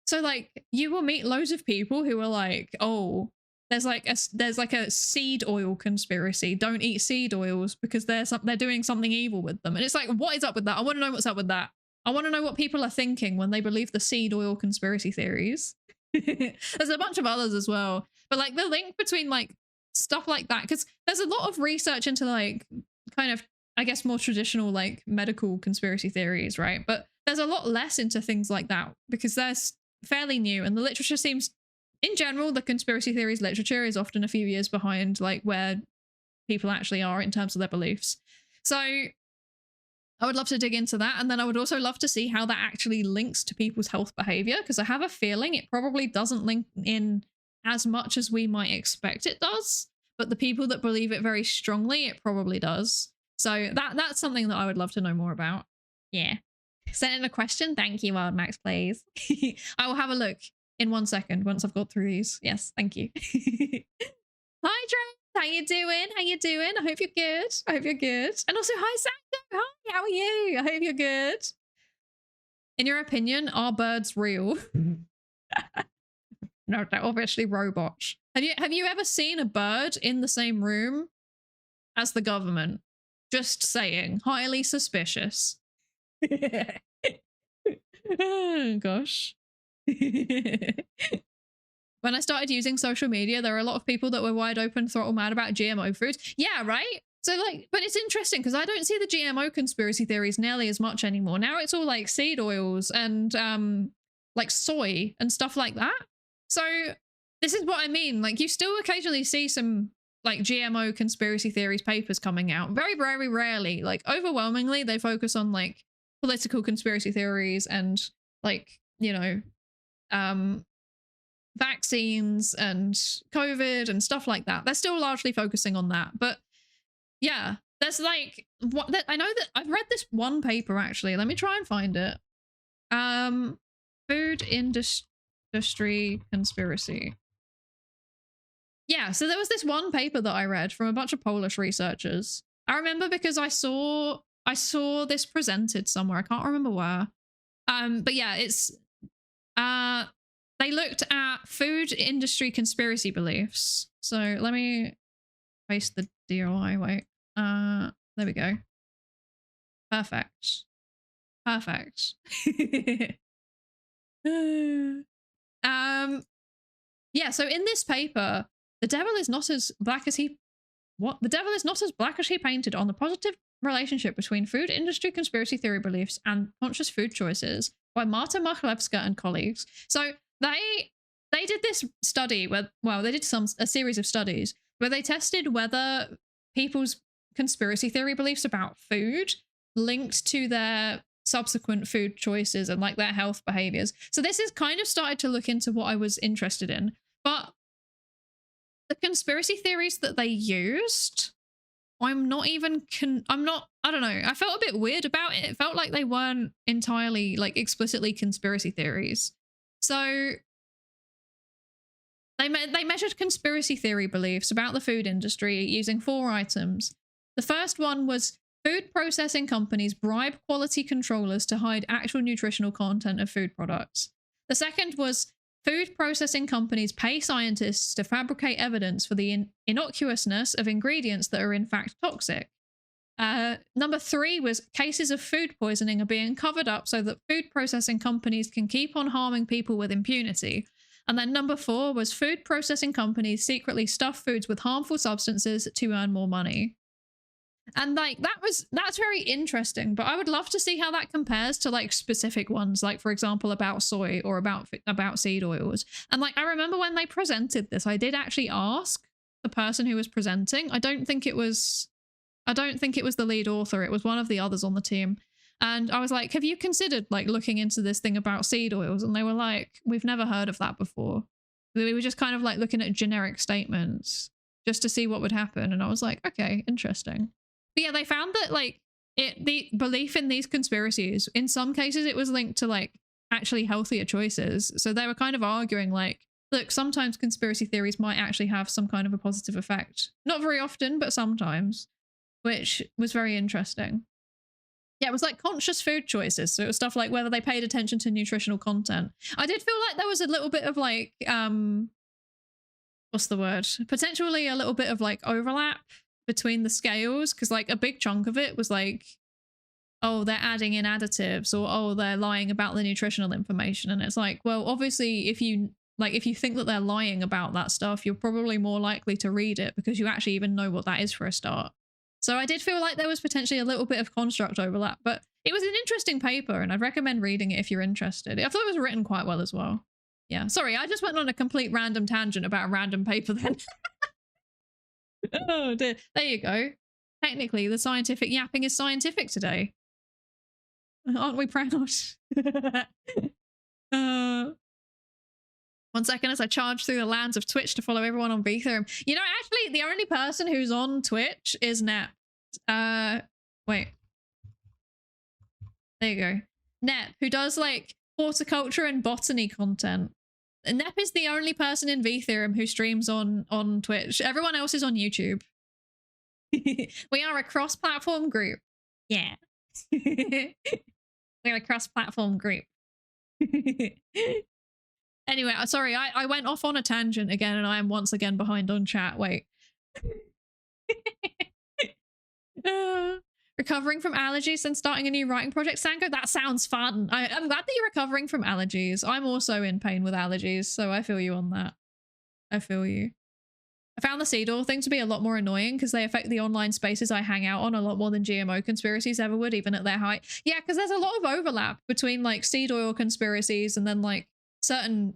So like you will meet loads of people who are like, oh, there's like a seed oil conspiracy. Don't eat seed oils because they're doing something evil with them. And it's like, what is up with that? I want to know what's up with that. I want to know what people are thinking when they believe the seed oil conspiracy theories. There's a bunch of others as well. But like the link between like stuff like that, because there's a lot of research into like kind of, I guess, more traditional like medical conspiracy theories, right? But there's a lot less into things like that because they're fairly new, and the literature seems, in general, the conspiracy theories literature is often a few years behind like where people actually are in terms of their beliefs. So I would love to dig into that. And then I would also love to see how that actually links to people's health behavior, because I have a feeling it probably doesn't link in as much as we might expect it does. But the people that believe it very strongly, it probably does. So that's something that I would love to know more about. Yeah. Send in a question. Thank you, Wild Max, please. I will have a look in 1 second once I've got through these. Yes, thank you. Hi, Dre. How you doing? I hope you're good. And also, hi, Sango. Hi, how are you? I hope you're good. In your opinion, are birds real? No, they're obviously robots. Have you ever seen a bird in the same room as the government? Just saying. Highly suspicious. Oh, gosh. When I started using social media, there were a lot of people that were wide open throttle mad about GMO foods. Yeah, right? So like, but it's interesting because I don't see the GMO conspiracy theories nearly as much anymore. Now it's all like seed oils and like soy and stuff like that. So this is what I mean. Like you still occasionally see some like GMO conspiracy theories papers coming out. Very, very rarely, like overwhelmingly, they focus on like political conspiracy theories and like, you know, vaccines and COVID and stuff like that. They're still largely focusing on that. But yeah, there's like I know that I've read this one paper actually. Let me try and find it. Food industry conspiracy. Yeah, so there was this one paper that I read from a bunch of Polish researchers. I remember because I saw this presented somewhere. I can't remember where. But yeah, it's they looked at food industry conspiracy beliefs. So let me paste the DOI. Wait. There we go. Perfect. Perfect. Yeah, so in this paper, the devil is not as black as he painted on the positive relationship between food industry conspiracy theory beliefs and conscious food choices by Marta Machlewska and colleagues. So they did this study where, well, they did a series of studies where they tested whether people's conspiracy theory beliefs about food linked to their subsequent food choices and like their health behaviors. So this is kind of started to look into what I was interested in, but the conspiracy theories that they used, I don't know. I felt a bit weird about it. It felt like they weren't entirely like explicitly conspiracy theories. So they measured conspiracy theory beliefs about the food industry using 4 items. The first one was food processing companies bribe quality controllers to hide actual nutritional content of food products. The second was food processing companies pay scientists to fabricate evidence for the innocuousness of ingredients that are in fact toxic. Number 3 was cases of food poisoning are being covered up so that food processing companies can keep on harming people with impunity. And then number 4 was food processing companies secretly stuff foods with harmful substances to earn more money. And like that's very interesting, but I would love to see how that compares to like specific ones, like for example about soy or about seed oils. And like I remember when they presented this, I did actually ask the person who was presenting. I don't think it was the lead author. It was one of the others on the team. And I was like, have you considered like looking into this thing about seed oils? And they were like, we've never heard of that before. We were just kind of like looking at generic statements just to see what would happen. And I was like, okay, interesting. But yeah, they found that like the belief in these conspiracies, in some cases it was linked to like actually healthier choices. So they were kind of arguing like, look, sometimes conspiracy theories might actually have some kind of a positive effect. Not very often, but sometimes, which was very interesting. Yeah, it was like conscious food choices. So it was stuff like whether they paid attention to nutritional content. I did feel like there was a little bit of like, what's the word? Potentially a little bit of like overlap between the scales, because like a big chunk of it was like, oh, they're adding in additives, or oh, they're lying about the nutritional information. And it's like, well, obviously if you think that they're lying about that stuff, you're probably more likely to read it because you actually even know what that is for a start. So I did feel like there was potentially a little bit of construct overlap, but it was an interesting paper and I'd recommend reading it if you're interested. I thought it was written quite well as well. Yeah, sorry, I just went on a complete random tangent about a random paper then. Oh dear. There you go. Technically, the scientific yapping is scientific today. Aren't we proud? 1 second as I charge through the lands of Twitch to follow everyone on VTherum. You know, actually, the only person who's on Twitch is Nep. Wait. There you go. Nep, who does like horticulture and botany content. Nep is the only person in VTherum who streams on Twitch. Everyone else is on YouTube. We are a cross-platform group. Yeah. We're a cross-platform group. Anyway, sorry, I went off on a tangent again and I am once again behind on chat. Wait. Recovering from allergies and starting a new writing project. Sango, that sounds fun. I'm glad that you're recovering from allergies. I'm also in pain with allergies, so I feel you on that. I feel you. I found the seed oil thing to be a lot more annoying because they affect the online spaces I hang out on a lot more than GMO conspiracies ever would, even at their height. Yeah, because there's a lot of overlap between like seed oil conspiracies and then like certain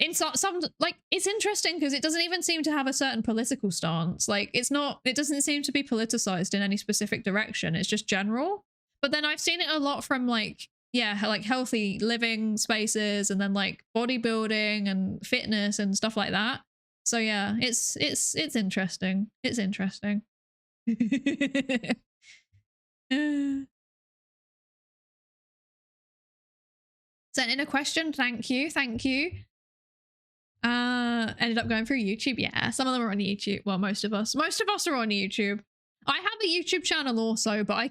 in some like, it's interesting because it doesn't even seem to have a certain political stance. Like, it doesn't seem to be politicized in any specific direction. It's just general. But then I've seen it a lot from like, yeah, like healthy living spaces, and then like bodybuilding and fitness and stuff like that. So yeah, it's interesting. It's interesting. Sent in a question. Thank you. Ended up going through YouTube. Yeah, some of them are on YouTube. Well, most of us are on YouTube. I have a YouTube channel also, but I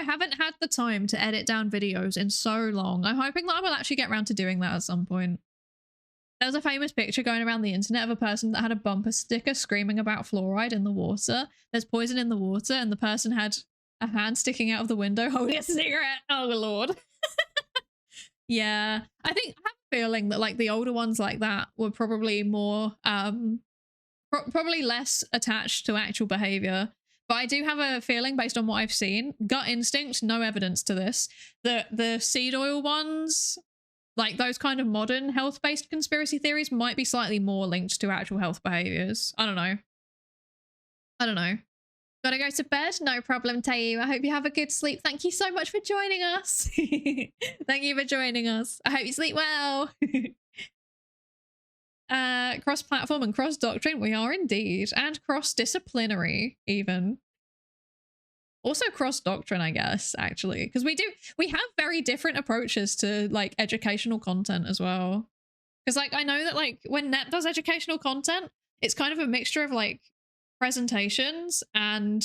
haven't had the time to edit down videos in so long. I'm hoping that I will actually get around to doing that at some point. There was a famous picture going around the internet of a person that had a bumper sticker screaming about fluoride in the water. There's poison in the water, and the person had a hand sticking out of the window holding a cigarette. Oh lord. Yeah, I have a feeling that like the older ones like that were probably more probably less attached to actual behavior. But I do have a feeling, based on what I've seen, gut instinct, no evidence to this, that the seed oil ones, like those kind of modern health-based conspiracy theories, might be slightly more linked to actual health behaviors. I don't know. Gotta go to bed? No problem, Tayu. I hope you have a good sleep. Thank you so much for joining us. Thank you for joining us. I hope you sleep well. Cross-platform and cross-doctrine, we are indeed. And cross-disciplinary, even. Also cross-doctrine, I guess, actually. Because we have very different approaches to, like, educational content as well. Because, like, I know that, like, when Net does educational content, it's kind of a mixture of, like, presentations and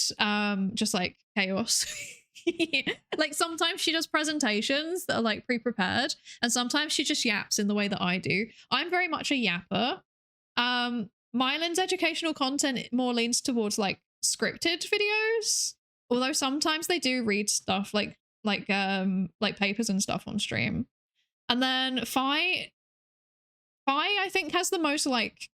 just like chaos. Like sometimes she does presentations that are like pre-prepared, and sometimes she just yaps in the way that I do. I'm very much a yapper. Mylan's educational content more leans towards like scripted videos, although sometimes they do read stuff like papers and stuff on stream. And then Fi I think has the most like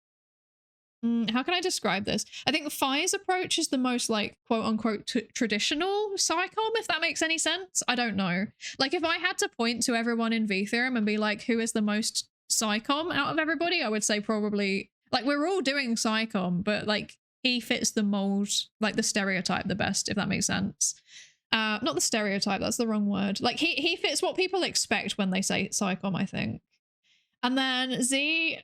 how can I describe this? I think Fi's approach is the most like quote unquote traditional psychom, if that makes any sense. I don't know. Like if I had to point to everyone in VTheorem and be like, who is the most psychom out of everybody, I would say probably like we're all doing psychom, but like he fits the mold, like the stereotype the best, if that makes sense. Not the stereotype, that's the wrong word. Like he fits what people expect when they say psychom, I think. And then Z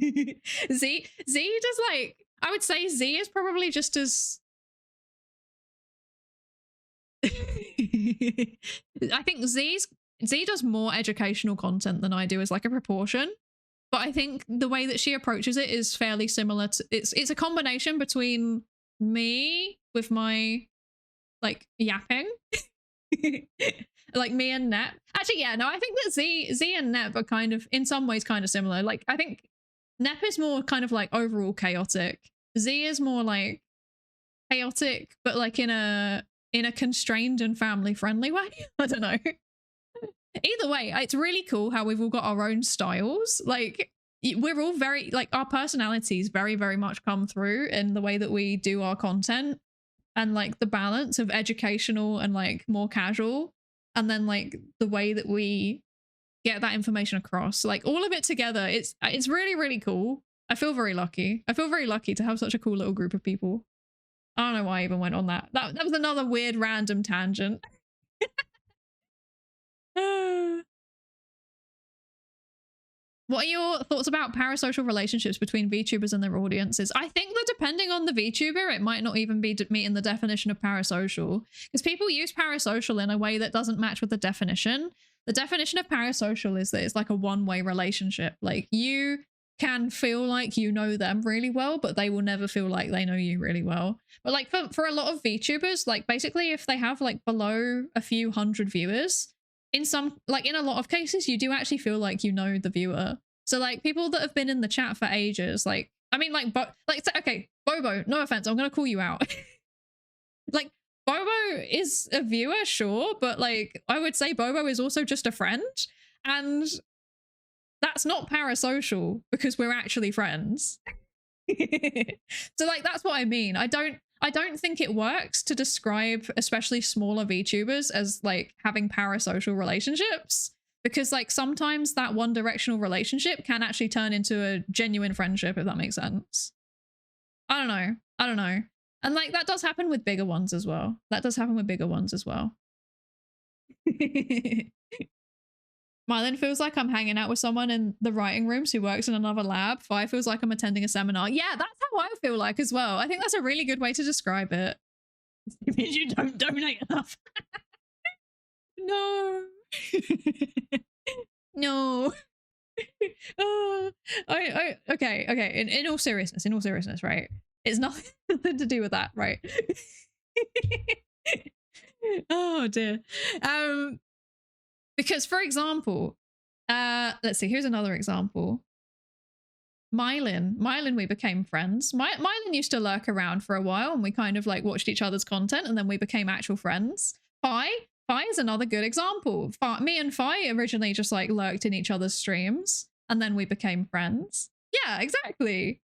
Z does like, I would say Z is probably just as I think Z does more educational content than I do as like a proportion, but I think the way that she approaches it is fairly similar to it's a combination between me with my like yapping like me and Nep. Actually, yeah, no, I think that Z and Nep are kind of in some ways kind of similar. Like I think Nep is more kind of like overall chaotic. Z is more like chaotic, but like in a constrained and family friendly way. I don't know. Either way, it's really cool how we've all got our own styles. Like we're all very like our personalities very, very much come through in the way that we do our content, and like the balance of educational and like more casual, and then like the way that we get that information across, like all of it together. It's really, really cool. I feel very lucky. I feel very lucky to have such a cool little group of people. I don't know why I even went on that. That was another weird random tangent. What are your thoughts about parasocial relationships between VTubers and their audiences? I think that depending on the VTuber, it might not even be meeting the definition of parasocial, because people use parasocial in a way that doesn't match with the definition. The definition of parasocial is that it's like a one-way relationship. Like you can feel like you know them really well, but they will never feel like they know you really well. But like for a lot of VTubers, like basically if they have like below a few hundred viewers, in a lot of cases, you do actually feel like you know the viewer. So like people that have been in the chat for ages, like, I mean, like, okay, Bobo, no offense, I'm gonna call you out. Like, Bobo is a viewer, sure, but like, I would say Bobo is also just a friend, and that's not parasocial because we're actually friends. So like, that's what I mean. I don't think it works to describe especially smaller VTubers as like having parasocial relationships. because like sometimes that one directional relationship can actually turn into a genuine friendship, if that makes sense. I don't know. And like that does happen with bigger ones as well. Mylan feels like I'm hanging out with someone in the writing rooms who works in another lab. Fi feels like I'm attending a seminar. Yeah, that's how I feel like as well. I think that's a really good way to describe it. It means you don't donate enough. No. No. Okay. In all seriousness, right? It's nothing to do with that, right? Oh dear. Because for example, let's see, here's another example. Mylan, we became friends. Mylan used to lurk around for a while and we kind of like watched each other's content and then we became actual friends. Fi is another good example. Me and Fi originally just like lurked in each other's streams and then we became friends. Yeah, exactly.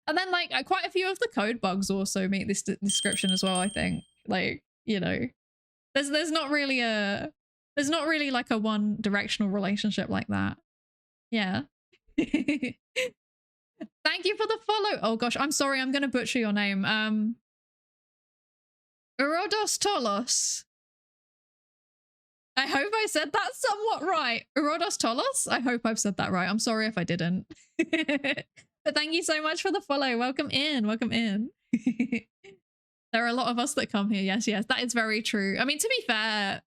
And then like quite a few of the code bugs also meet this description as well, I think. Like, you know, there's not really like a one directional relationship like that. Yeah. Thank you for the follow. Oh gosh, I'm sorry, I'm gonna butcher your name. Urodos Tolos. I hope I said that somewhat right. Urodos Tolos? I hope I've said that right. I'm sorry if I didn't. But thank you so much for the follow. Welcome in. There are a lot of us that come here. Yes, that is very true. I mean, to be fair,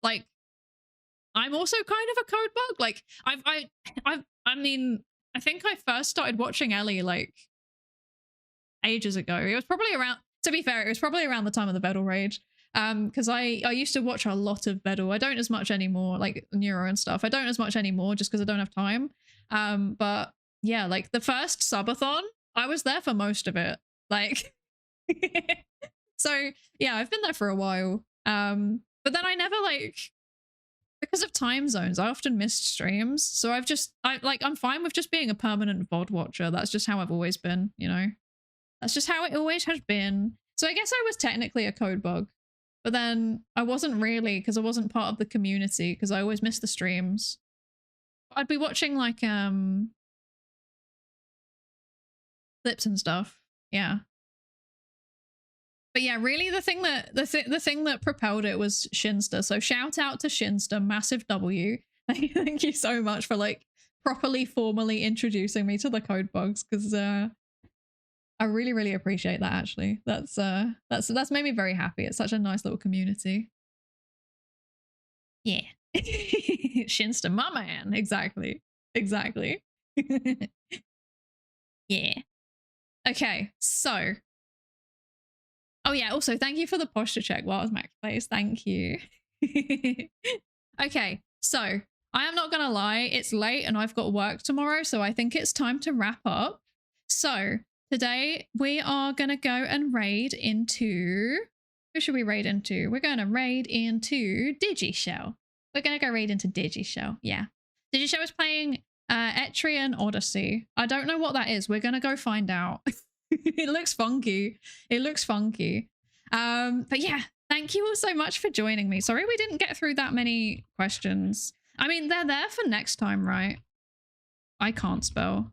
like, I'm also kind of a code bug. Like, I mean, I think I first started watching Ellie like ages ago. It was probably around, to be fair, it was probably around the time of the Vedal Rage. Because I used to watch a lot of Vedal. I don't as much anymore, like Neuro and stuff. I don't as much anymore just because I don't have time. But yeah, like the first subathon, I was there for most of it. Like, so yeah, I've been there for a while. But then I never like, because of time zones, I often missed streams. So I'm fine with just being a permanent VOD watcher. That's just how I've always been, you know? That's just how it always has been. So I guess I was technically a code bug, but then I wasn't really, because I wasn't part of the community, because I always missed the streams. I'd be watching like clips and stuff. Yeah. But yeah, really the thing that propelled it was Shinster. So shout out to Shinster, massive W. Thank you so much for like properly formally introducing me to the code bugs, because I really, really appreciate that actually. That's made me very happy. It's such a nice little community. Yeah. Shinster, my man. Exactly. Yeah. Okay, so. Oh yeah, also thank you for the posture check while I was max place. Thank you. Okay, so I am not gonna lie, it's late and I've got work tomorrow, so I think it's time to wrap up. So today we are gonna go and raid into, who should we raid into? We're gonna raid into Digishell. We're gonna go raid into Digishell. Yeah. Digishell is playing Etrian Odyssey. I don't know what that is. We're gonna go find out. It looks funky. But yeah, thank you all so much for joining me. Sorry we didn't get through that many questions. I mean, they're there for next time, right? I can't spell.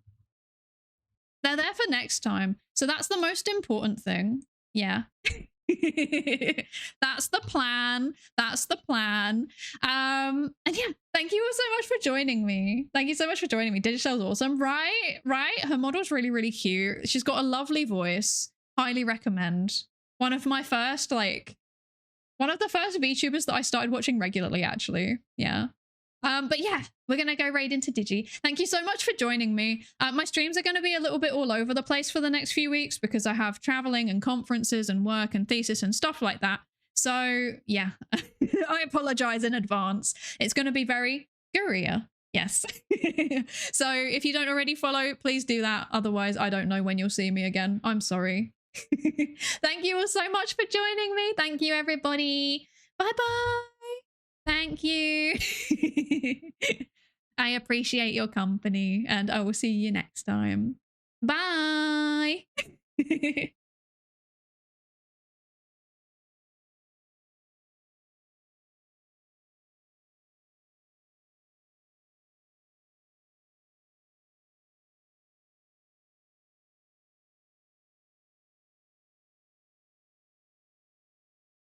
They're there for next time. So that's the most important thing. Yeah. That's the plan. And yeah, thank you all so much for joining me. Digishell's awesome, right? Her model's really, really cute. She's got a lovely voice. Highly recommend. One of the first VTubers that I started watching regularly, actually. Yeah. But yeah, we're gonna go raid into Digi. Thank you so much for joining me. My streams are gonna be a little bit all over the place for the next few weeks because I have traveling and conferences and work and thesis and stuff like that. So yeah, I apologize in advance. It's gonna be very Guria. Yes. So if you don't already follow, please do that. Otherwise, I don't know when you'll see me again. I'm sorry. Thank you all so much for joining me. Thank you, everybody. Bye-bye. Thank you. I appreciate your company and I will see you next time. Bye.